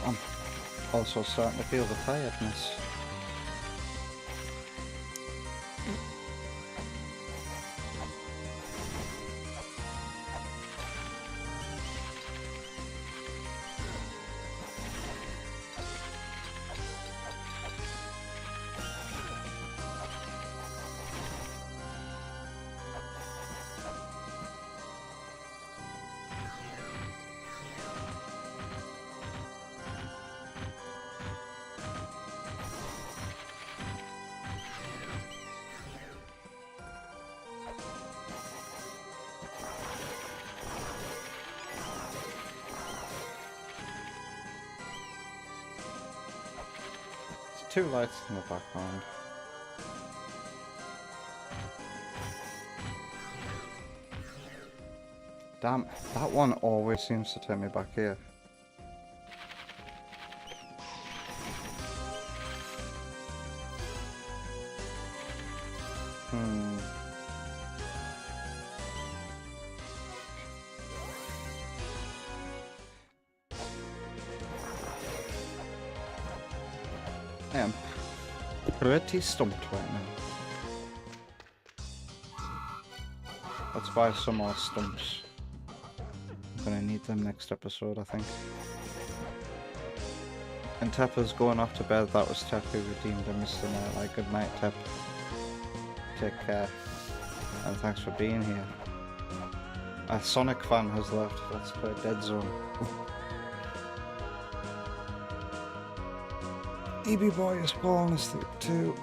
[SPEAKER 2] I'm also starting to feel the tiredness. Two lights in the background. Damn, that one always seems to take me back here. I am pretty stumped right now. Let's buy some more stumps. I'm gonna need them next episode, I think. And Tepper's going off to bed. That was Tep who redeemed him, Mr. Nightlight. Good night, Tep. Take care. And thanks for being here. A Sonic fan has left. Let's play Dead Zone.
[SPEAKER 4] EB Boy is falling asleep too.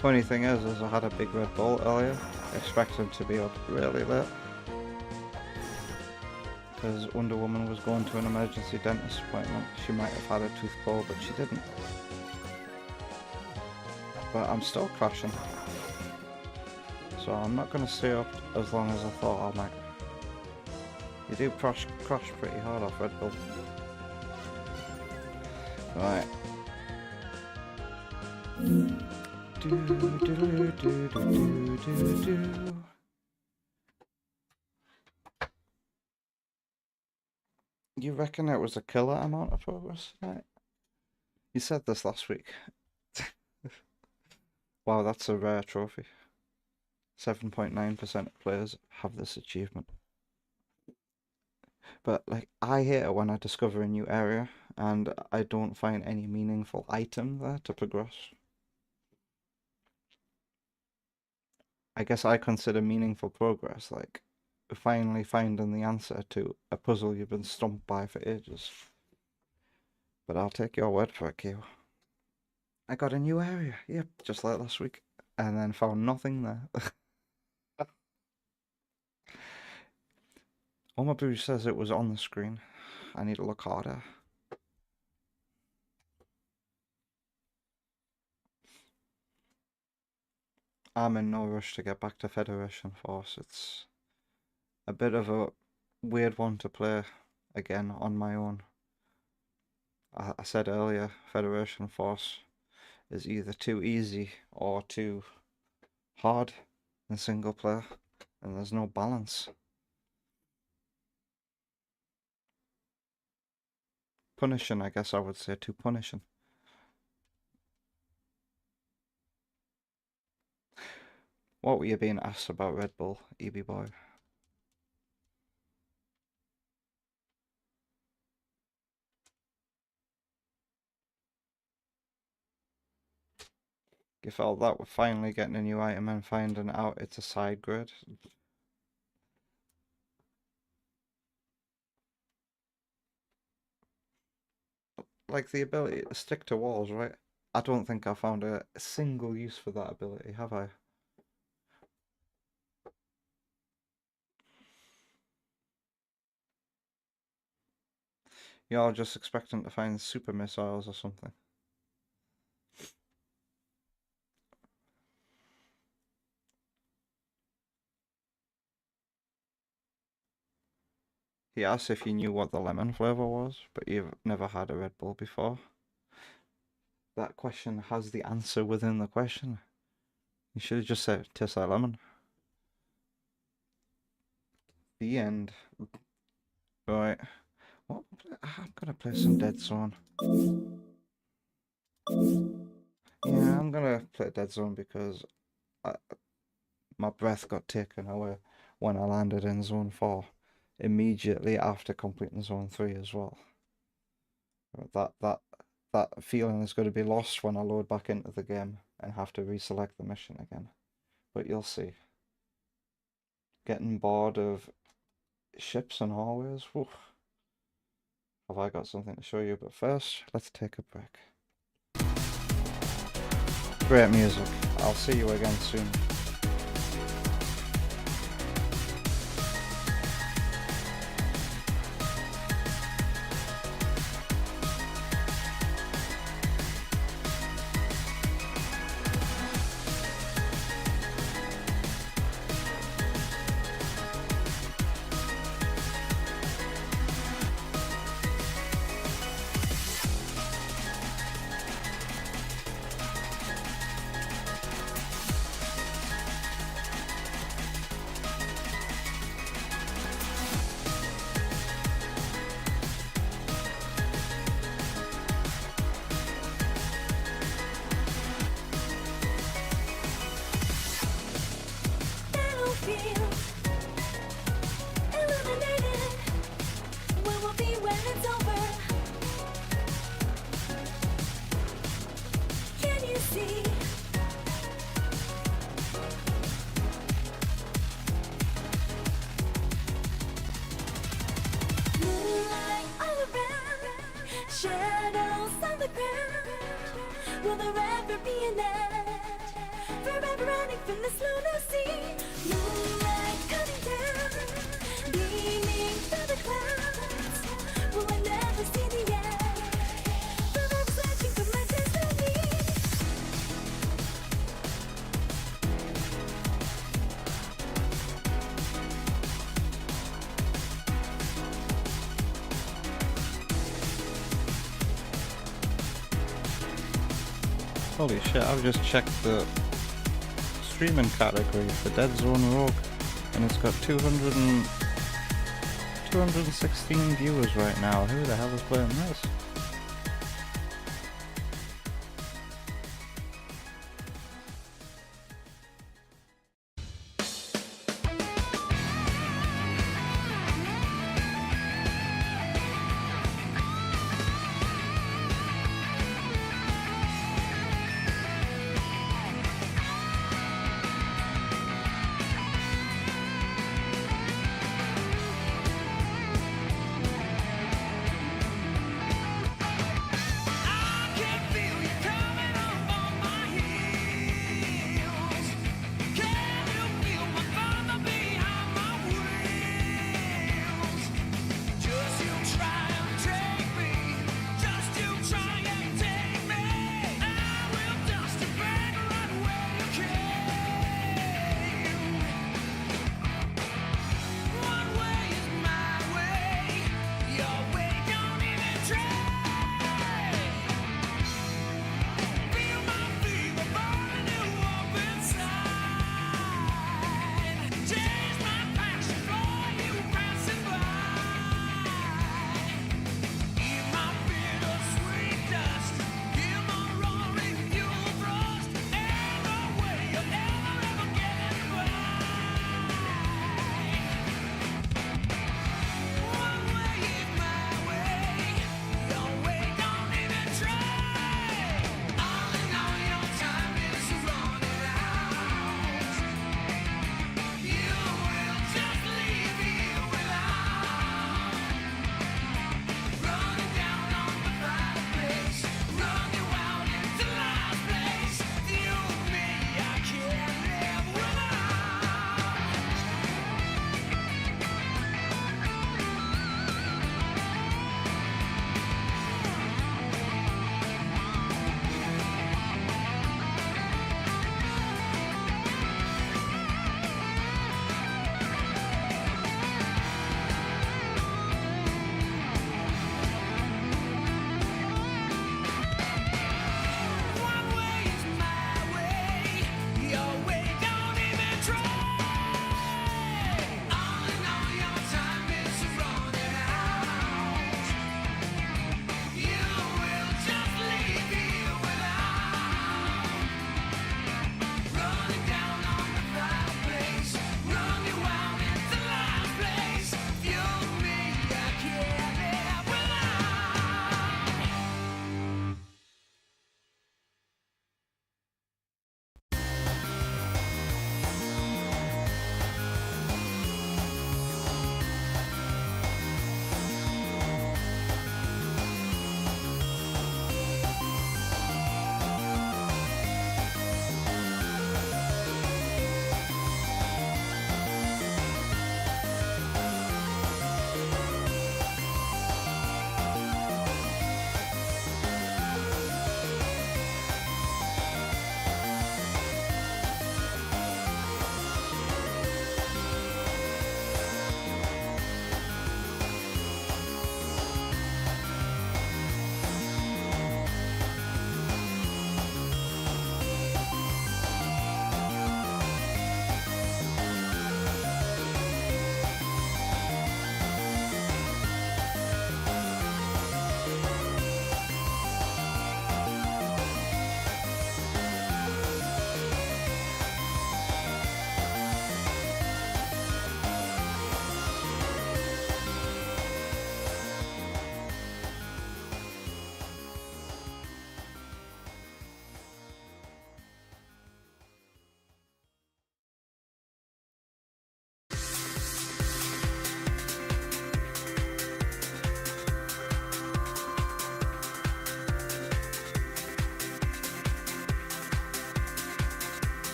[SPEAKER 2] Funny thing is I had a big Red Bull earlier. Expected to be up really late. Because Wonder Woman was going to an emergency dentist appointment. She might have had a tooth pulled, but she didn't. But I'm still crashing. So I'm not going to stay up as long as I thought I might. You do crash pretty hard off Red Bull. Right. You reckon it was a killer amount of progress tonight? You said this last week. Wow, that's a rare trophy. 7.9% of players have this achievement. But, like, I hate it when I discover a new area and I don't find any meaningful item there to progress. I guess I consider meaningful progress, like, finally finding the answer to a puzzle you've been stumped by for ages. But I'll take your word for it, Q. I got a new area, yep, just like last week, and then found nothing there. Omaboo says it was on the screen. I need to look harder. I'm in no rush to get back to Federation Force. It's a bit of a weird one to play again on my own. I said earlier, Federation Force is either too easy or too hard in single player, and there's no balance. Punishing, I guess I would say, too punishing. What were you being asked about Red Bull, EB Boy? You felt that we're finally getting a new item and finding out it's a side grid? Like the ability to stick to walls, right? I don't think I found a single use for that ability, have I? You're just expecting to find super missiles or something. He asked if you knew what the lemon flavor was, but you've never had a Red Bull before. That question has the answer within the question. You should have just said, tastes like lemon. The end. Right. What? I'm gonna play some Dead Zone. Yeah, I'm gonna play Dead Zone because my breath got taken away when I landed in Zone 4. Immediately after completing Zone 3 as well. That feeling is going to be lost when I load back into the game and have to reselect the mission again. But you'll see. Getting bored of ships and hallways. Whew. Have I got something to show you? But first, let's take a break. Great music. I'll see you again soon.
[SPEAKER 3] Battlefield, illuminated. Where we'll be when it's over. Can you see? Moonlight all around, shadows on the ground. Will there ever be an end? Forever running from this lunar sea. Moonlight coming down, beaming through the clouds. Will I never see the end? Forever searching for my destiny.
[SPEAKER 2] Holy shit, I've just checked the streaming category for Dead Zone Rogue and it's got 216 viewers right now. Who the hell is playing this?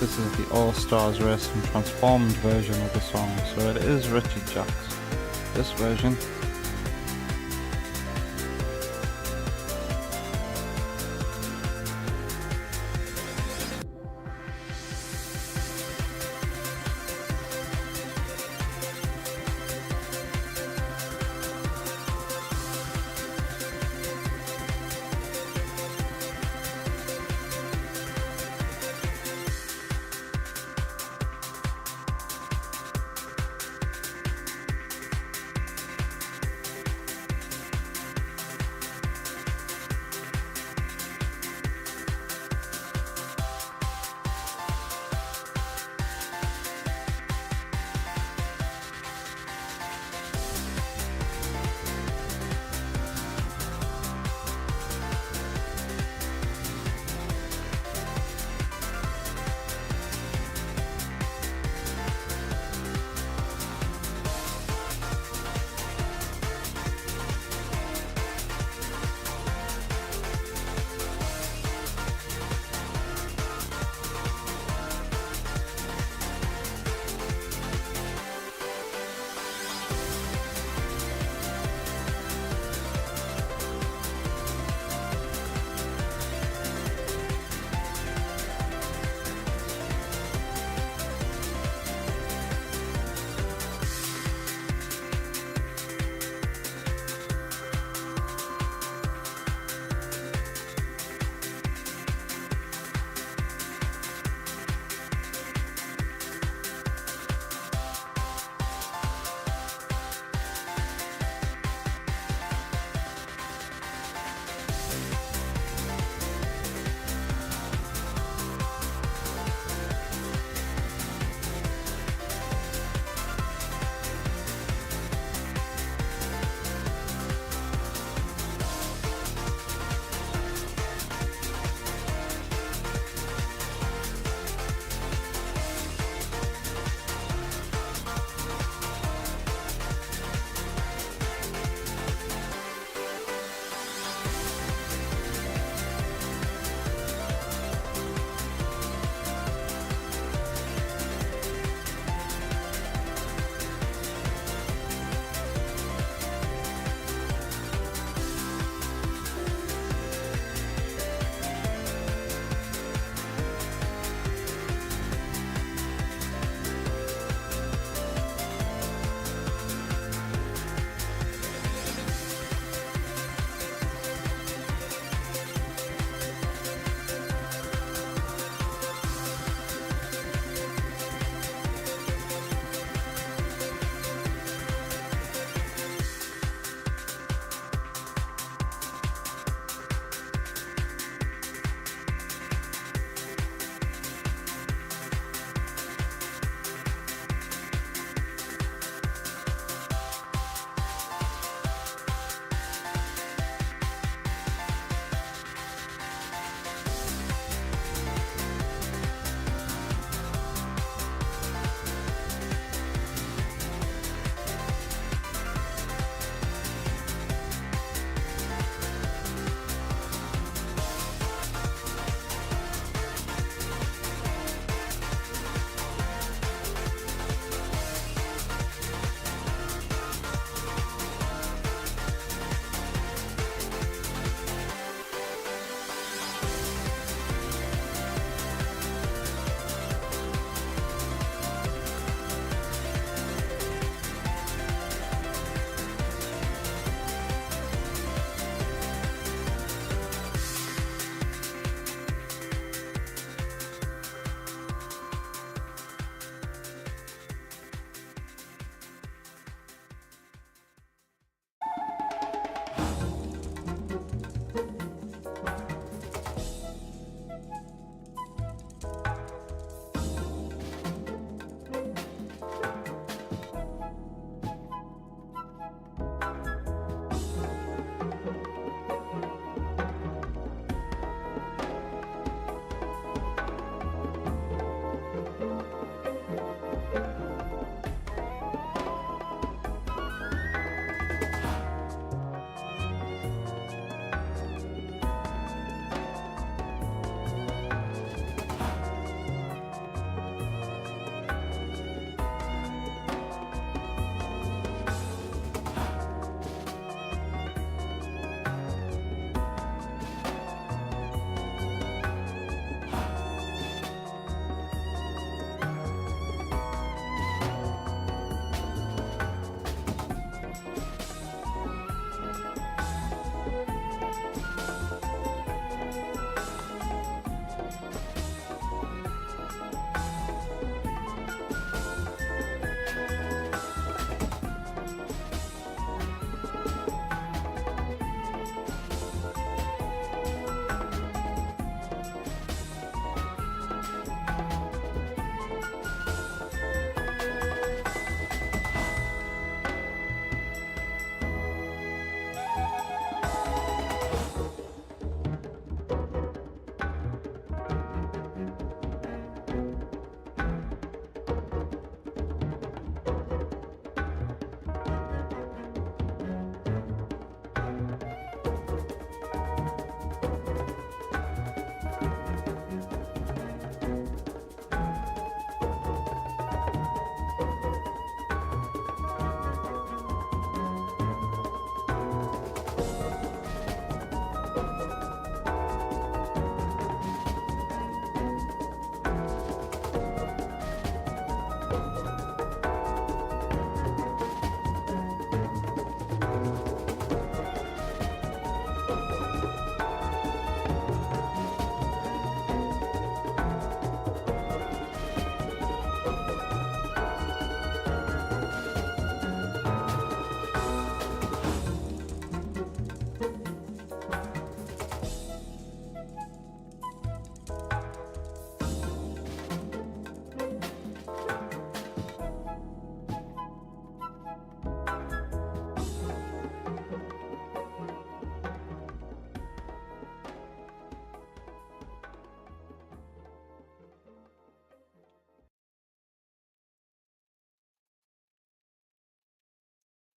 [SPEAKER 2] This is the All Stars Racing transformed version of the song, so it is Richard Jacks. This version.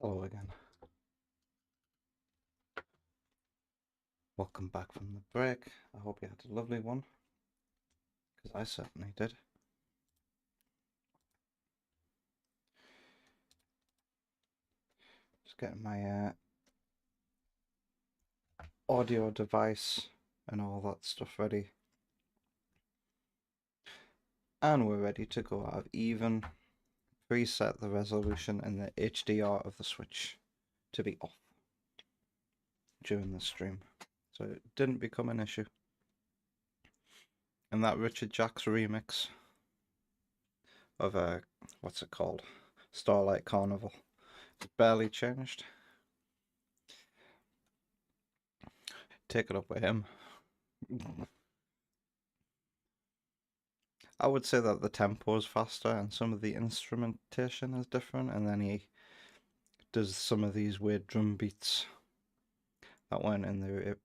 [SPEAKER 2] Hello again. Welcome back from the break. I hope you had a lovely one, because I certainly did. Just getting my audio device and all that stuff ready. And we're ready to go. I've even preset the resolution and the HDR of the Switch to be off during the stream, so it didn't become an issue. And that Richard Jacks remix of what's it called? Starlight Carnival. It's barely changed. Take it up with him. I would say that the tempo is faster and some of the instrumentation is different, and then he does some of these weird drum beats that weren't in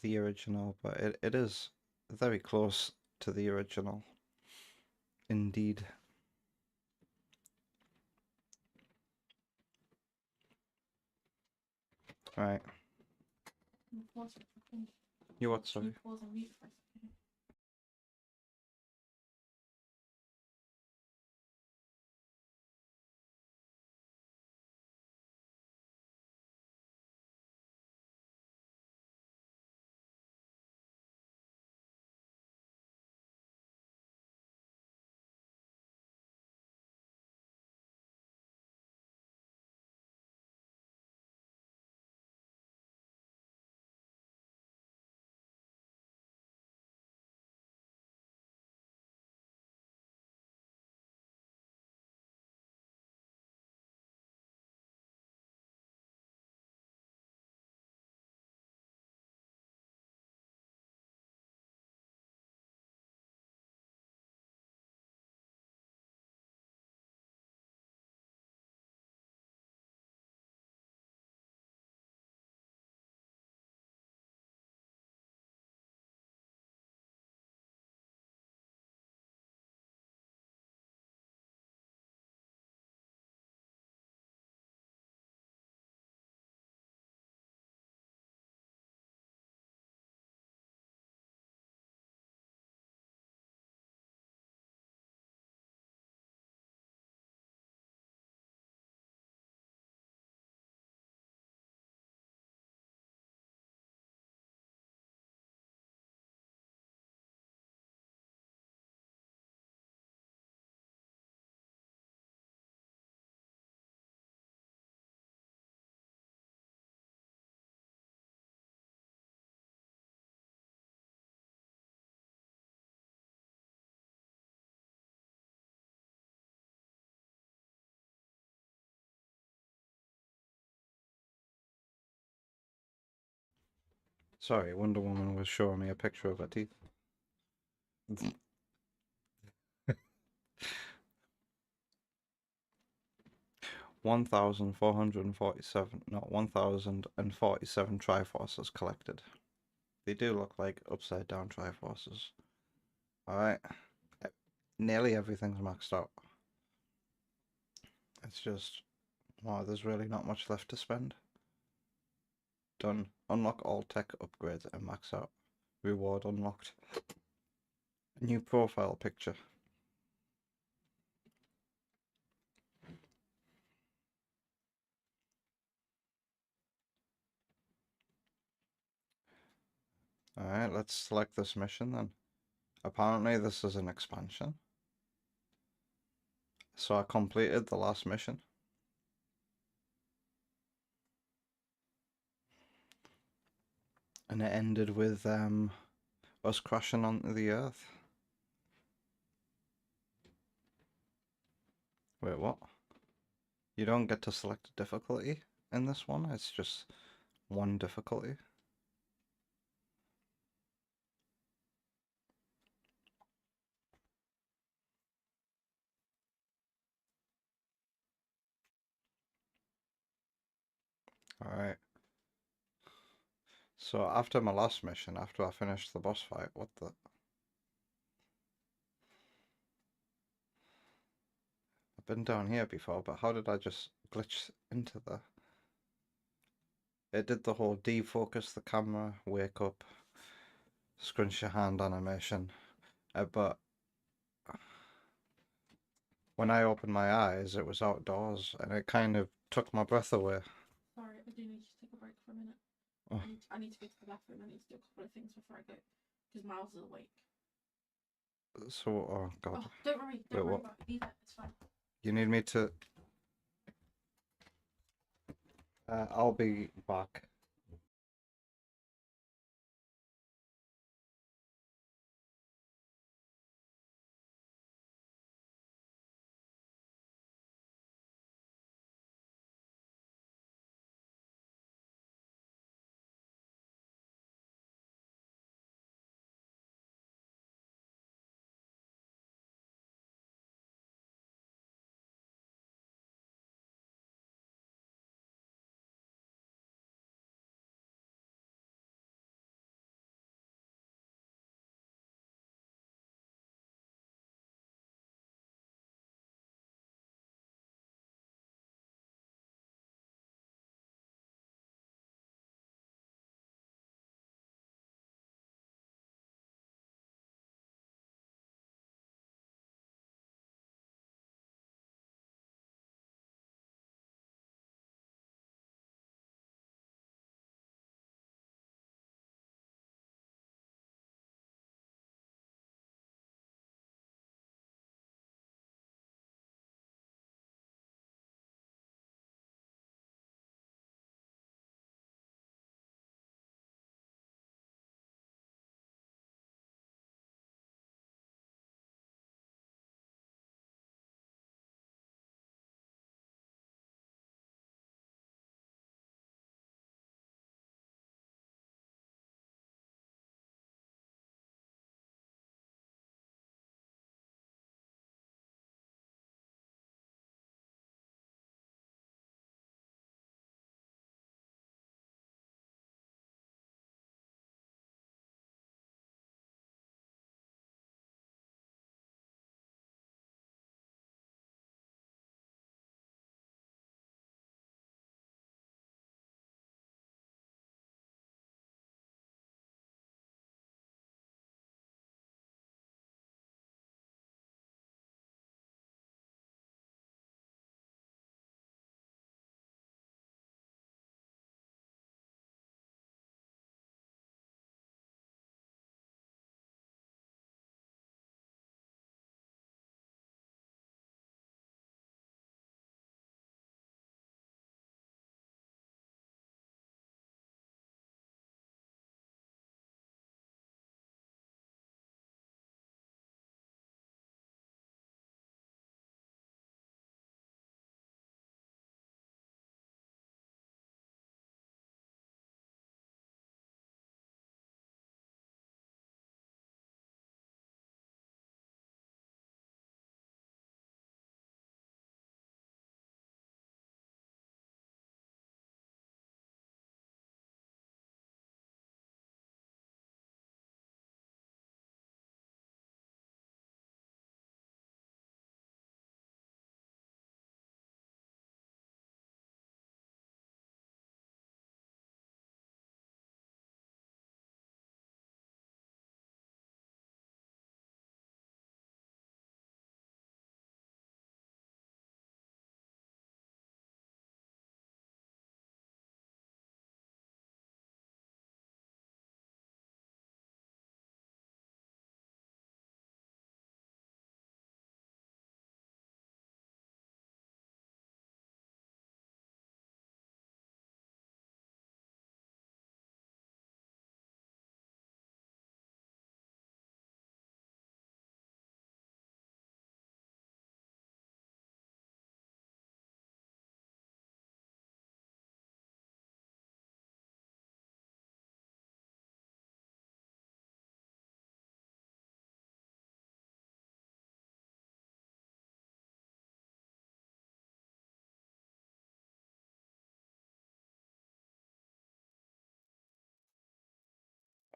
[SPEAKER 2] the original, but it is very close to the original indeed. Right. You what, sorry? Sorry, Wonder Woman was showing me a picture of her teeth. 1,447, no, 1,047 Triforces collected. They do look like upside down Triforces. Alright. Nearly everything's maxed out. It's just, wow, there's really not much left to spend. Done. Unlock all tech upgrades and max out. Reward unlocked. New profile picture. Alright, let's select this mission then. Apparently this is an expansion. So I completed the last mission. And it ended with us crashing onto the Earth. Wait, what? You don't get to select a difficulty in this one, it's just one difficulty. Alright. So after my last mission, after I finished the boss fight, what the... I've been down here before, but how did I just glitch into the... it did the whole defocus the camera, wake up, scrunch your hand animation. But when I opened my eyes, it was outdoors, and it kind of took my breath away.
[SPEAKER 6] Sorry, I do need to take a break for a minute.
[SPEAKER 2] Oh.
[SPEAKER 6] I need to go to the bathroom. I need to do a couple of things before I go, because Miles is awake.
[SPEAKER 2] So, oh god.
[SPEAKER 6] Oh, don't worry.
[SPEAKER 2] Wait,
[SPEAKER 6] Don't worry
[SPEAKER 2] what?
[SPEAKER 6] about it. Leave it. It's fine.
[SPEAKER 2] You need me to... I'll be back.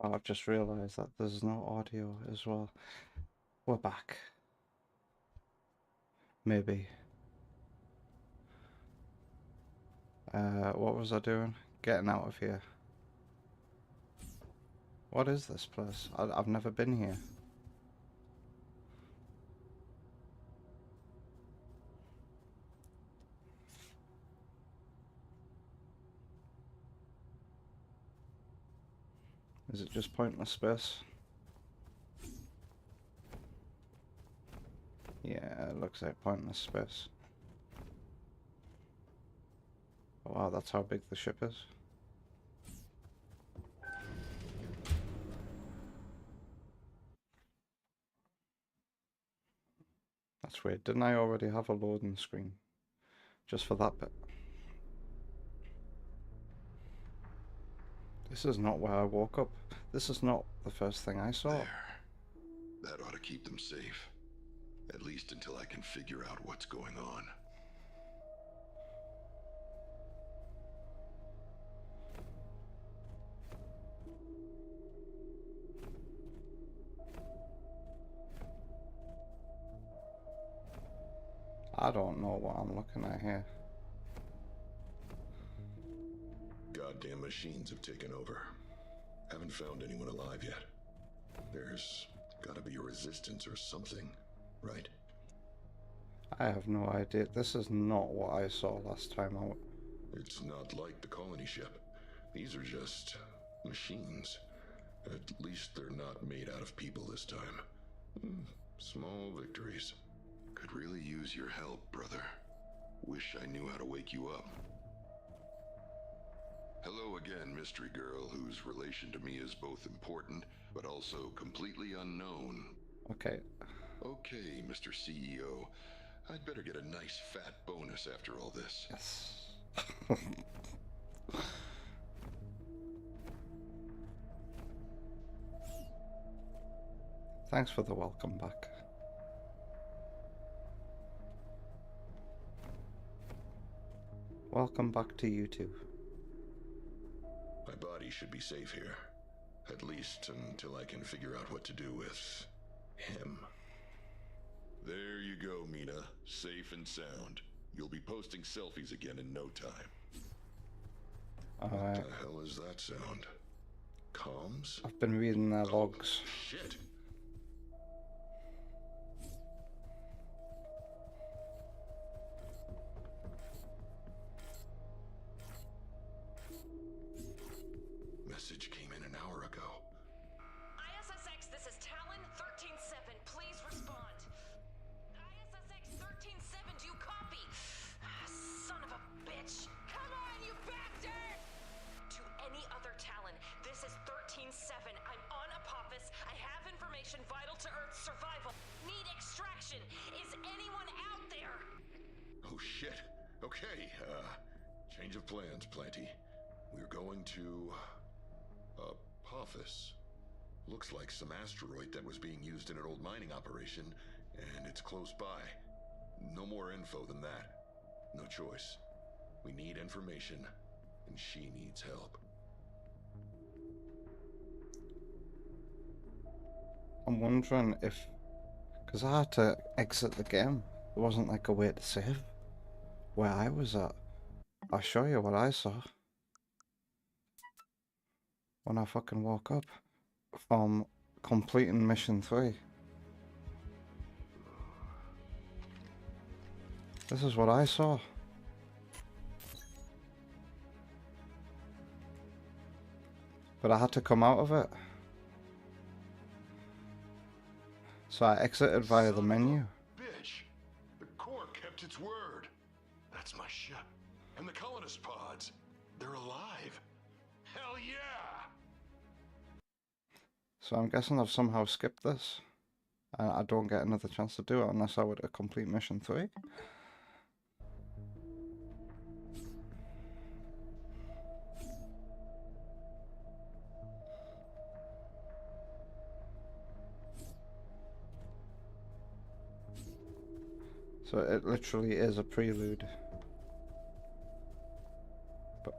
[SPEAKER 2] Oh, I've just realised that there's no audio as well. We're back. Maybe. What was I doing? getting out of here. What is this place? I've never been here. Is it just pointless space? Yeah, it looks like pointless space. Oh, wow, that's how big the ship is. That's weird. Didn't I already have a loading screen? Just for that bit. This is not where I woke up. This is not the first thing I saw.
[SPEAKER 7] There. That ought to keep them safe. At least until I can figure out what's going on.
[SPEAKER 2] I don't know what I'm looking at here.
[SPEAKER 7] Goddamn machines have taken over. Haven't found anyone alive yet. There's gotta be a resistance or something, right?
[SPEAKER 2] I have no idea. This is not what I saw last time out.
[SPEAKER 7] It's not like the colony ship. These are just machines. At least they're not made out of people this time. Small victories. Could really use your help, brother. Wish I knew how to wake you up. Hello again, mystery girl, whose relation to me is both important, but also completely unknown.
[SPEAKER 2] Okay.
[SPEAKER 7] Okay, Mr. CEO. I'd better get a nice fat bonus after all this.
[SPEAKER 2] Yes. Thanks for the welcome back. Welcome back to you too.
[SPEAKER 7] My body should be safe here. At least until I can figure out what to do with him. There you go, Mina. Safe and sound. You'll be posting selfies again in no time. What the hell is that sound? Comms?
[SPEAKER 2] I've been reading their logs.
[SPEAKER 7] Shit! Message came in an hour ago.
[SPEAKER 8] ISSX, this is Talon 13-7. Please respond. ISSX 13-7, do you copy? Son of a bitch. Come on, you bastard! To any other Talon, this is 13-7. I'm on Apophis. I have information vital to Earth's survival. Need extraction. Is anyone out there?
[SPEAKER 7] Oh shit. Okay, change of plans, Planty. We're going to Apophis. Looks like some asteroid that was being used in an old mining operation, and it's close by. No more info than that. No choice. We need information, and she needs help.
[SPEAKER 2] I'm wondering if... Because I had to exit the game. There wasn't like a way to save where I was at. I'll show you what I saw when I fucking woke up from completing mission 3. This is what I saw. But I had to come out of it. So I exited via the menu.
[SPEAKER 7] Bitch! The core kept its word. That's my ship. And the colonist pods. They're alive. Hell yeah!
[SPEAKER 2] So I'm guessing I've somehow skipped this. And I don't get another chance to do it unless I were to complete mission 3. So it literally is a prelude. But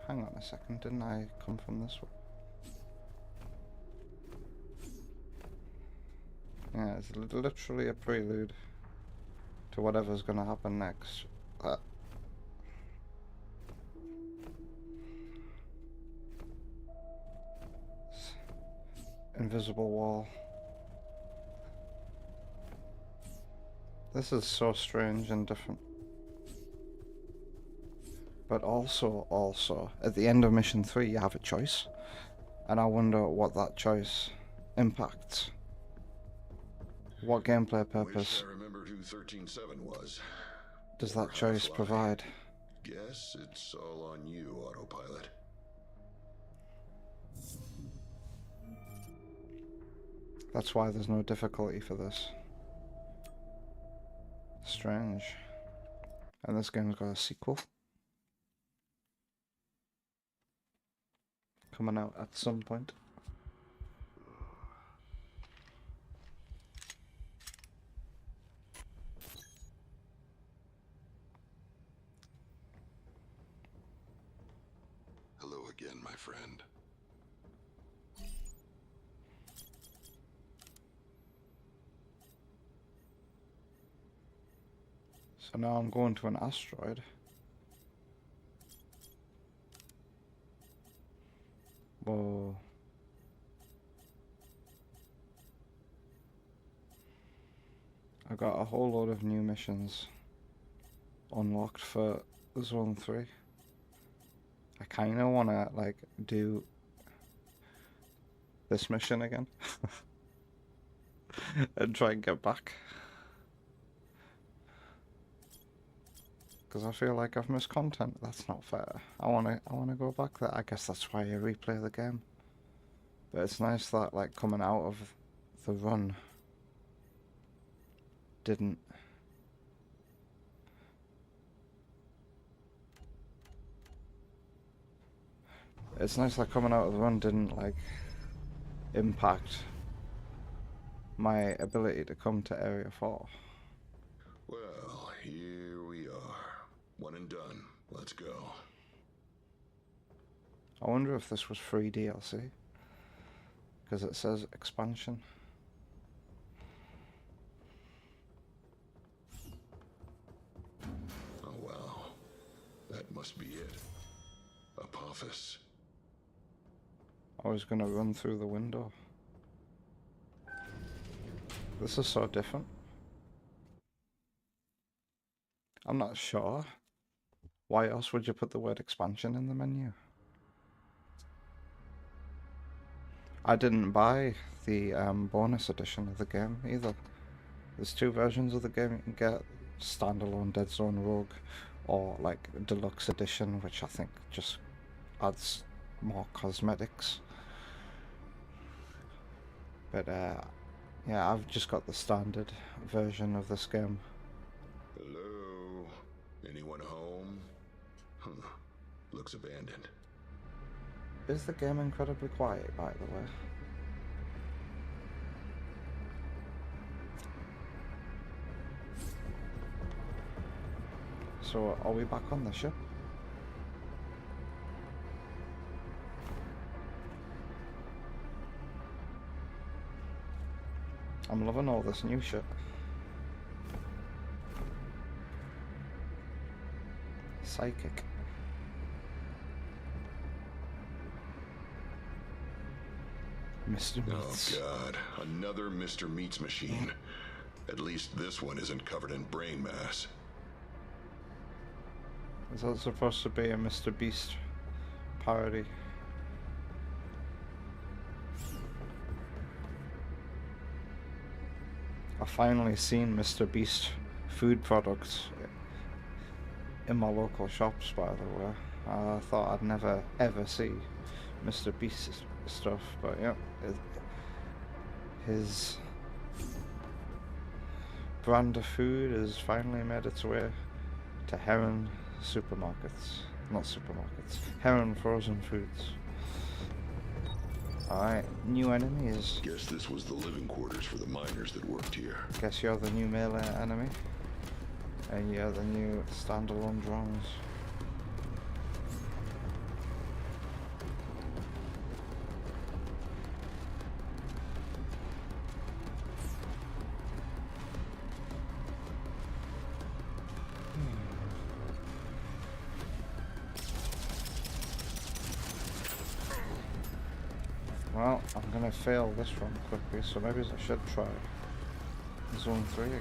[SPEAKER 2] hang on a second, didn't I come from this way? Yeah, it's literally a prelude to whatever's gonna happen next. invisible wall. This is so strange and different. But also, at the end of mission 3 you have a choice. And I wonder what that choice impacts. What gameplay purpose
[SPEAKER 7] Wish I remembered who 13-7 was.
[SPEAKER 2] does
[SPEAKER 7] Or
[SPEAKER 2] that
[SPEAKER 7] how to
[SPEAKER 2] choice
[SPEAKER 7] fly.
[SPEAKER 2] provide?
[SPEAKER 7] Guess it's all on you, autopilot.
[SPEAKER 2] That's why there's no difficulty for this. Strange. And this game's got a sequel coming out at some point.
[SPEAKER 7] Hello again, my friend.
[SPEAKER 2] So now I'm going to an asteroid. Whoa. I got a whole load of new missions unlocked for Zone 3. I kinda wanna like do this mission again and try and get back. Because I feel like I've missed content. That's not fair. I wanna go back there. I guess that's why you replay the game. But it's nice that like coming out of the run didn't like impact my ability to come to Area 4.
[SPEAKER 7] Well, here we are. One and done. Let's go.
[SPEAKER 2] I wonder if this was free DLC. Because it says expansion.
[SPEAKER 7] Oh, wow. That must be it. Apophis.
[SPEAKER 2] I was gonna run through the window. This is so different. I'm not sure. Why else would you put the word expansion in the menu? I didn't buy the bonus edition of the game either. There's 2 versions of the game you can get. Standalone Dead Zone Rogue or like deluxe edition, which I think just adds more cosmetics. But yeah, I've just got the standard version of this game.
[SPEAKER 7] Hello? Anyone home? Huh. Looks abandoned.
[SPEAKER 2] Is the game incredibly quiet, by the way? So, are we back on the ship? I'm loving all this new shit. Psychic. Mr. Meats.
[SPEAKER 7] Oh god, another Mr. Meats machine. At least this one isn't covered in brain mass.
[SPEAKER 2] Is that supposed to be a Mr. Beast parody? I've finally seen Mr. Beast food products in my local shops, by the way. I thought I'd never ever see Mr. Beast stuff, but yeah, his brand of food has finally made its way to Heron supermarkets. Not supermarkets. Heron frozen foods. Alright, new enemies.
[SPEAKER 7] Guess this was the living quarters for the miners that worked here.
[SPEAKER 2] Guess you're the new melee enemy. And you're the new standalone drones. Well, I'm gonna fail this run quickly, so maybe I should try Zone 3 again.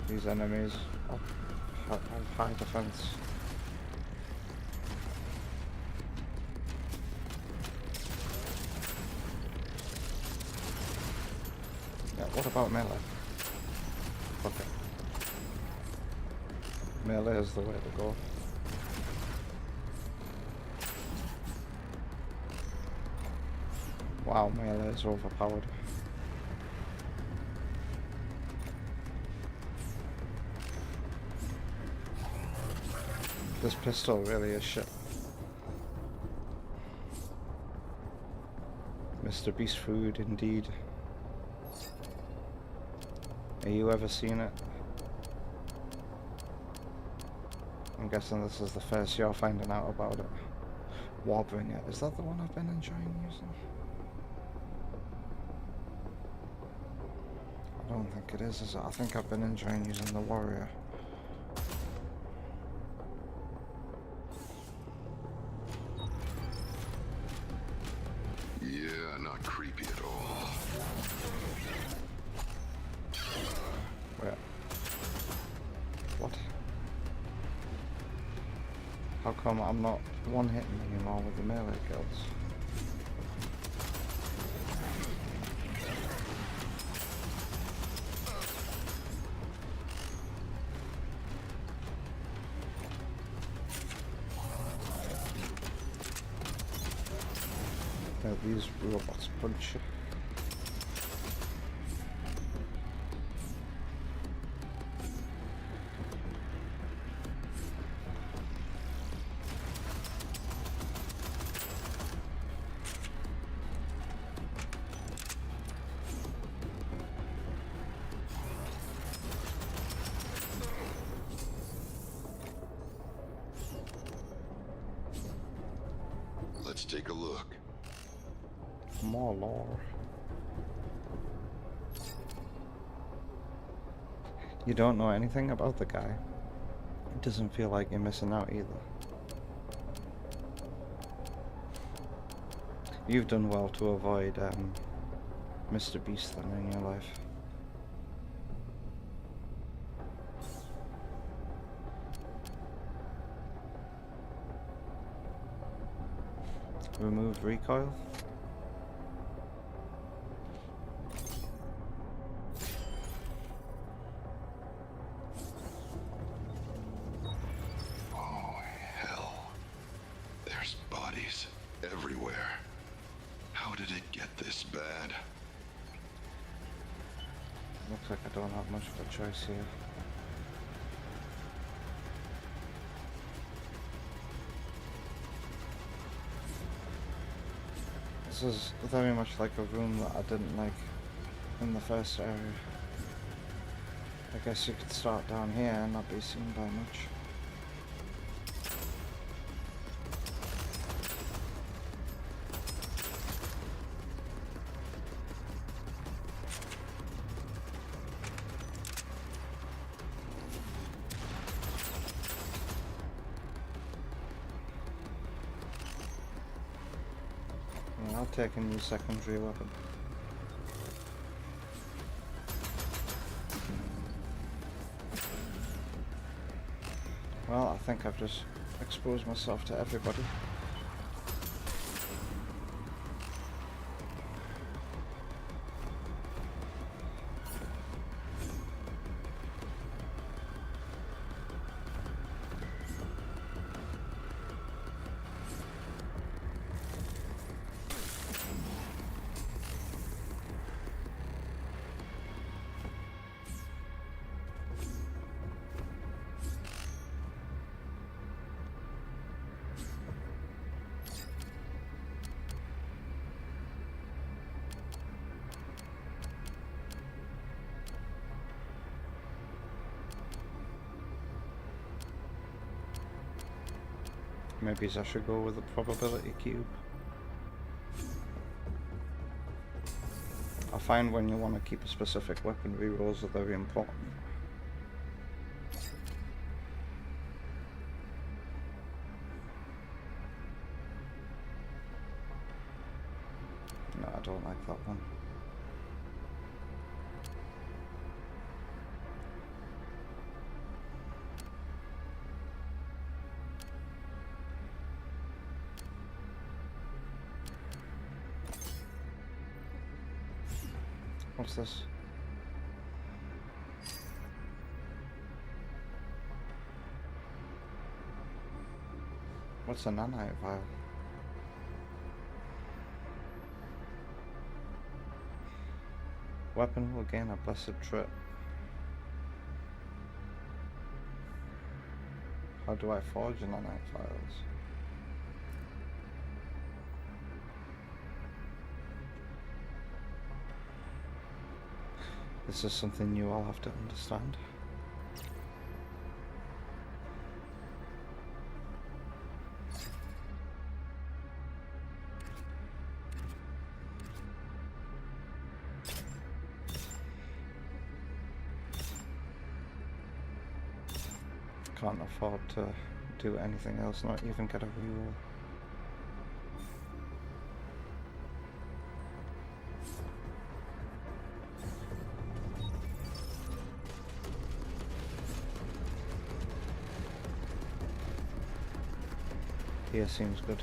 [SPEAKER 2] These enemies have high defense. Yeah, what about melee? Okay. Melee is the way to go. Wow, melee is overpowered. This pistol really is shit. Mr. Beast food, indeed. Have you ever seen it? I'm guessing this is the first you're finding out about it. Warbringer, is that the one I've been enjoying using? I don't think it is it? I think I've been enjoying using the warrior.
[SPEAKER 7] Yeah, not creepy at all.
[SPEAKER 2] Where? What? How come I'm not one-hitting anymore with the melee kills? These robots punch you.
[SPEAKER 7] Let's take a look.
[SPEAKER 2] More lore. You don't know anything about the guy. It doesn't feel like you're missing out either. You've done well to avoid Mr. Beast then in your life. Remove recoil.
[SPEAKER 7] Oh, hell. There's bodies everywhere. How did it get this bad?
[SPEAKER 2] Looks like I don't have much of a choice here. This is very much like a room that I didn't like in the first area. I guess you could start down here and not be seen by much. I'll take a new secondary weapon. Well, I think I've just exposed myself to everybody. Maybe I should go with the probability cube. I I find when you want to keep a specific weapon, rerolls are very important. No, I don't like that one. What's this? What's a nanite vial? Weapon will gain a blessed trait. How do I forge nanite vials? This is something new I'll have to understand. Can't afford to do anything else, not even get a reroll. Here seems good.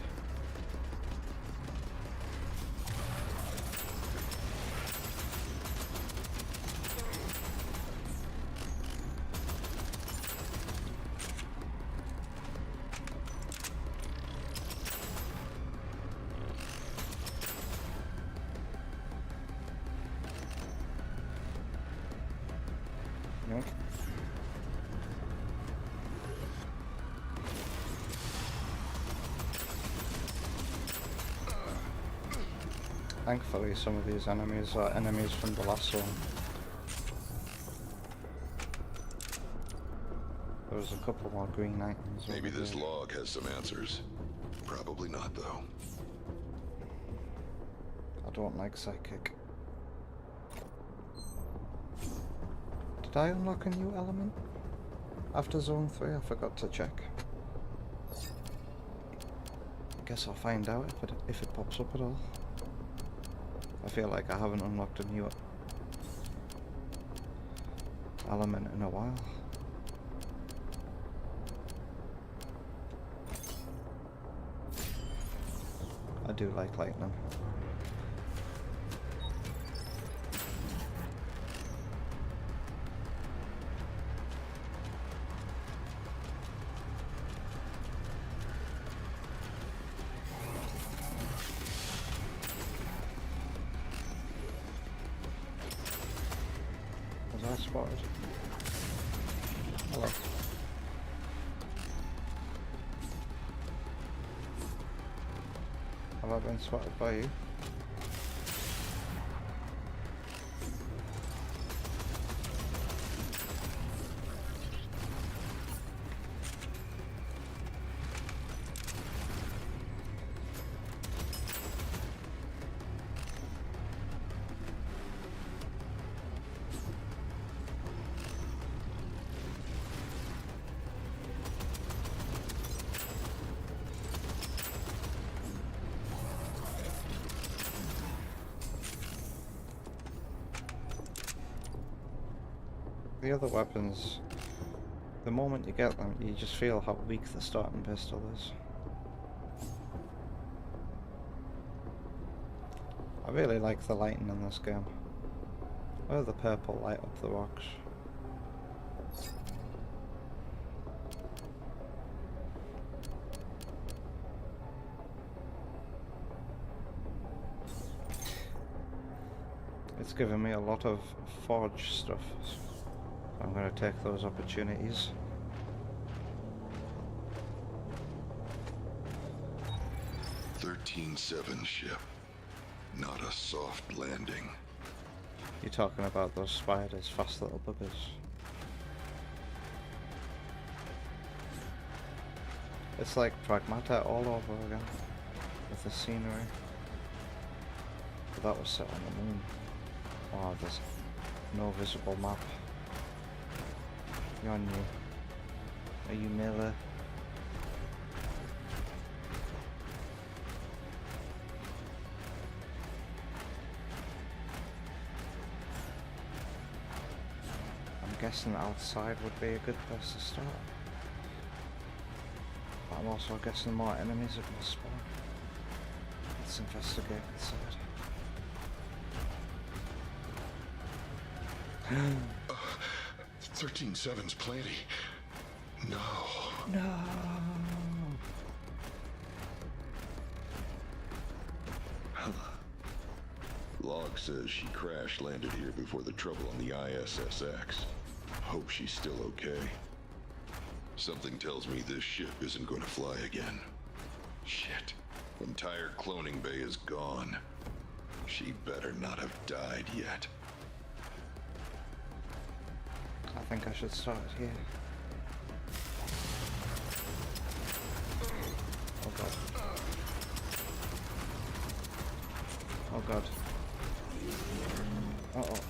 [SPEAKER 2] Nope. Thankfully, some of these enemies are enemies from the last one. There was a couple more green items.
[SPEAKER 7] Maybe
[SPEAKER 2] over
[SPEAKER 7] this
[SPEAKER 2] there.
[SPEAKER 7] log has some answers. Probably not, though.
[SPEAKER 2] I don't like psychic. Did I unlock a new element? After zone 3, I forgot to check. I guess I'll find out if it pops up at all. I feel like I haven't unlocked a new element in a while. I do like lightning. Was I spotted? Hello. Have I been spotted by you? The other weapons, the moment you get them, you just feel how weak the starting pistol is. I really like the lighting in this game. Where the purple light up the rocks. It's given me a lot of forge stuff. I'm going to take those opportunities.
[SPEAKER 7] "13-7 ship. Not a soft landing."
[SPEAKER 2] You're talking about those spiders, fast little buggers. It's like Pragmata all over again, with the scenery. But that was set on the moon. Oh, there's no visible map. You're new. Are you Miller? I'm guessing outside would be a good place to start. But I'm also guessing more enemies are going to spawn. Let's investigate inside.
[SPEAKER 7] 13-7's plenty. No.
[SPEAKER 2] No.
[SPEAKER 7] Log says she crash landed here before the trouble on the ISSX. Hope she's still okay. Something tells me this ship isn't going to fly again. Shit. Entire cloning bay is gone. She better not have died yet.
[SPEAKER 2] I think I should start here. Oh god. Oh god. Uh-oh.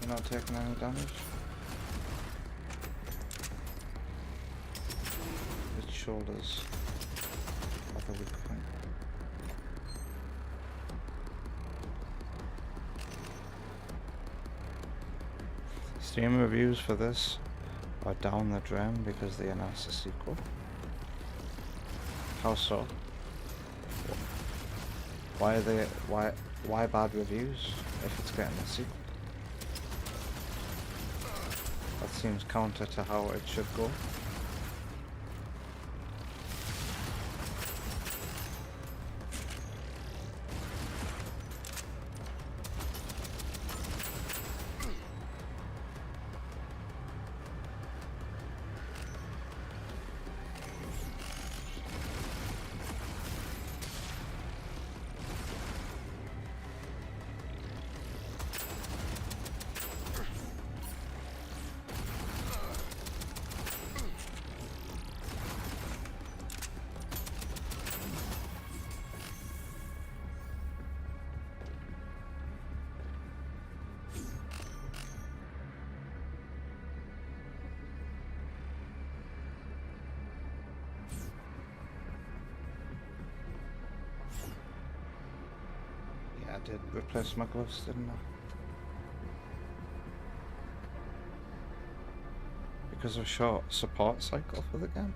[SPEAKER 2] You're not taking any damage? Its shoulders are the weak point. Steam reviews for this are down the drain because they announced a sequel. How so? Why are they why bad reviews if it's getting a sequel? That seems counter to how it should go. I did replace my gloves, didn't I? Because of short support cycle for the game.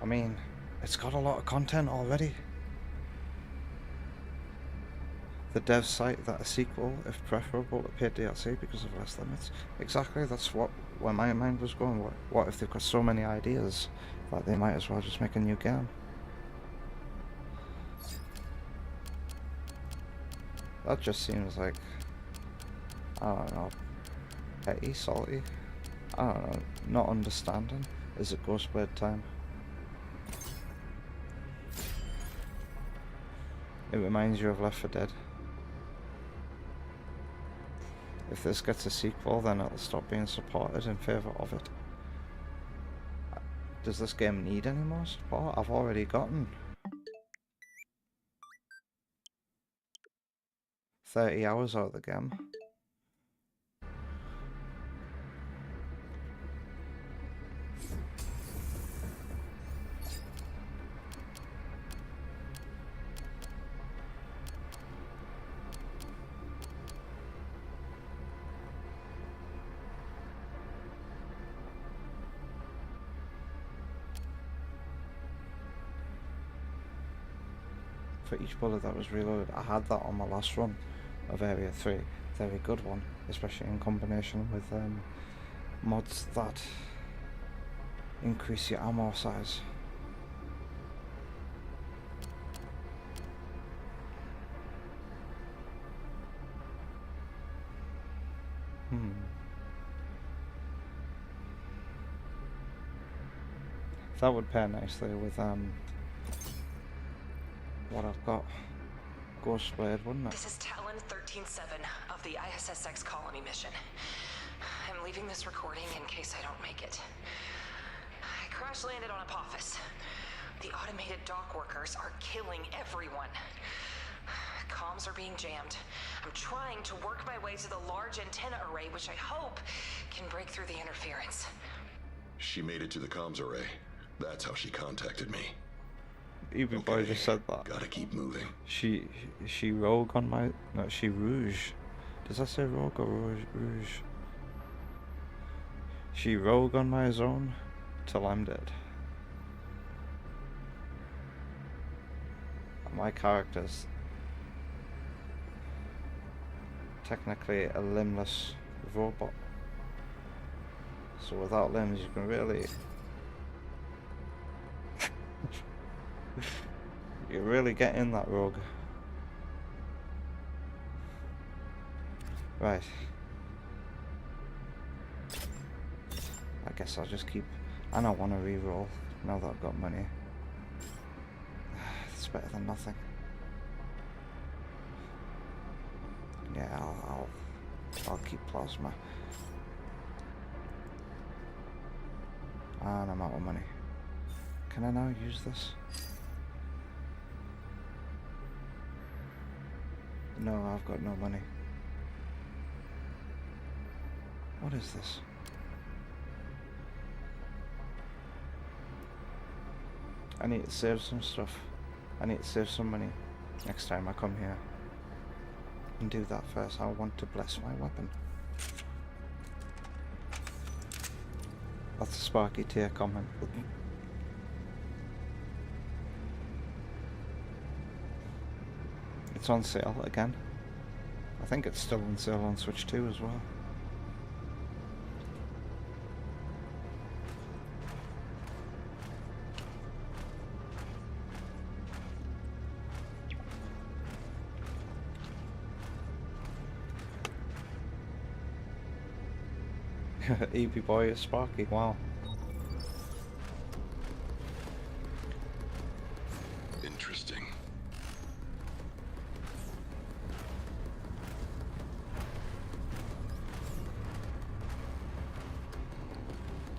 [SPEAKER 2] I mean, it's got a lot of content already. The devs cite that a sequel, if preferable, to paid DLC because of less limits. Exactly, that's where my mind was going. What if they've got so many ideas that they might as well just make a new game? That just seems like, I don't know, petty, salty, I don't know, not understanding. Is it Ghostblade time? It reminds you of Left 4 Dead. If this gets a sequel, then it'll stop being supported in favour of it. Does this game need any more support? I've already gotten 30 hours out of the game. For each bullet that was reloaded, I had that on my last run of Area 3. Very good one, especially in combination with mods that increase your ammo size. That would pair nicely with what I've got. Ghostblade, wouldn't it?
[SPEAKER 8] This is Talon 13-7 of the ISSX colony mission. I'm leaving this recording in case I don't make it. crash landed on Apophis. The automated dock workers are killing everyone. Comms are being jammed. I'm trying to work my way to the large antenna array, which I hope can break through the interference.
[SPEAKER 7] She made it to the comms array. That's how she contacted me.
[SPEAKER 2] Even boy just said that.
[SPEAKER 7] Gotta keep moving.
[SPEAKER 2] She rogue on my... No, she rouge. Does I say rogue or rouge? She rogue on my zone till I'm dead. My character's technically a limbless robot. So without limbs you can really... you really get in that rogue. Right. I guess I'll just keep... I don't want to re-roll now that I've got money. It's better than nothing. Yeah, I'll keep plasma. And I'm out of money. Can I now use this? No, I've got no money. What is this? I need to save some stuff. I need to save some money next time I come here. And do that first. I want to bless my weapon. That's a Sparky tier comment. It's on sale again. I think it's still on sale on Switch 2 as well. EP boy is Sparky, wow.
[SPEAKER 7] Interesting.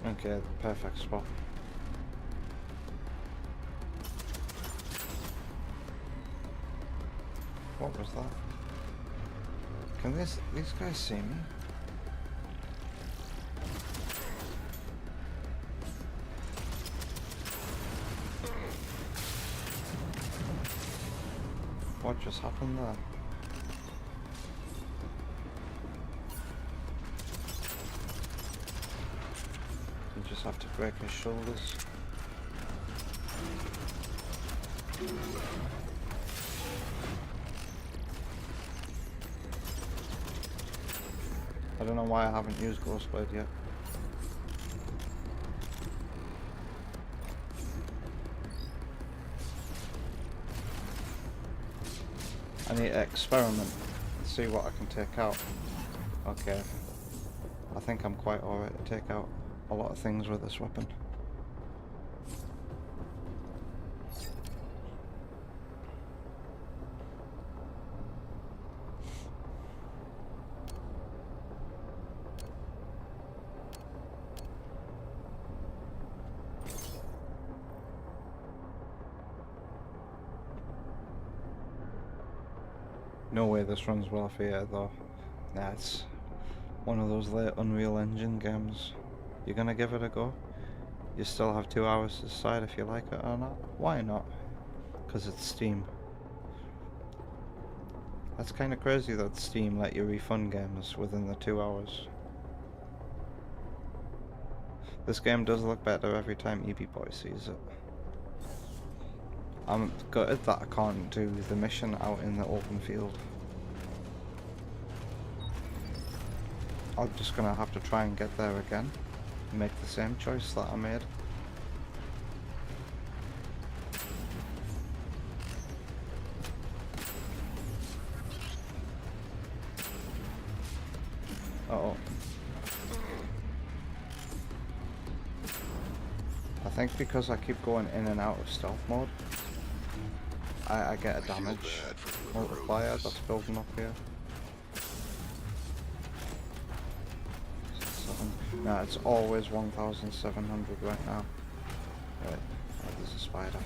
[SPEAKER 2] Okay, perfect spot. What was that? Can these guys see me? What just happened there? You just have to break his shoulders. I don't know why I haven't used Ghostblade yet. I need to experiment and see what I can take out. Okay. I think I'm quite alright to take out a lot of things with this weapon. No way this runs well for you though. Nah, it's one of those late Unreal Engine games. You're gonna give it a go? You still have 2 hours to decide if you like it or not. Why not? Because it's Steam. That's kind of crazy that Steam let you refund games within the 2 hours. This game does look better every time EP Boy sees it. I'm gutted that I can't do the mission out in the open field. I'm just gonna have to try and get there again and make the same choice that I made. Uh-oh. I think because I keep going in and out of stealth mode, I get a damage multiplier that's building up here. No, it's always 1,700 right now. Right, oh, there's a spider.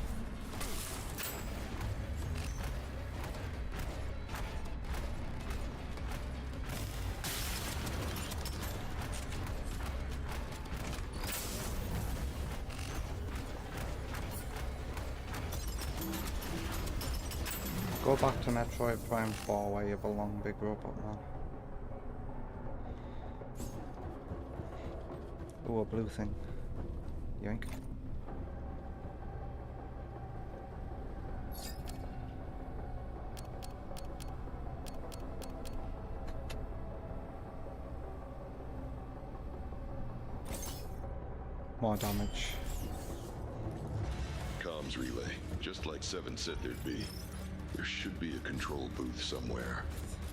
[SPEAKER 2] Go back to Metroid Prime 4 where you belong, big robot man. Oh, a blue thing. Yoink. More damage.
[SPEAKER 7] Comms relay, just like 7 said there'd be. There should be a control booth somewhere.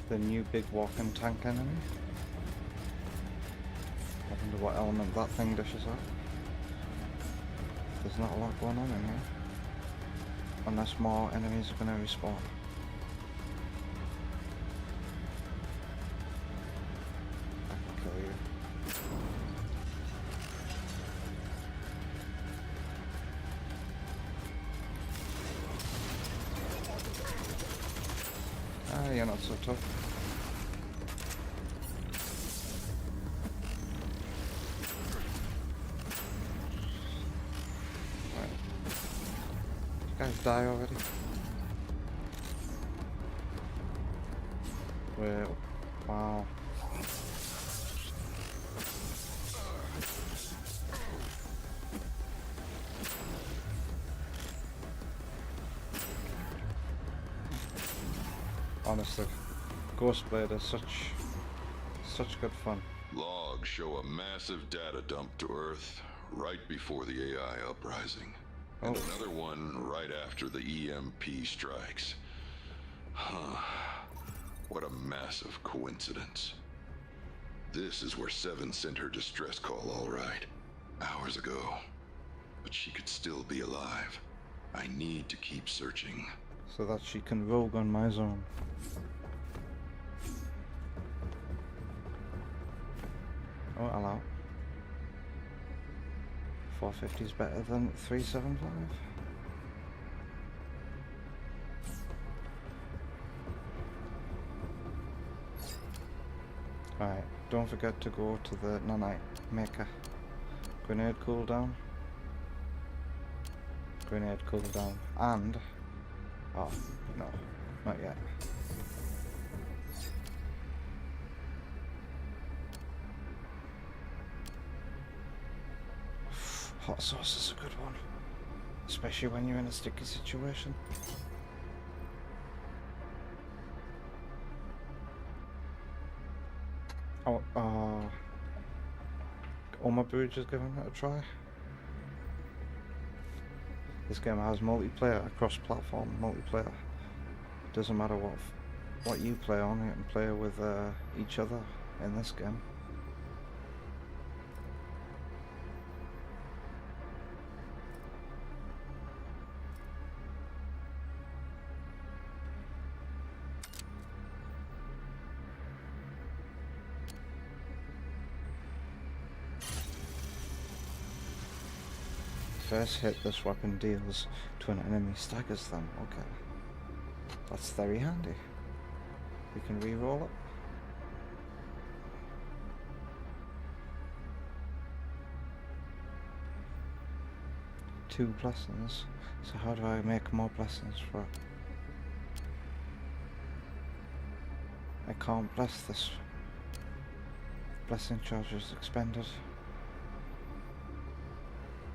[SPEAKER 2] The new big walking tank enemy. I wonder what element that thing dishes out. There's not a lot going on in here. Unless more enemies are going to respawn. I can kill you. Ah, you're not so tough. Right. You guys die already? Well, wow. Honestly, Ghostblade is such good fun.
[SPEAKER 7] Logs show a massive data dump to Earth right before the AI uprising. And another one right after the EMP strikes. Huh. What a massive coincidence. This is where 7 sent her distress call, all right. Hours ago. But she could still be alive. I need to keep searching.
[SPEAKER 2] So that she can rogue on my zone. Oh, hello. 450 is better than 375. Right, don't forget to go to the nanite maker. Grenade cooldown. Grenade cooldown. And... oh, no, not yet. Hot sauce is a good one. Especially when you're in a sticky situation. Oh, Oma Brew just giving it a try. This game has multiplayer, cross-platform multiplayer. Doesn't matter what you play on, you can play with each other in this game. First hit this weapon deals to an enemy staggers them. Okay. That's very handy. We can re-roll it. Two blessings. So how do I make more blessings for it? I can't bless this. Blessing charge is expended.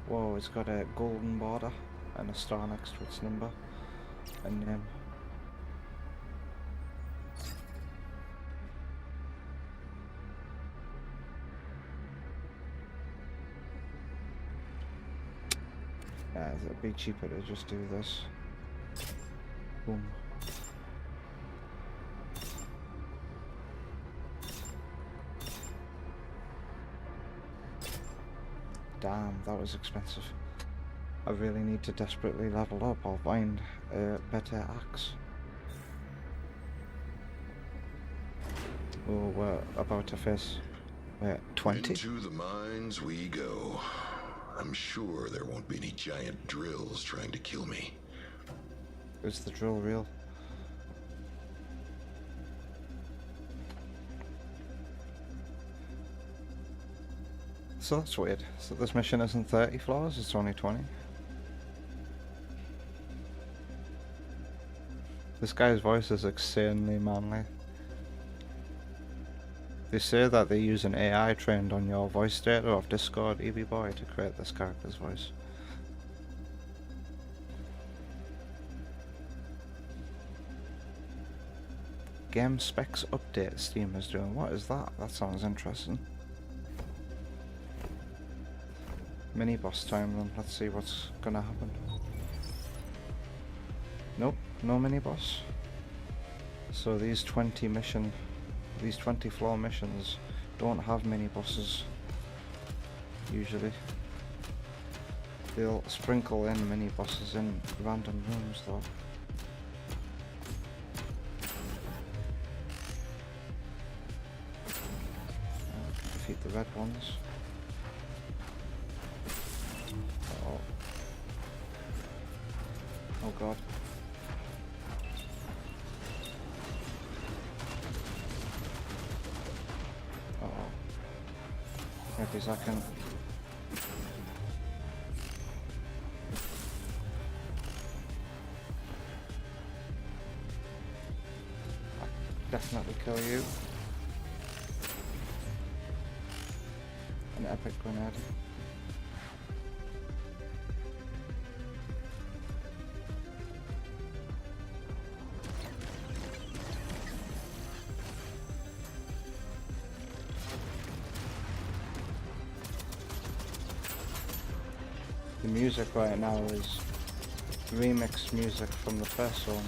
[SPEAKER 2] Whoa, it's got a golden border and a star next to its number and name. Yeah, it'd be cheaper to just do this. Boom. Damn, that was expensive. I really need to desperately level up or find a better axe. Oh, we're about to face... wait, 20?
[SPEAKER 7] Into the mines we go. I'm sure there won't be any giant drills trying to kill me.
[SPEAKER 2] Is the drill real? So that's weird. So this mission isn't 30 floors, it's only 20. This guy's voice is insanely manly. They say that they use an AI trained on your voice data of Discord EV Boy to create this character's voice. Game specs update Steam is doing. What is that? That sounds interesting. Mini boss time then. Let's see what's gonna happen. Nope, no mini boss. So these 20 floor missions don't have mini bosses. Usually. They'll sprinkle in mini bosses in random rooms though. Defeat the red ones. Oh. Oh god. Every second. I'll definitely kill you. An epic grenade. The music right now is remixed music from the first song.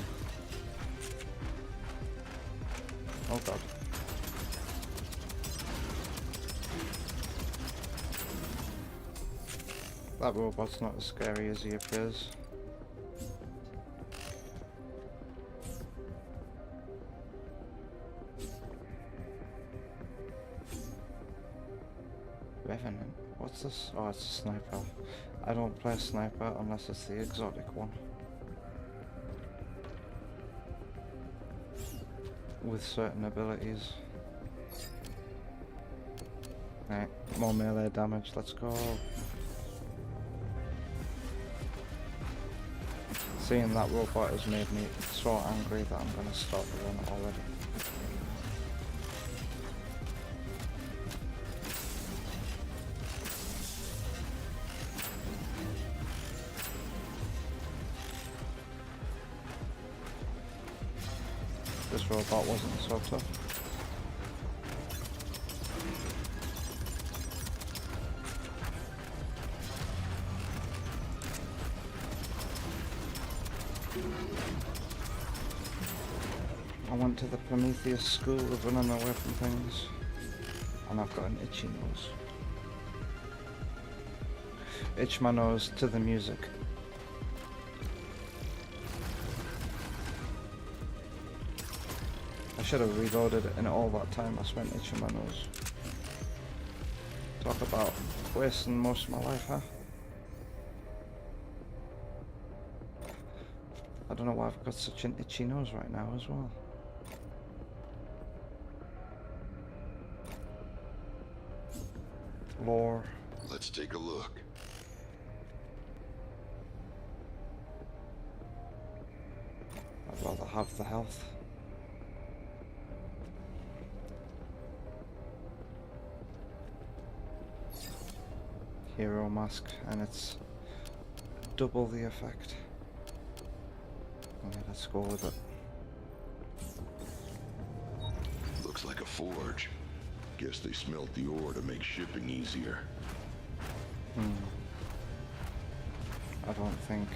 [SPEAKER 2] Oh god. That robot's not as scary as he appears. Revenant? What's this? Oh, it's a sniper. I don't play sniper unless it's the exotic one. With certain abilities. Right, more melee damage, let's go. Seeing that robot has made me so angry that I'm gonna stop the run already. This robot wasn't so tough. I went to the Prometheus school of running away from things, and I've got an itchy nose. Itch my nose to the music. I should have reloaded it in all that time I spent itching my nose. Talk about wasting most of my life, huh? I don't know why I've got such an itchy nose right now as well. Lore.
[SPEAKER 7] Let's take a look.
[SPEAKER 2] I'd rather have the health. Hero mask, and it's double the effect. Okay, let's go with it.
[SPEAKER 7] Looks like a forge. Guess they smelt the ore to make shipping easier.
[SPEAKER 2] I don't think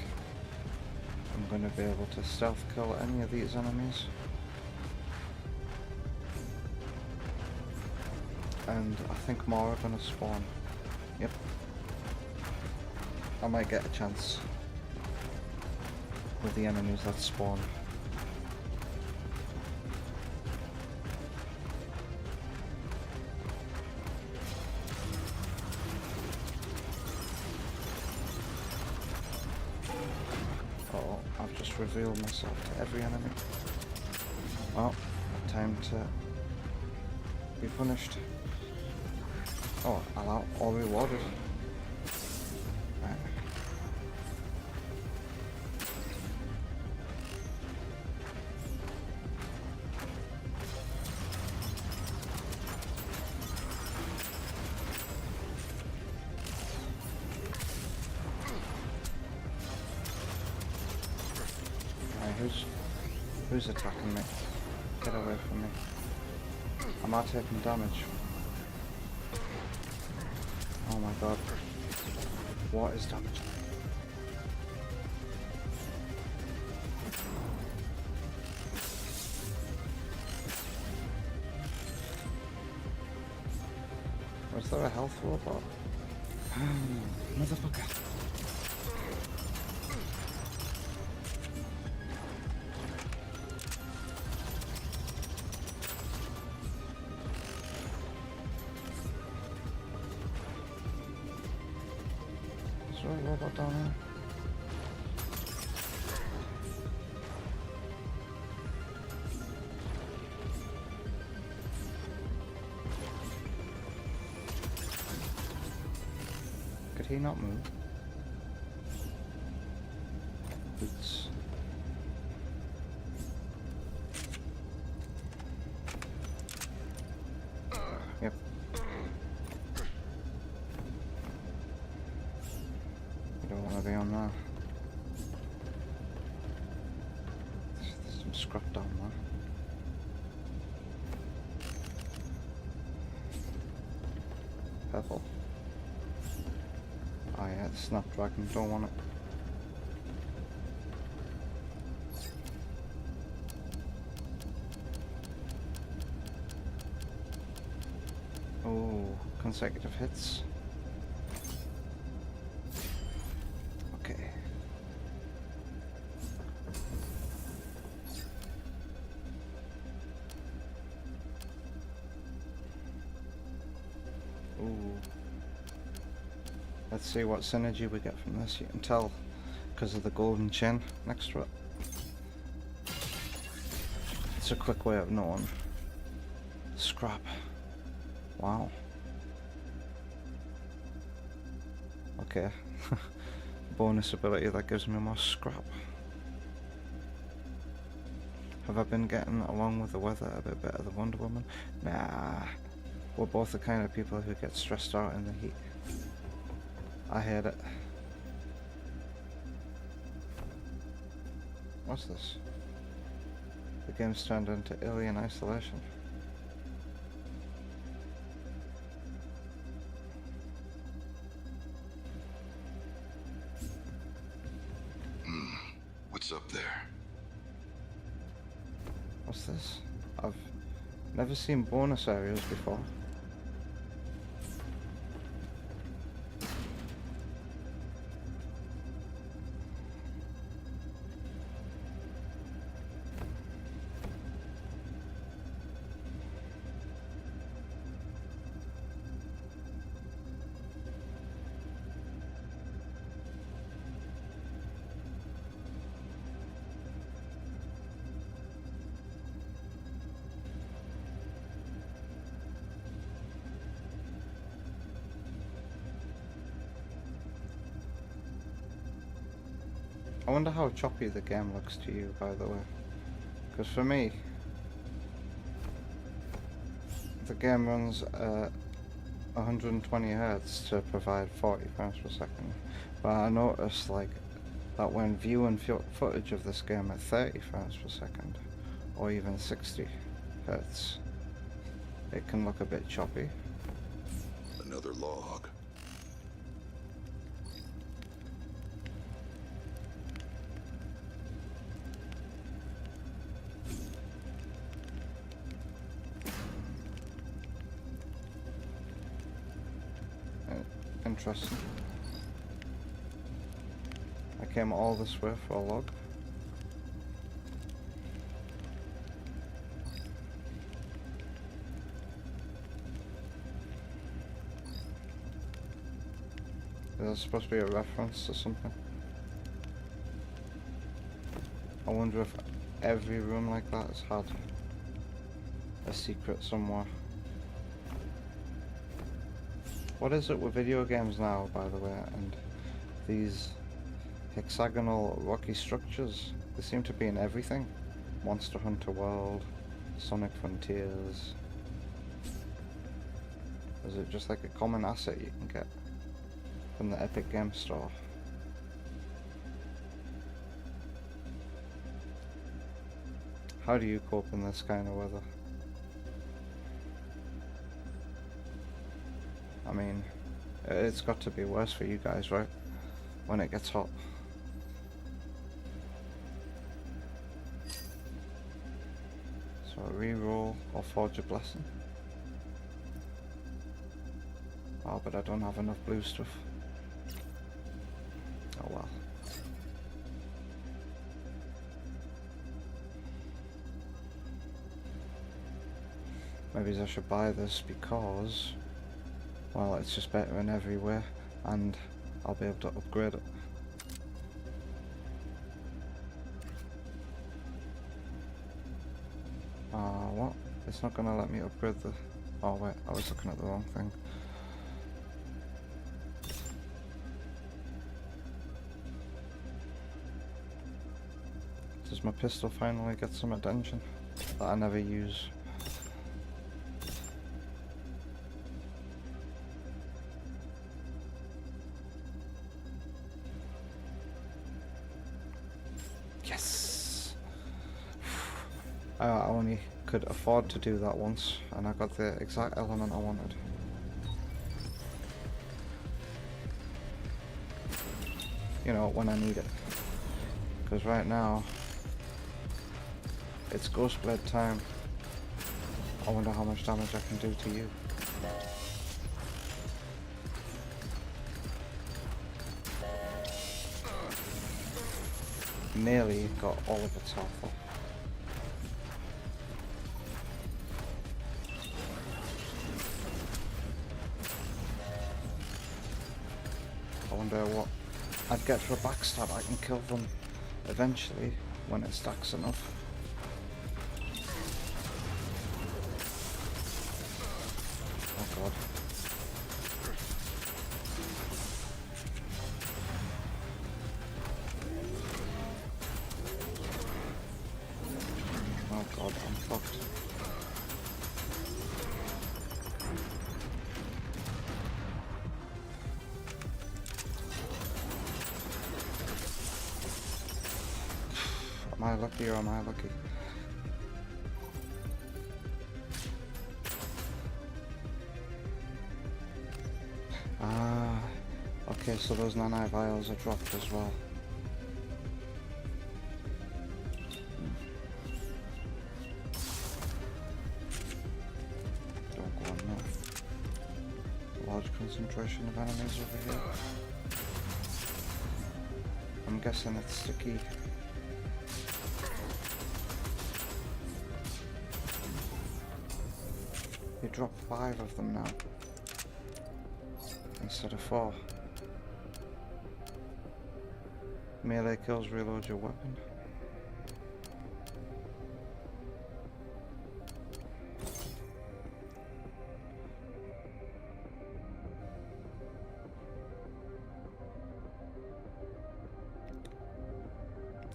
[SPEAKER 2] I'm going to be able to stealth kill any of these enemies. And I think more are going to spawn. Yep. I might get a chance with the enemies that spawn. just reveal myself to every enemy. Well, time to be punished. Oh, allow all rewarded. Right. Who's attacking me? Get away from me. Am I taking damage? Oh my god. What is damage? Was there a health robot? Motherfucker. Is there a robot down there? Could he not move? Boots. Yep. You don't want to be on that. There's some scrap down there. Purple. Oh yeah, the Snapdragon, don't want it. Oh, consecutive hits. Okay. Ooh. Let's see what synergy we get from this. You can tell because of the golden chin next to it. It's a quick way of knowing. Scrap. Wow. Okay. Bonus ability that gives me more scrap. Have I been getting along with the weather a bit better than Wonder Woman? Nah. We're both the kind of people who get stressed out in the heat. I hate it. What's this? The game's turned into Alien Isolation.
[SPEAKER 7] What's up there?
[SPEAKER 2] What's this? I've never seen bonus areas before. I wonder how choppy the game looks to you, by the way. Because for me, the game runs at 120 Hz to provide 40 frames per second. But I noticed like that when viewing footage of this game at 30 frames per second, or even 60 Hz, it can look a bit choppy.
[SPEAKER 7] Another log.
[SPEAKER 2] Interesting. I came all this way for a log. Is that supposed to be a reference to something? I wonder if every room like that has had a secret somewhere. What is it with video games now, by the way, and these hexagonal rocky structures? They seem to be in everything. Monster Hunter World, Sonic Frontiers. Is it just like a common asset you can get from the Epic Games Store? How do you cope in this kind of weather? I mean, it's got to be worse for you guys, right? When it gets hot. So reroll or forge a blessing. Oh, but I don't have enough blue stuff. Oh well. Maybe I should buy this because, well, it's just better in every way, and I'll be able to upgrade it. What? It's not gonna let me upgrade the... Oh wait, I was looking at the wrong thing. Does my pistol finally get some attention that I never use? Yes! I only could afford to do that once, and I got the exact element I wanted. You know, when I need it. Because right now, it's Ghostblade time. I wonder how much damage I can do to you. Nearly got all of its health off. I wonder what I'd get for a backstab. I can kill them eventually when it stacks enough. Oh god. Oh god, I'm fucked. Am I lucky or am I lucky? Ah, okay, so those nani vials are dropped as well. Don't go on now. Large concentration of enemies over here. I'm guessing it's the key. You drop 5 of them now, instead of 4. Melee kills reload your weapon.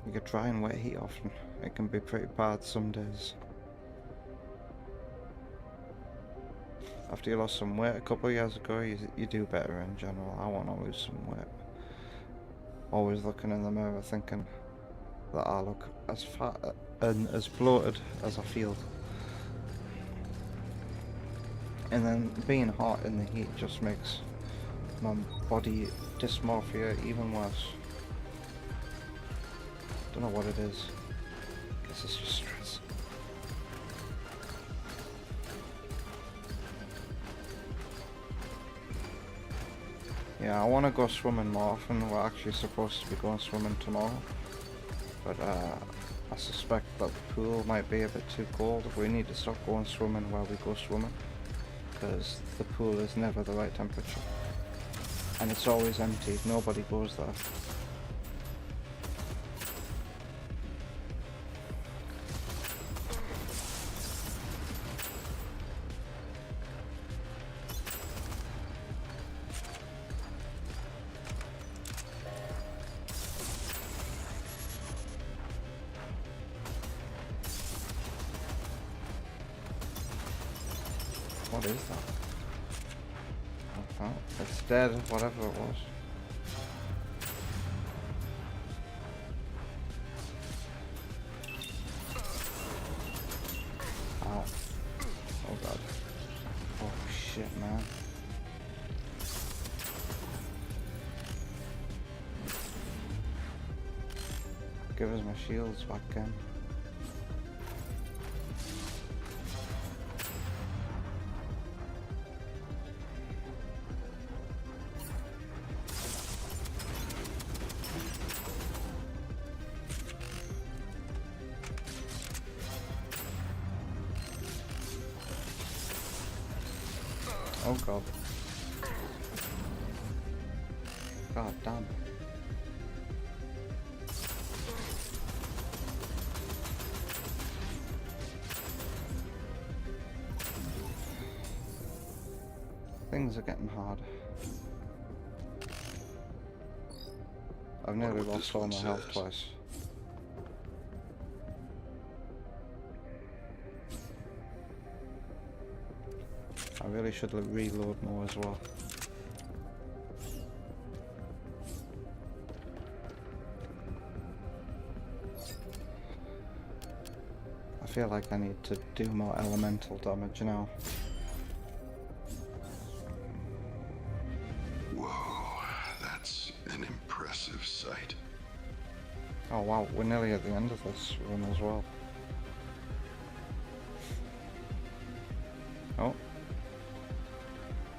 [SPEAKER 2] You could try and wet heat often. It can be pretty bad some days. After you lost some weight a couple of years ago, you do better in general. I want to lose some weight. Always looking in the mirror thinking that I look as fat and as bloated as I feel. And then being hot in the heat just makes my body dysmorphia even worse. Don't know what it is. Guess it's just stress. Yeah, I want to go swimming more often. We're actually supposed to be going swimming tomorrow, but I suspect that the pool might be a bit too cold. We need to stop going swimming while we go swimming, because the pool is never the right temperature, and it's always empty. Nobody goes there. What is that? Oh, it's dead, whatever it was. Ow. Oh god. Oh shit, man. Give us my shields back again. Oh god. God damn. Things are getting hard. I've nearly
[SPEAKER 7] what
[SPEAKER 2] lost
[SPEAKER 7] this
[SPEAKER 2] all
[SPEAKER 7] one
[SPEAKER 2] my health
[SPEAKER 7] says.
[SPEAKER 2] twice. I really should reload more as well. I feel like I need to do more elemental damage now.
[SPEAKER 7] Whoa, that's an impressive sight.
[SPEAKER 2] Oh wow, we're nearly at the end of this run as well. Oh.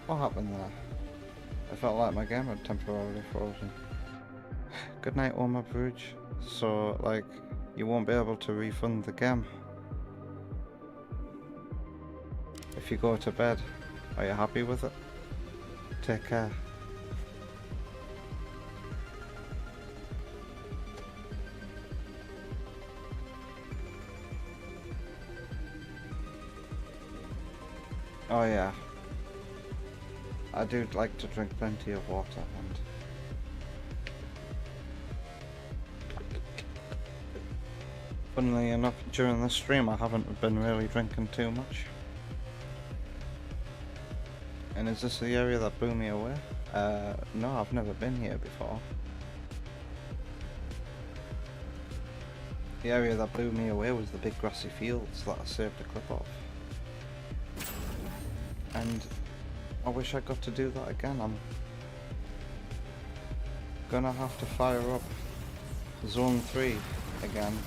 [SPEAKER 2] What happened there? I felt like my game had temporarily frozen. Good night, Oma Bruge. So, like, you won't be able to refund the game if you go to bed. Are you happy with it? Take care. Oh yeah. I do like to drink plenty of water and funnily enough during the stream I haven't been really drinking too much. And is this the area that blew me away? No, I've never been here before. The area that blew me away was the big grassy fields that I saved a clip of. And I wish I got to do that again. I'm gonna have to fire up Zone 3 again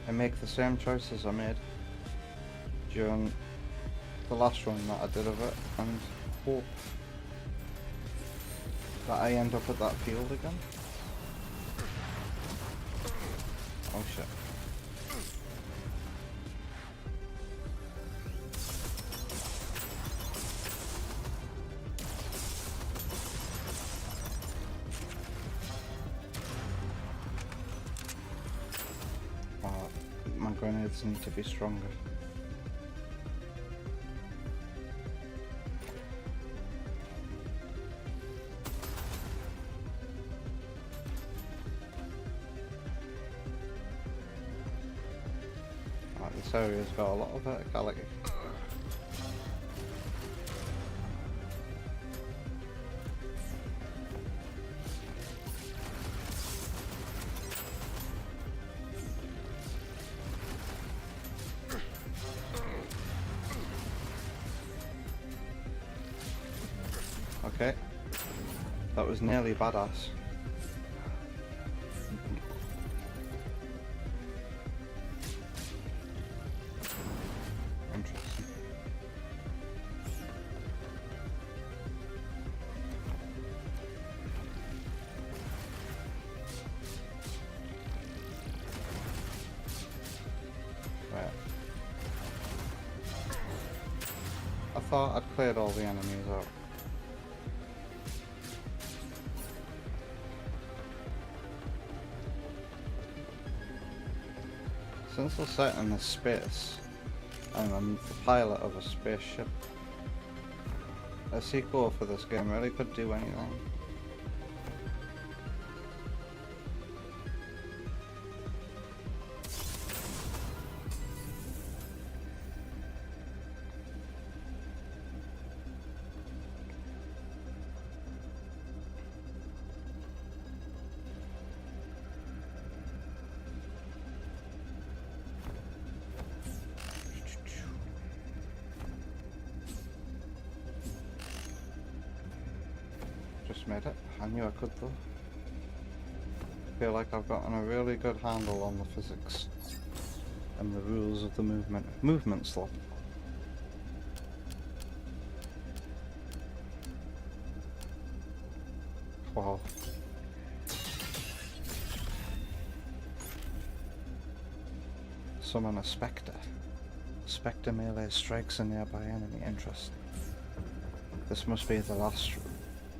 [SPEAKER 2] and make the same choices I made during the last run that I did of it and hope that I end up at that field again. Oh shit. My grenades need to be stronger. Right, this area's got a lot of verticality. Okay, that was nearly badass. Interesting. Right. I thought I'd cleared all the enemies out. Since we're set in this space, and I'm the pilot of a spaceship, a sequel for this game really could do anything. just made it. I knew I could though. Feel like I've gotten a really good handle on the physics and the rules of the movement slot. Wow. Summon a spectre. Spectre melee strikes a nearby enemy. Interesting. This must be the last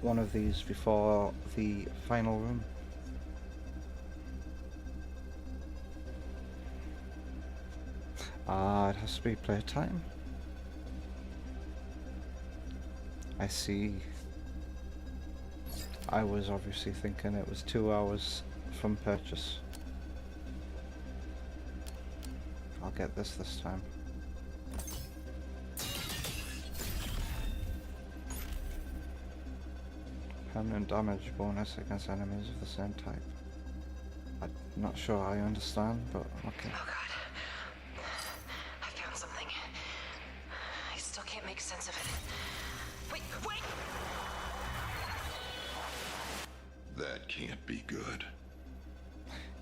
[SPEAKER 2] one of these before the final room. Ah, it has to be playtime. I see. I was obviously thinking it was 2 hours from purchase. I'll get this time. Permanent damage bonus against enemies of the same type. I'm not sure I understand, but okay.
[SPEAKER 8] Oh god. I found something. I still can't make sense of it. Wait!
[SPEAKER 7] That can't be good.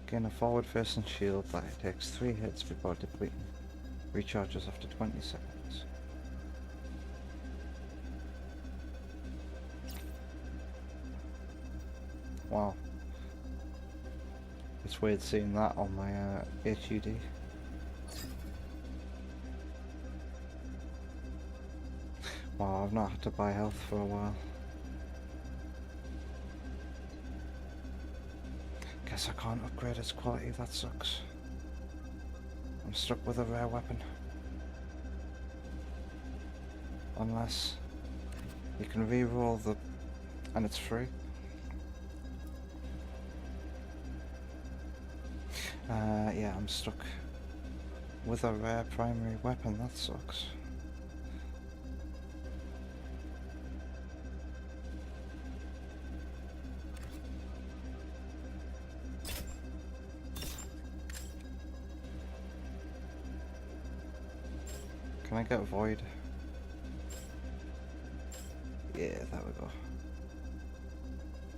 [SPEAKER 2] Gain a forward facing shield that takes 3 hits before depleting. Recharges after 20 seconds. Wow. It's weird seeing that on my HUD. Wow, I've not had to buy health for a while. Guess I can't upgrade its quality, that sucks. I'm stuck with a rare weapon. Unless you can re-roll the... and it's free. Yeah, I'm stuck with a rare primary weapon, that sucks. Can I get Void? Yeah, there we go.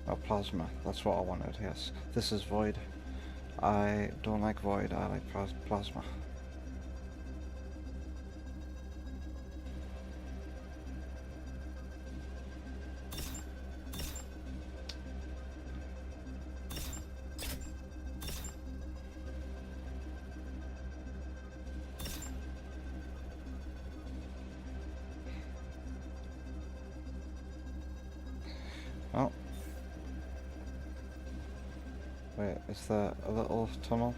[SPEAKER 2] Oh, Plasma, that's what I wanted, yes. This is Void. I don't like Void, I like Plasma. Oh. Wait, is there a little tunnel?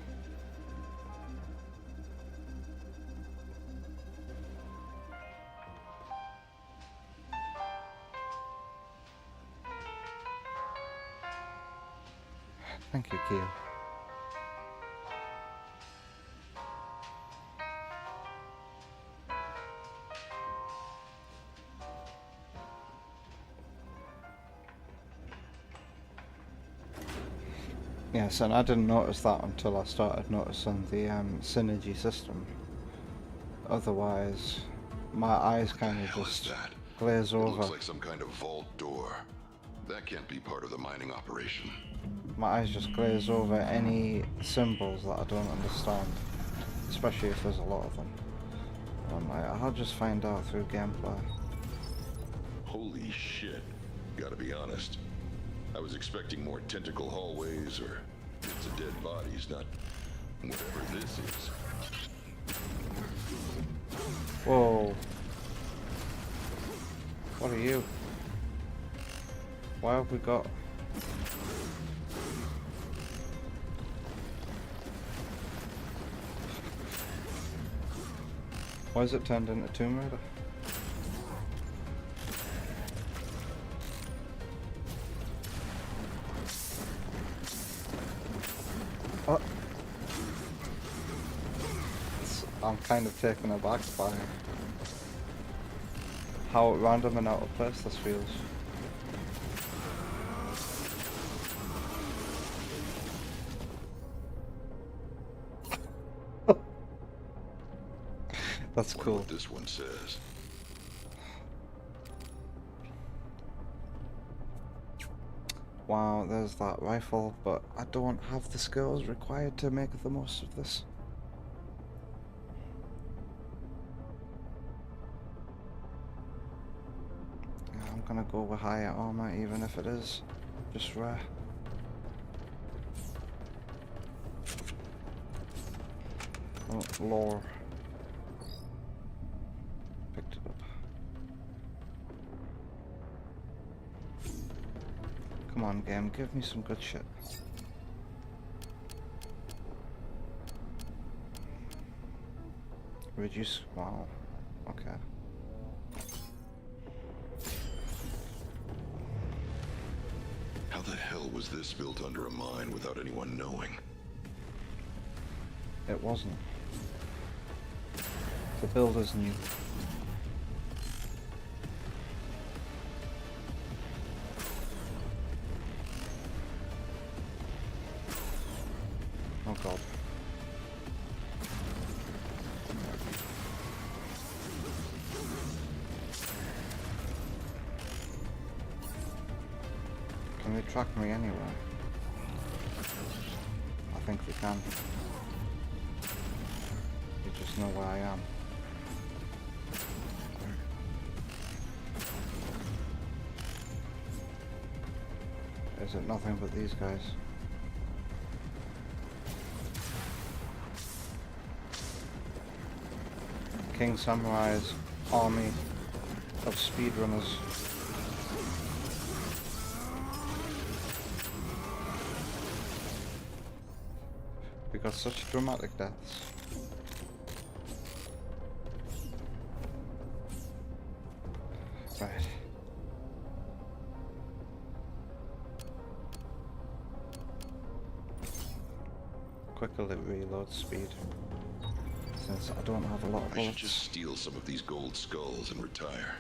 [SPEAKER 2] Thank you, Keel. Yes, and I didn't notice that until I started noticing the synergy system. Otherwise, my eyes kind of just glaze
[SPEAKER 7] It
[SPEAKER 2] over.
[SPEAKER 7] looks like some kind of vault door. That can't be part of the mining operation.
[SPEAKER 2] My eyes just glaze over any symbols that I don't understand, especially if there's a lot of them. I'm like, I'll just find out through gameplay.
[SPEAKER 7] Holy shit. Gotta be honest. I was expecting more tentacle hallways or bits of dead bodies, not whatever this is.
[SPEAKER 2] Whoa. What are you? Why have we got... Why is it turned into Tomb Raider? Oh. I'm kind of taken aback by how random and out of place this feels. That's
[SPEAKER 7] Wonder
[SPEAKER 2] cool.
[SPEAKER 7] what this one says.
[SPEAKER 2] Wow, there's that rifle, but I don't have the skills required to make the most of this. Yeah, I'm gonna go with higher armor, even if it is just rare. Oh, lore. Picked it up. Come on, game, give me some good shit. Reduce. Wow. Okay.
[SPEAKER 7] How the hell was this built under a mine without anyone knowing?
[SPEAKER 2] It wasn't. The builders knew. Oh god. Can they track me anywhere? I think they can. They just know where I am. Is it nothing but these guys? King Samurai's army of speedrunners. We got such dramatic deaths. Right. Quicker reload speed. Since I don't have a lot of
[SPEAKER 7] I should
[SPEAKER 2] bullets.
[SPEAKER 7] just steal some of these gold skulls and retire.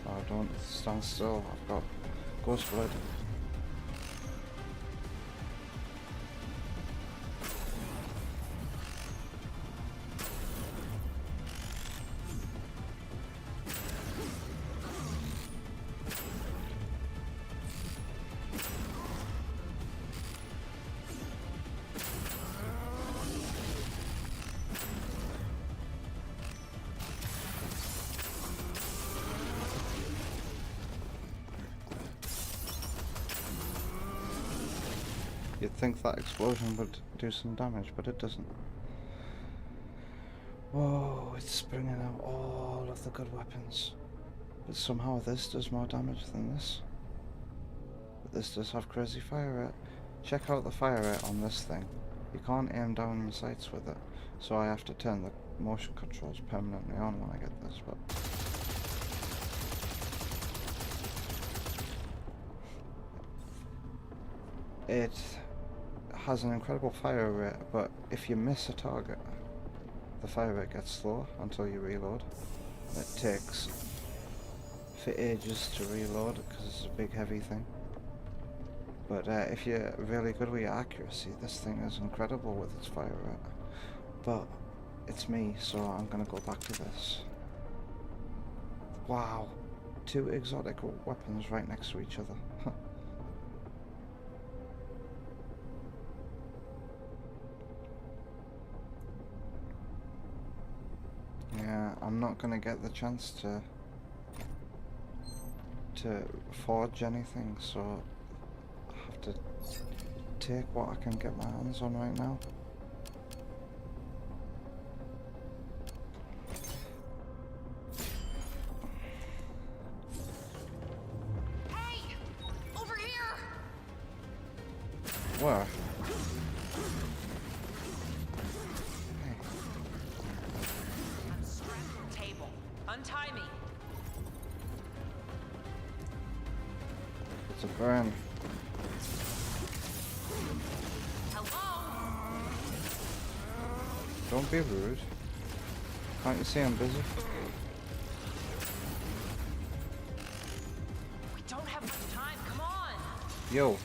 [SPEAKER 2] Oh, don't stand still. I've got ghost blood. You'd think that explosion would do some damage, but it doesn't. Whoa, it's bringing out all of the good weapons. But somehow this does more damage than this. But this does have crazy fire rate. Check out the fire rate on this thing. You can't aim down in sights with it, so I have to turn the motion controls permanently on when I get this, but... It has an incredible fire rate, but if you miss a target, the fire rate gets slower until you reload. It takes for ages to reload because it's a big heavy thing. But if you're really good with your accuracy, this thing is incredible with its fire rate. But it's me, so I'm gonna go back to this. Wow, 2 exotic weapons right next to each other. Yeah, I'm not gonna get the chance to forge anything, so I have to take what I can get my hands on right now.
[SPEAKER 8] Hey! Over here!
[SPEAKER 2] Where?
[SPEAKER 8] I'm strapped to the table. Untie me.
[SPEAKER 2] It's a burn.
[SPEAKER 8] Hello?
[SPEAKER 2] Don't be rude. Can't you see I'm busy?
[SPEAKER 8] We don't have much time. Come on.
[SPEAKER 2] Yo.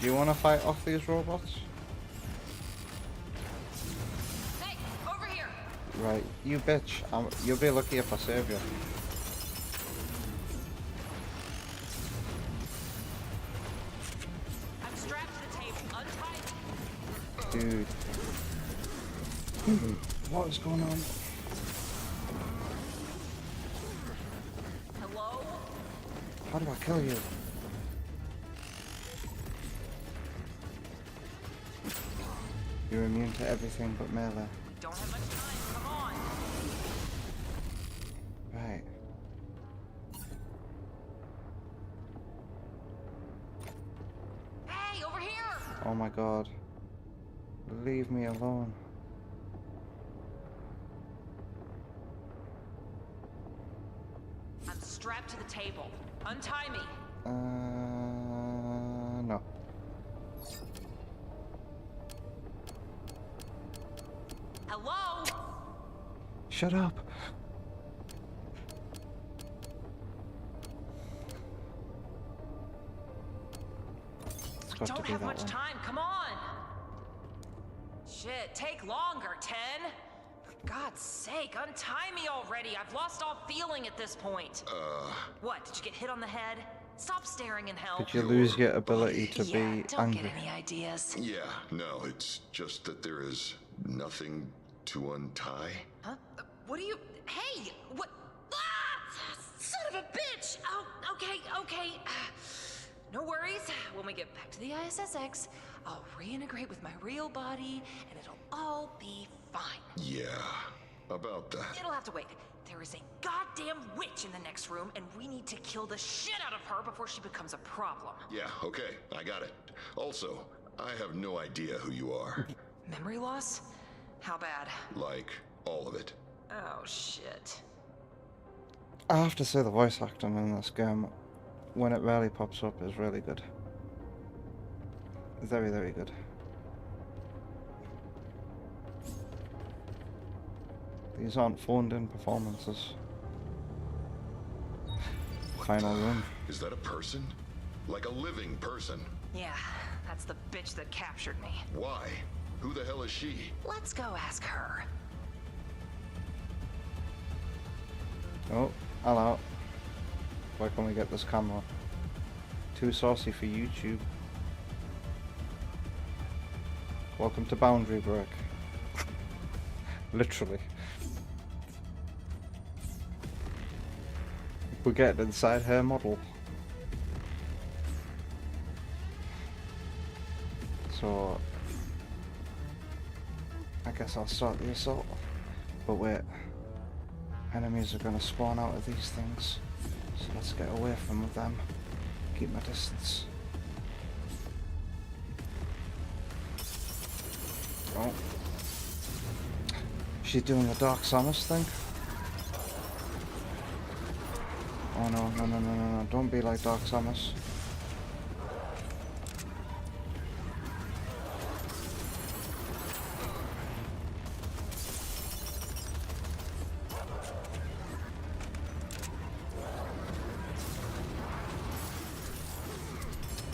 [SPEAKER 2] Do you want to fight off these robots? Right, you bitch. You'll be lucky if I save you.
[SPEAKER 8] I'm strapped to the table. Untie.
[SPEAKER 2] Dude.
[SPEAKER 4] What is going on?
[SPEAKER 8] Hello?
[SPEAKER 2] How do I kill you? You're immune to everything but melee.
[SPEAKER 8] We don't have much time. Come on.
[SPEAKER 2] Right.
[SPEAKER 8] Hey, over here!
[SPEAKER 2] Oh my god. Leave me alone.
[SPEAKER 8] I'm strapped to the table. Untie me.
[SPEAKER 2] No.
[SPEAKER 8] Hello?
[SPEAKER 2] Shut up. It's got to
[SPEAKER 8] Don't
[SPEAKER 2] be
[SPEAKER 8] have
[SPEAKER 2] that
[SPEAKER 8] much
[SPEAKER 2] one.
[SPEAKER 8] time. Come on. Shit, take longer, 10. For God's sake, untie me already. I've lost all feeling at this point. What, did you get hit on the head? Stop staring and help.
[SPEAKER 2] Did you lose your ability to
[SPEAKER 8] yeah,
[SPEAKER 2] be
[SPEAKER 8] don't
[SPEAKER 2] angry?
[SPEAKER 8] get any ideas.
[SPEAKER 7] Yeah, no, it's just that there is nothing to untie.
[SPEAKER 8] Huh? What do you... Hey! What... Ah! Son of a bitch! Oh, okay. No worries. When we get back to the ISSX, I'll reintegrate with my real body, and it'll all be fine.
[SPEAKER 7] Yeah, about that.
[SPEAKER 8] It'll have to wait. There is a goddamn witch in the next room, and we need to kill the shit out of her before she becomes a problem.
[SPEAKER 7] Yeah, okay, I got it. Also, I have no idea who you are.
[SPEAKER 8] Memory loss? How bad?
[SPEAKER 7] Like, all of it.
[SPEAKER 8] Oh, shit.
[SPEAKER 2] I have to say the voice acting in this game, when it rarely pops up, is really good. Very, very good. These aren't phoned in performances. Final room.
[SPEAKER 7] Is that a person? Like a living person?
[SPEAKER 8] Yeah, that's the bitch that captured me.
[SPEAKER 7] Why? Who the hell is she?
[SPEAKER 8] Let's go ask her.
[SPEAKER 2] Oh, hello. Why can't we get this camera? Too saucy for YouTube. Welcome to Boundary Break. Literally. We're getting inside her model. So I guess I'll start the assault. But wait. Enemies are going to spawn out of these things. So let's get away from them. Keep my distance. Oh. She's doing the Dark Samus thing. Oh no, don't be like Dark Samus.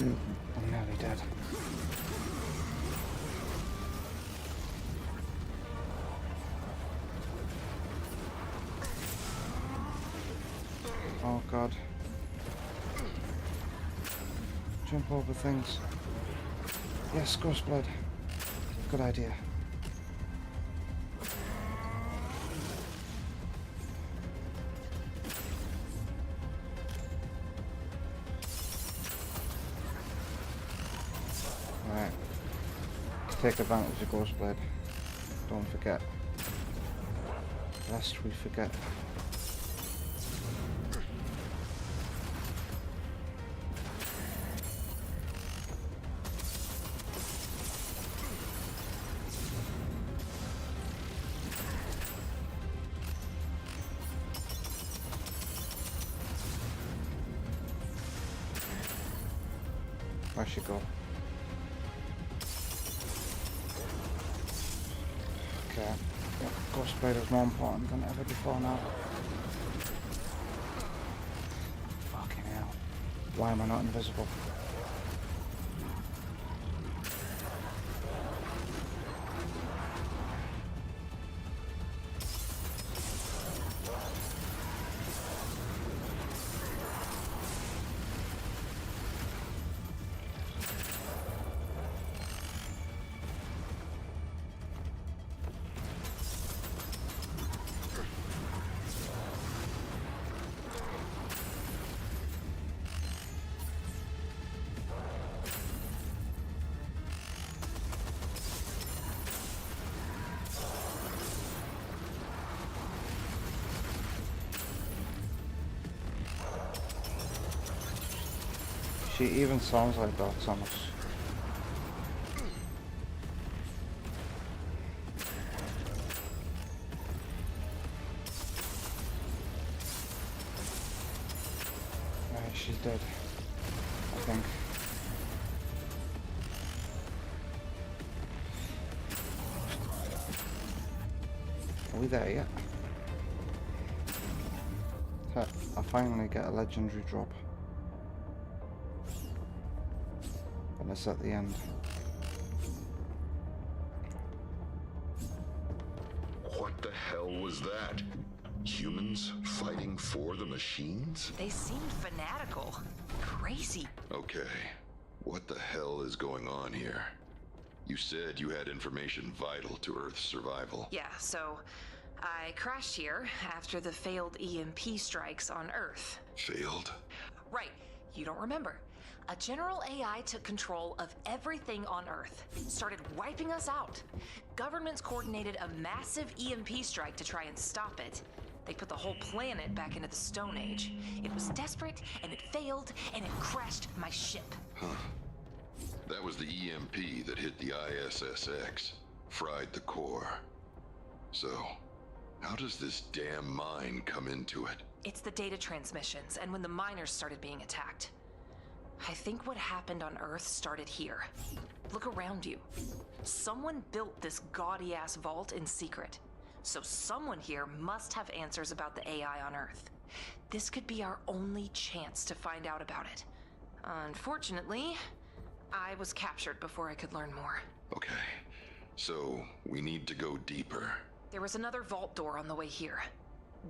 [SPEAKER 2] I'm nearly dead. Oh god. Jump over things. Yes, Ghostblade. Good idea. Right. Take advantage of Ghostblade. Don't forget. Lest we forget. Where'd she go? Okay. Yep. Ghostblade is more important than ever before now. Fucking hell. Why am I not invisible? She even sounds like that, Thomas. Right, she's dead, I think. Are we there yet? I finally get a legendary drop. And it's at the end.
[SPEAKER 7] What the hell was that? Humans fighting for the machines?
[SPEAKER 8] They seemed fanatical. Crazy.
[SPEAKER 7] Okay, what the hell is going on here? You said you had information vital to Earth's survival.
[SPEAKER 8] Yeah, so I crashed here after the failed EMP strikes on Earth.
[SPEAKER 7] Failed?
[SPEAKER 8] Right, you don't remember. A general AI took control of everything on Earth, started wiping us out. Governments coordinated a massive EMP strike to try and stop it. They put the whole planet back into the Stone Age. It was desperate, and it failed, and it crashed my ship.
[SPEAKER 7] Huh. That was the EMP that hit the ISSX, fried the core. So, how does this damn mine come into it?
[SPEAKER 8] It's the data transmissions, and when the miners started being attacked. I think what happened on Earth started here. Look around you. Someone built this gaudy-ass vault in secret. So someone here must have answers about the AI on Earth. This could be our only chance to find out about it. Unfortunately, I was captured before I could learn more.
[SPEAKER 7] Okay, so we need to go deeper.
[SPEAKER 8] There was another vault door on the way here.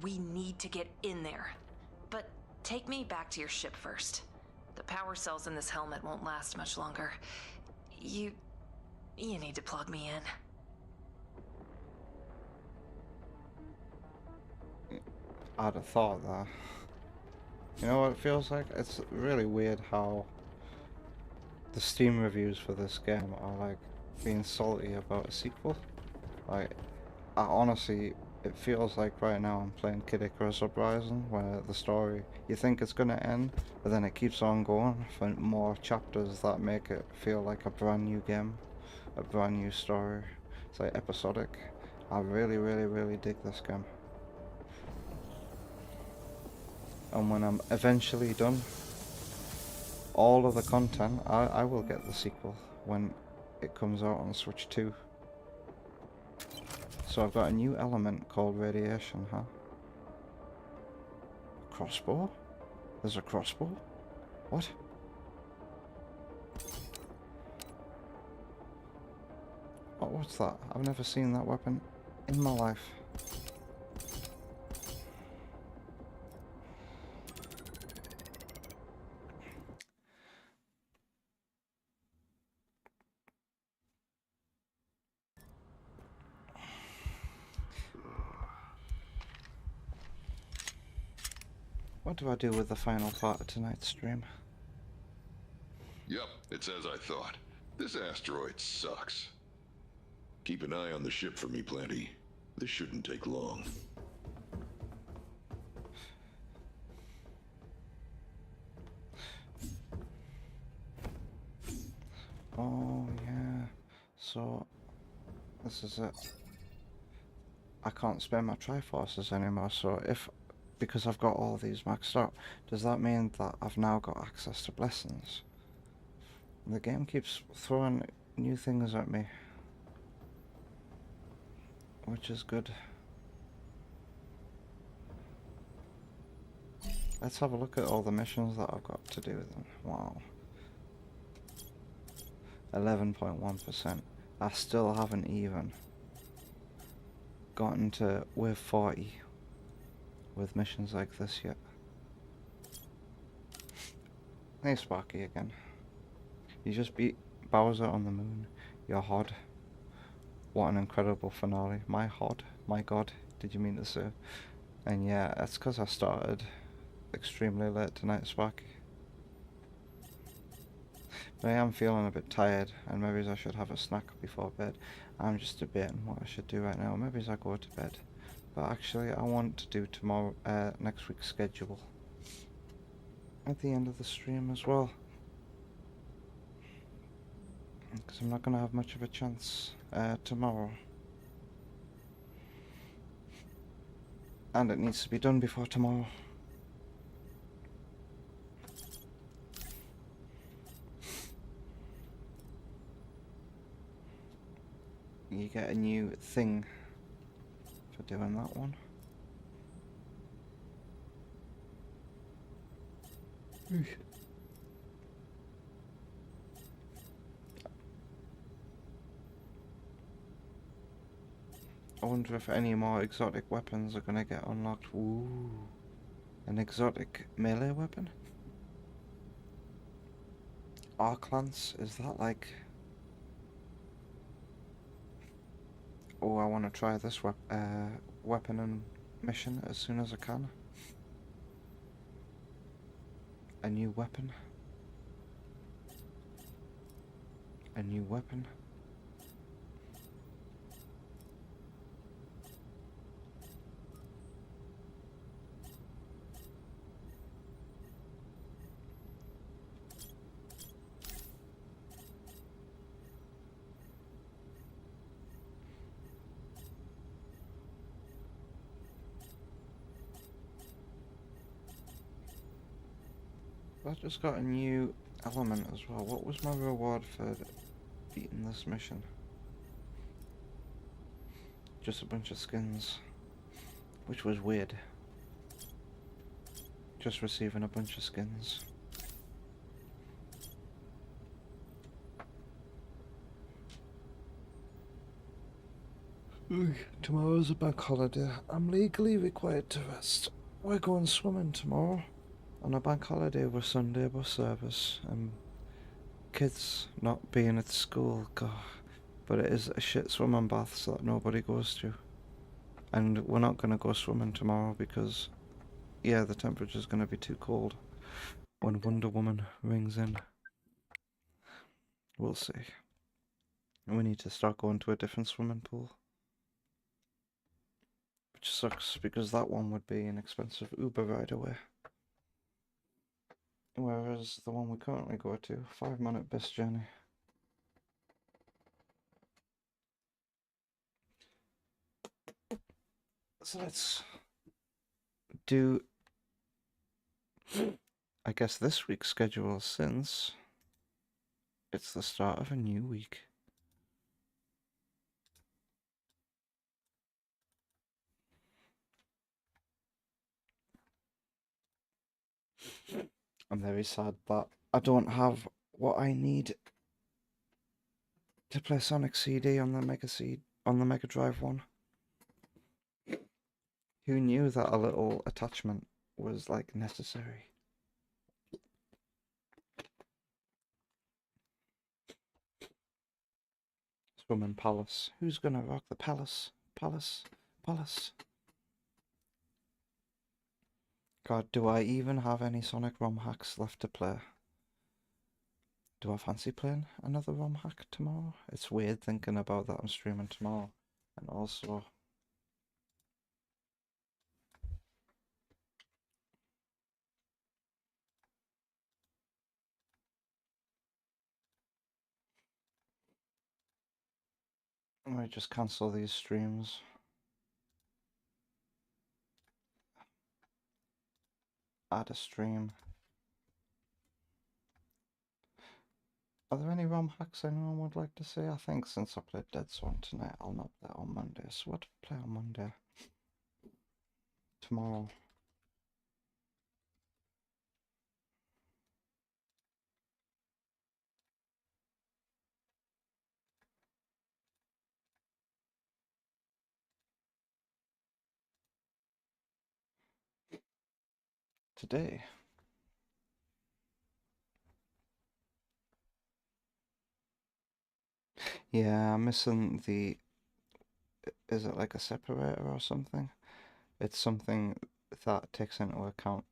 [SPEAKER 8] We need to get in there. But take me back to your ship first. The power cells in this helmet won't last much longer. You need to plug me in.
[SPEAKER 2] I'd have thought that. You know what it feels like? It's really weird how the Steam reviews for this game are like being salty about a sequel. Like, I honestly, it feels like right now I'm playing Kid Icarus Uprising, where the story, you think it's gonna end, but then it keeps on going for more chapters that make it feel like a brand new game, a brand new story. It's like episodic. I really, really, really dig this game. And when I'm eventually done, all of the content, I will get the sequel when it comes out on Switch 2. So I've got a new element called radiation, huh? Crossbow? There's a crossbow? What? Oh, what's that? I've never seen that weapon in my life. What do I do with the final part of tonight's stream?
[SPEAKER 7] Yep, it's as I thought. This asteroid sucks. Keep an eye on the ship for me, Planty. This shouldn't take long.
[SPEAKER 2] Oh yeah, so this is it. I can't spend my Triforces anymore, so because I've got all these maxed out, does that mean that I've now got access to blessings? The game keeps throwing new things at me, which is good. Let's have a look at all the missions that I've got to do then. Wow. 11.1%. I still haven't even gotten to wave 40 with missions like this yet. Hey Sparky again. You just beat Bowser on the moon. Your HOD. What an incredible finale. My HOD. My god, did you mean to say? And yeah, that's because I started extremely late tonight, Sparky. But I am feeling a bit tired, and maybe I should have a snack before bed. I'm just debating what I should do right now. Maybe I go to bed. But actually, I want to do next week's schedule at the end of the stream as well. Because I'm not going to have much of a chance tomorrow. And it needs to be done before tomorrow. You get a new thing for doing that one. I wonder if any more exotic weapons are gonna get unlocked. Ooh, an exotic melee weapon? Arc Lance, is that like... Oh, I want to try this weapon and mission as soon as I can. A new weapon. A new weapon. I just got a new element as well. What was my reward for beating this mission? Just a bunch of skins, which was weird. Just receiving a bunch of skins. Tomorrow's a bank holiday. I'm legally required to rest. We're going swimming tomorrow. On a bank holiday with Sunday bus service and kids not being at school, God. But it is a shit swimming bath that nobody goes to. And we're not going to go swimming tomorrow because, yeah, the temperature's going to be too cold when Wonder Woman rings in. We'll see. We need to start going to a different swimming pool. Which sucks because that one would be an expensive Uber ride away. Whereas the one we currently go to, 5-minute bus journey. So let's do, I guess, this week's schedule since it's the start of a new week. I'm very sad that I don't have what I need to play Sonic CD on the Mega Drive one. Who knew that a little attachment was like necessary? Swimming Palace. Who's gonna rock the palace? Palace. God, do I even have any Sonic ROM hacks left to play? Do I fancy playing another ROM hack tomorrow? It's weird thinking about that I'm streaming tomorrow. And also... I might just cancel these streams. Add a stream. Are there any ROM hacks anyone would like to see? I think since I played Dead Swan tonight, I'll not play on Monday. So what to play on Monday? Tomorrow. Today. Yeah, I'm missing the... Is it like a separator or something? It's something that takes into account...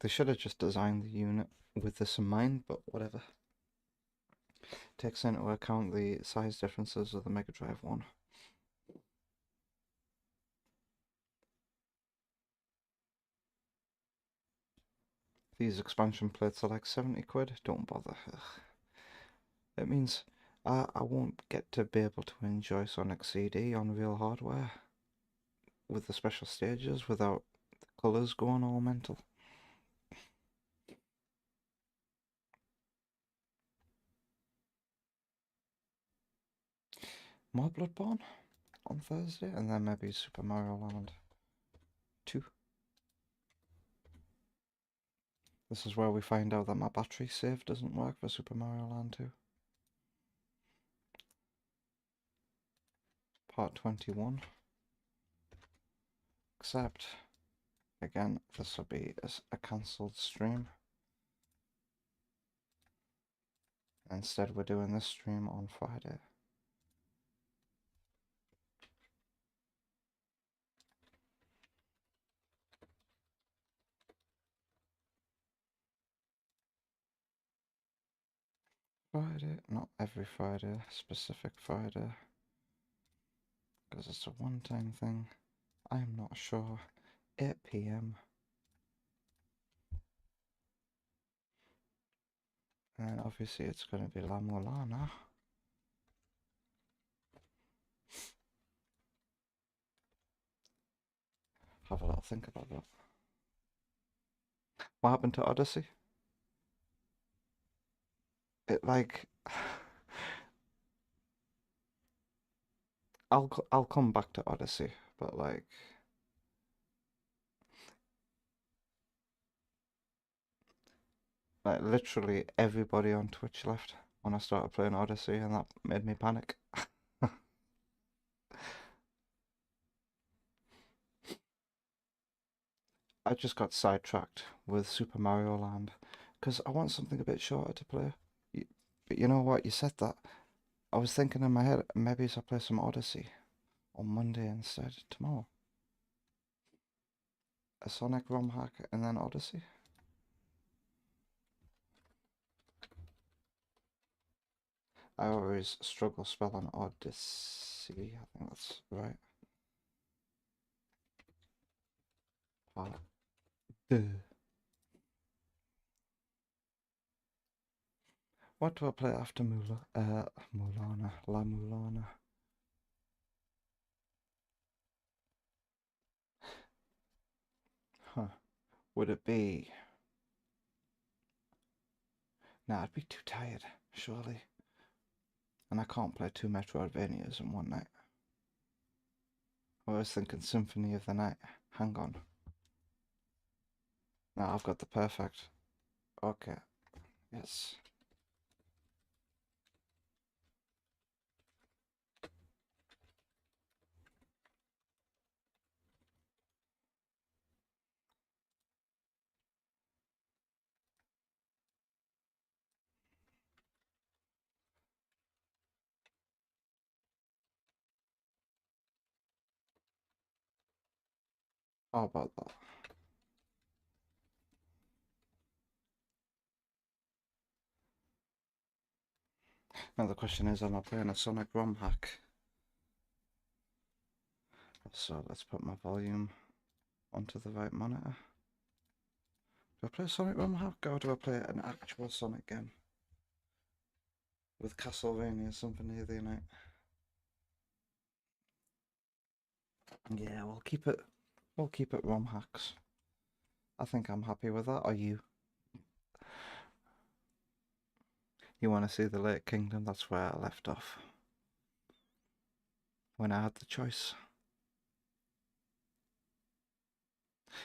[SPEAKER 2] They should have just designed the unit with this in mind, but whatever. Takes into account the size differences of the Mega Drive one. These expansion plates are like 70 quid, don't bother. Ugh. It means I won't get to be able to enjoy Sonic CD on real hardware with the special stages without the colours going all mental. More Bloodborne on Thursday, and then maybe Super Mario Land 2. This is where we find out that my battery save doesn't work for Super Mario Land 2. Part 21. Except, again, this will be a cancelled stream. Instead, we're doing this stream on Friday. Friday, not every Friday, specific Friday. Because it's a one-time thing. I'm not sure. 8 PM. And obviously it's going to be La-Mulana. Have a little think about that. What happened to Odyssey? It like I'll come back to Odyssey, but like literally everybody on Twitch left when I started playing Odyssey, and that made me panic. I just got sidetracked with Super Mario Land because I want something a bit shorter to play. But you know what? You said that. I was thinking in my head, maybe I play some Odyssey on Monday instead, tomorrow. A Sonic ROM hack and then Odyssey. I always struggle spelling Odyssey. I think that's right. What do I play after La-Mulana? Huh. Would it be... Nah, I'd be too tired, surely. And I can't play 2 Metroidvanias in one night. I was thinking Symphony of the Night. Hang on. Now I've got the perfect. Okay. Yes. How about that? Now the question is, am I playing a Sonic ROM hack? So let's put my volume onto the right monitor. Do I play a Sonic ROM hack or do I play an actual Sonic game? With Castlevania Symphony of the Night. Yeah, we'll keep it ROM hacks. I think I'm happy with that. Are you? You want to see the Lake Kingdom? That's where I left off. When I had the choice.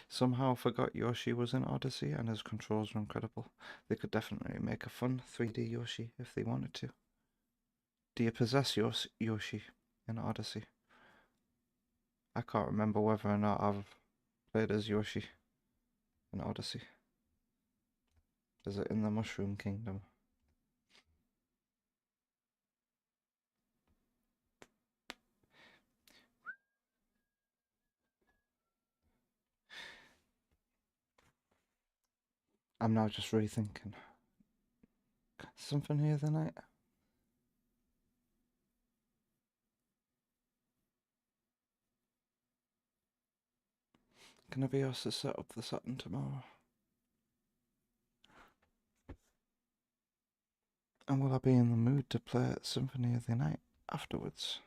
[SPEAKER 2] Somehow I forgot Yoshi was in Odyssey and his controls are incredible. They could definitely make a fun 3D Yoshi if they wanted to. Do you possess Yoshi in Odyssey? I can't remember whether or not I've played as Yoshi in Odyssey. Is it in the Mushroom Kingdom? I'm now just rethinking. Symphony of the Night? Can I be asked to set up the Saturn tomorrow?
[SPEAKER 4] And will I be in the mood to play Symphony of the Night afterwards?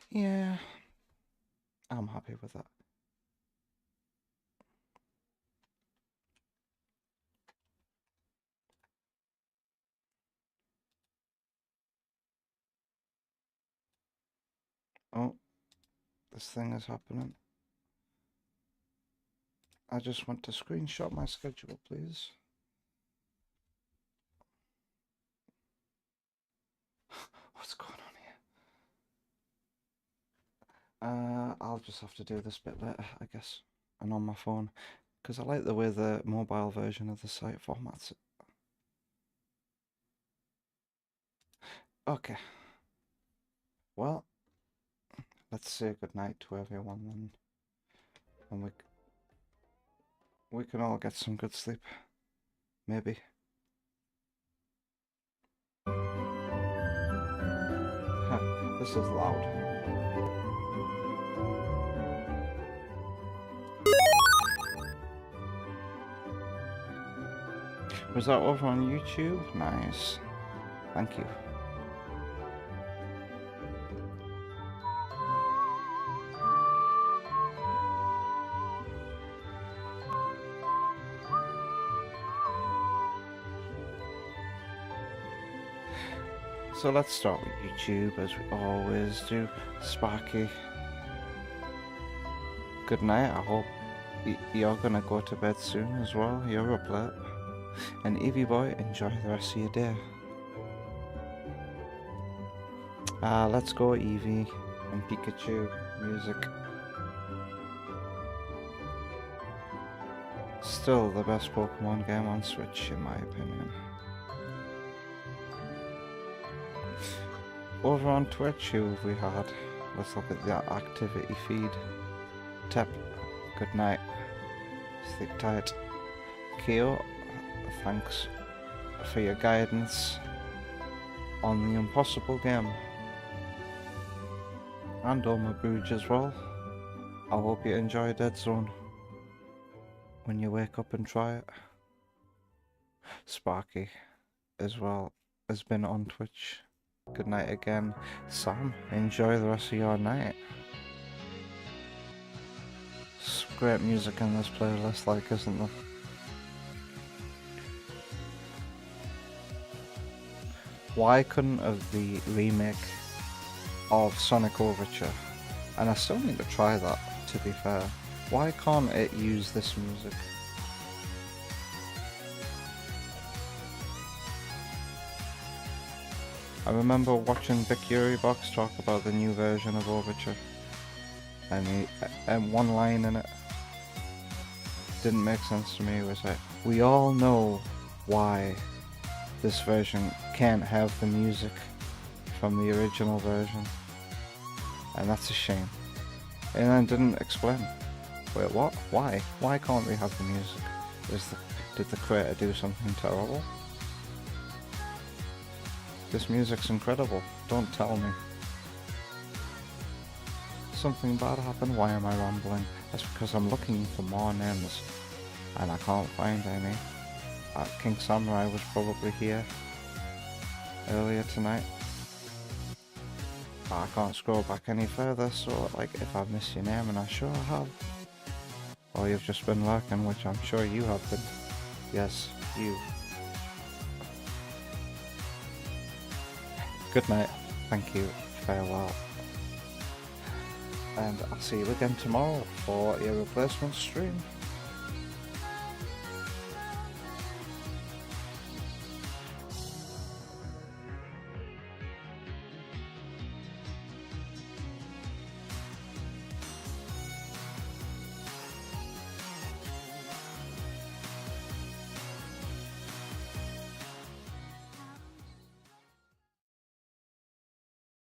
[SPEAKER 4] Yeah, I'm happy with that. Oh, this thing is happening. I just want to screenshot my schedule, please. What's going on here? I'll just have to do this bit later, I guess, and on my phone, because I like the way the mobile version of the site formats it. Okay. Well, let's say goodnight to everyone then, and we can all get some good sleep, maybe. This is loud. Was that over on YouTube? Nice. Thank you. So let's start with YouTube, as we always do. Sparky, good night. I hope you're gonna go to bed soon as well. You're up late. And Evie Boy, enjoy the rest of your day. Let's go Evie and Pikachu music. Still the best Pokemon game on Switch, in my opinion. Over on Twitch, who have we had? Let's look at the activity feed. Tep, good night. Sleep tight. Keo, thanks for your guidance on the impossible game. And Oma Bruge as well. I hope you enjoy Dead Zone when you wake up and try it. Sparky as well has been on Twitch. Good night again. Sam, enjoy the rest of your night. It's great music in this playlist, like, isn't there? Why couldn't have the remake of Sonic Overture, and I still need to try that, to be fair, why can't it use this music? I remember watching Big Yuri Box talk about the new version of Overture, and one line in it didn't make sense to me. It was like, we all know why this version can't have the music from the original version, and that's a shame. And then didn't explain. Wait, what? Why? Why can't we have the music? Did the creator do something terrible? This music's incredible. Don't tell me. Something bad happened? Why am I rambling? That's because I'm looking for more names, and I can't find any. King Samurai was probably here earlier tonight. I can't scroll back any further, so like if I've missed your name, and I sure have, or you've just been lurking, which I'm sure you have been. Yes, you. Good night, thank you, farewell. And I'll see you again tomorrow for your replacement stream.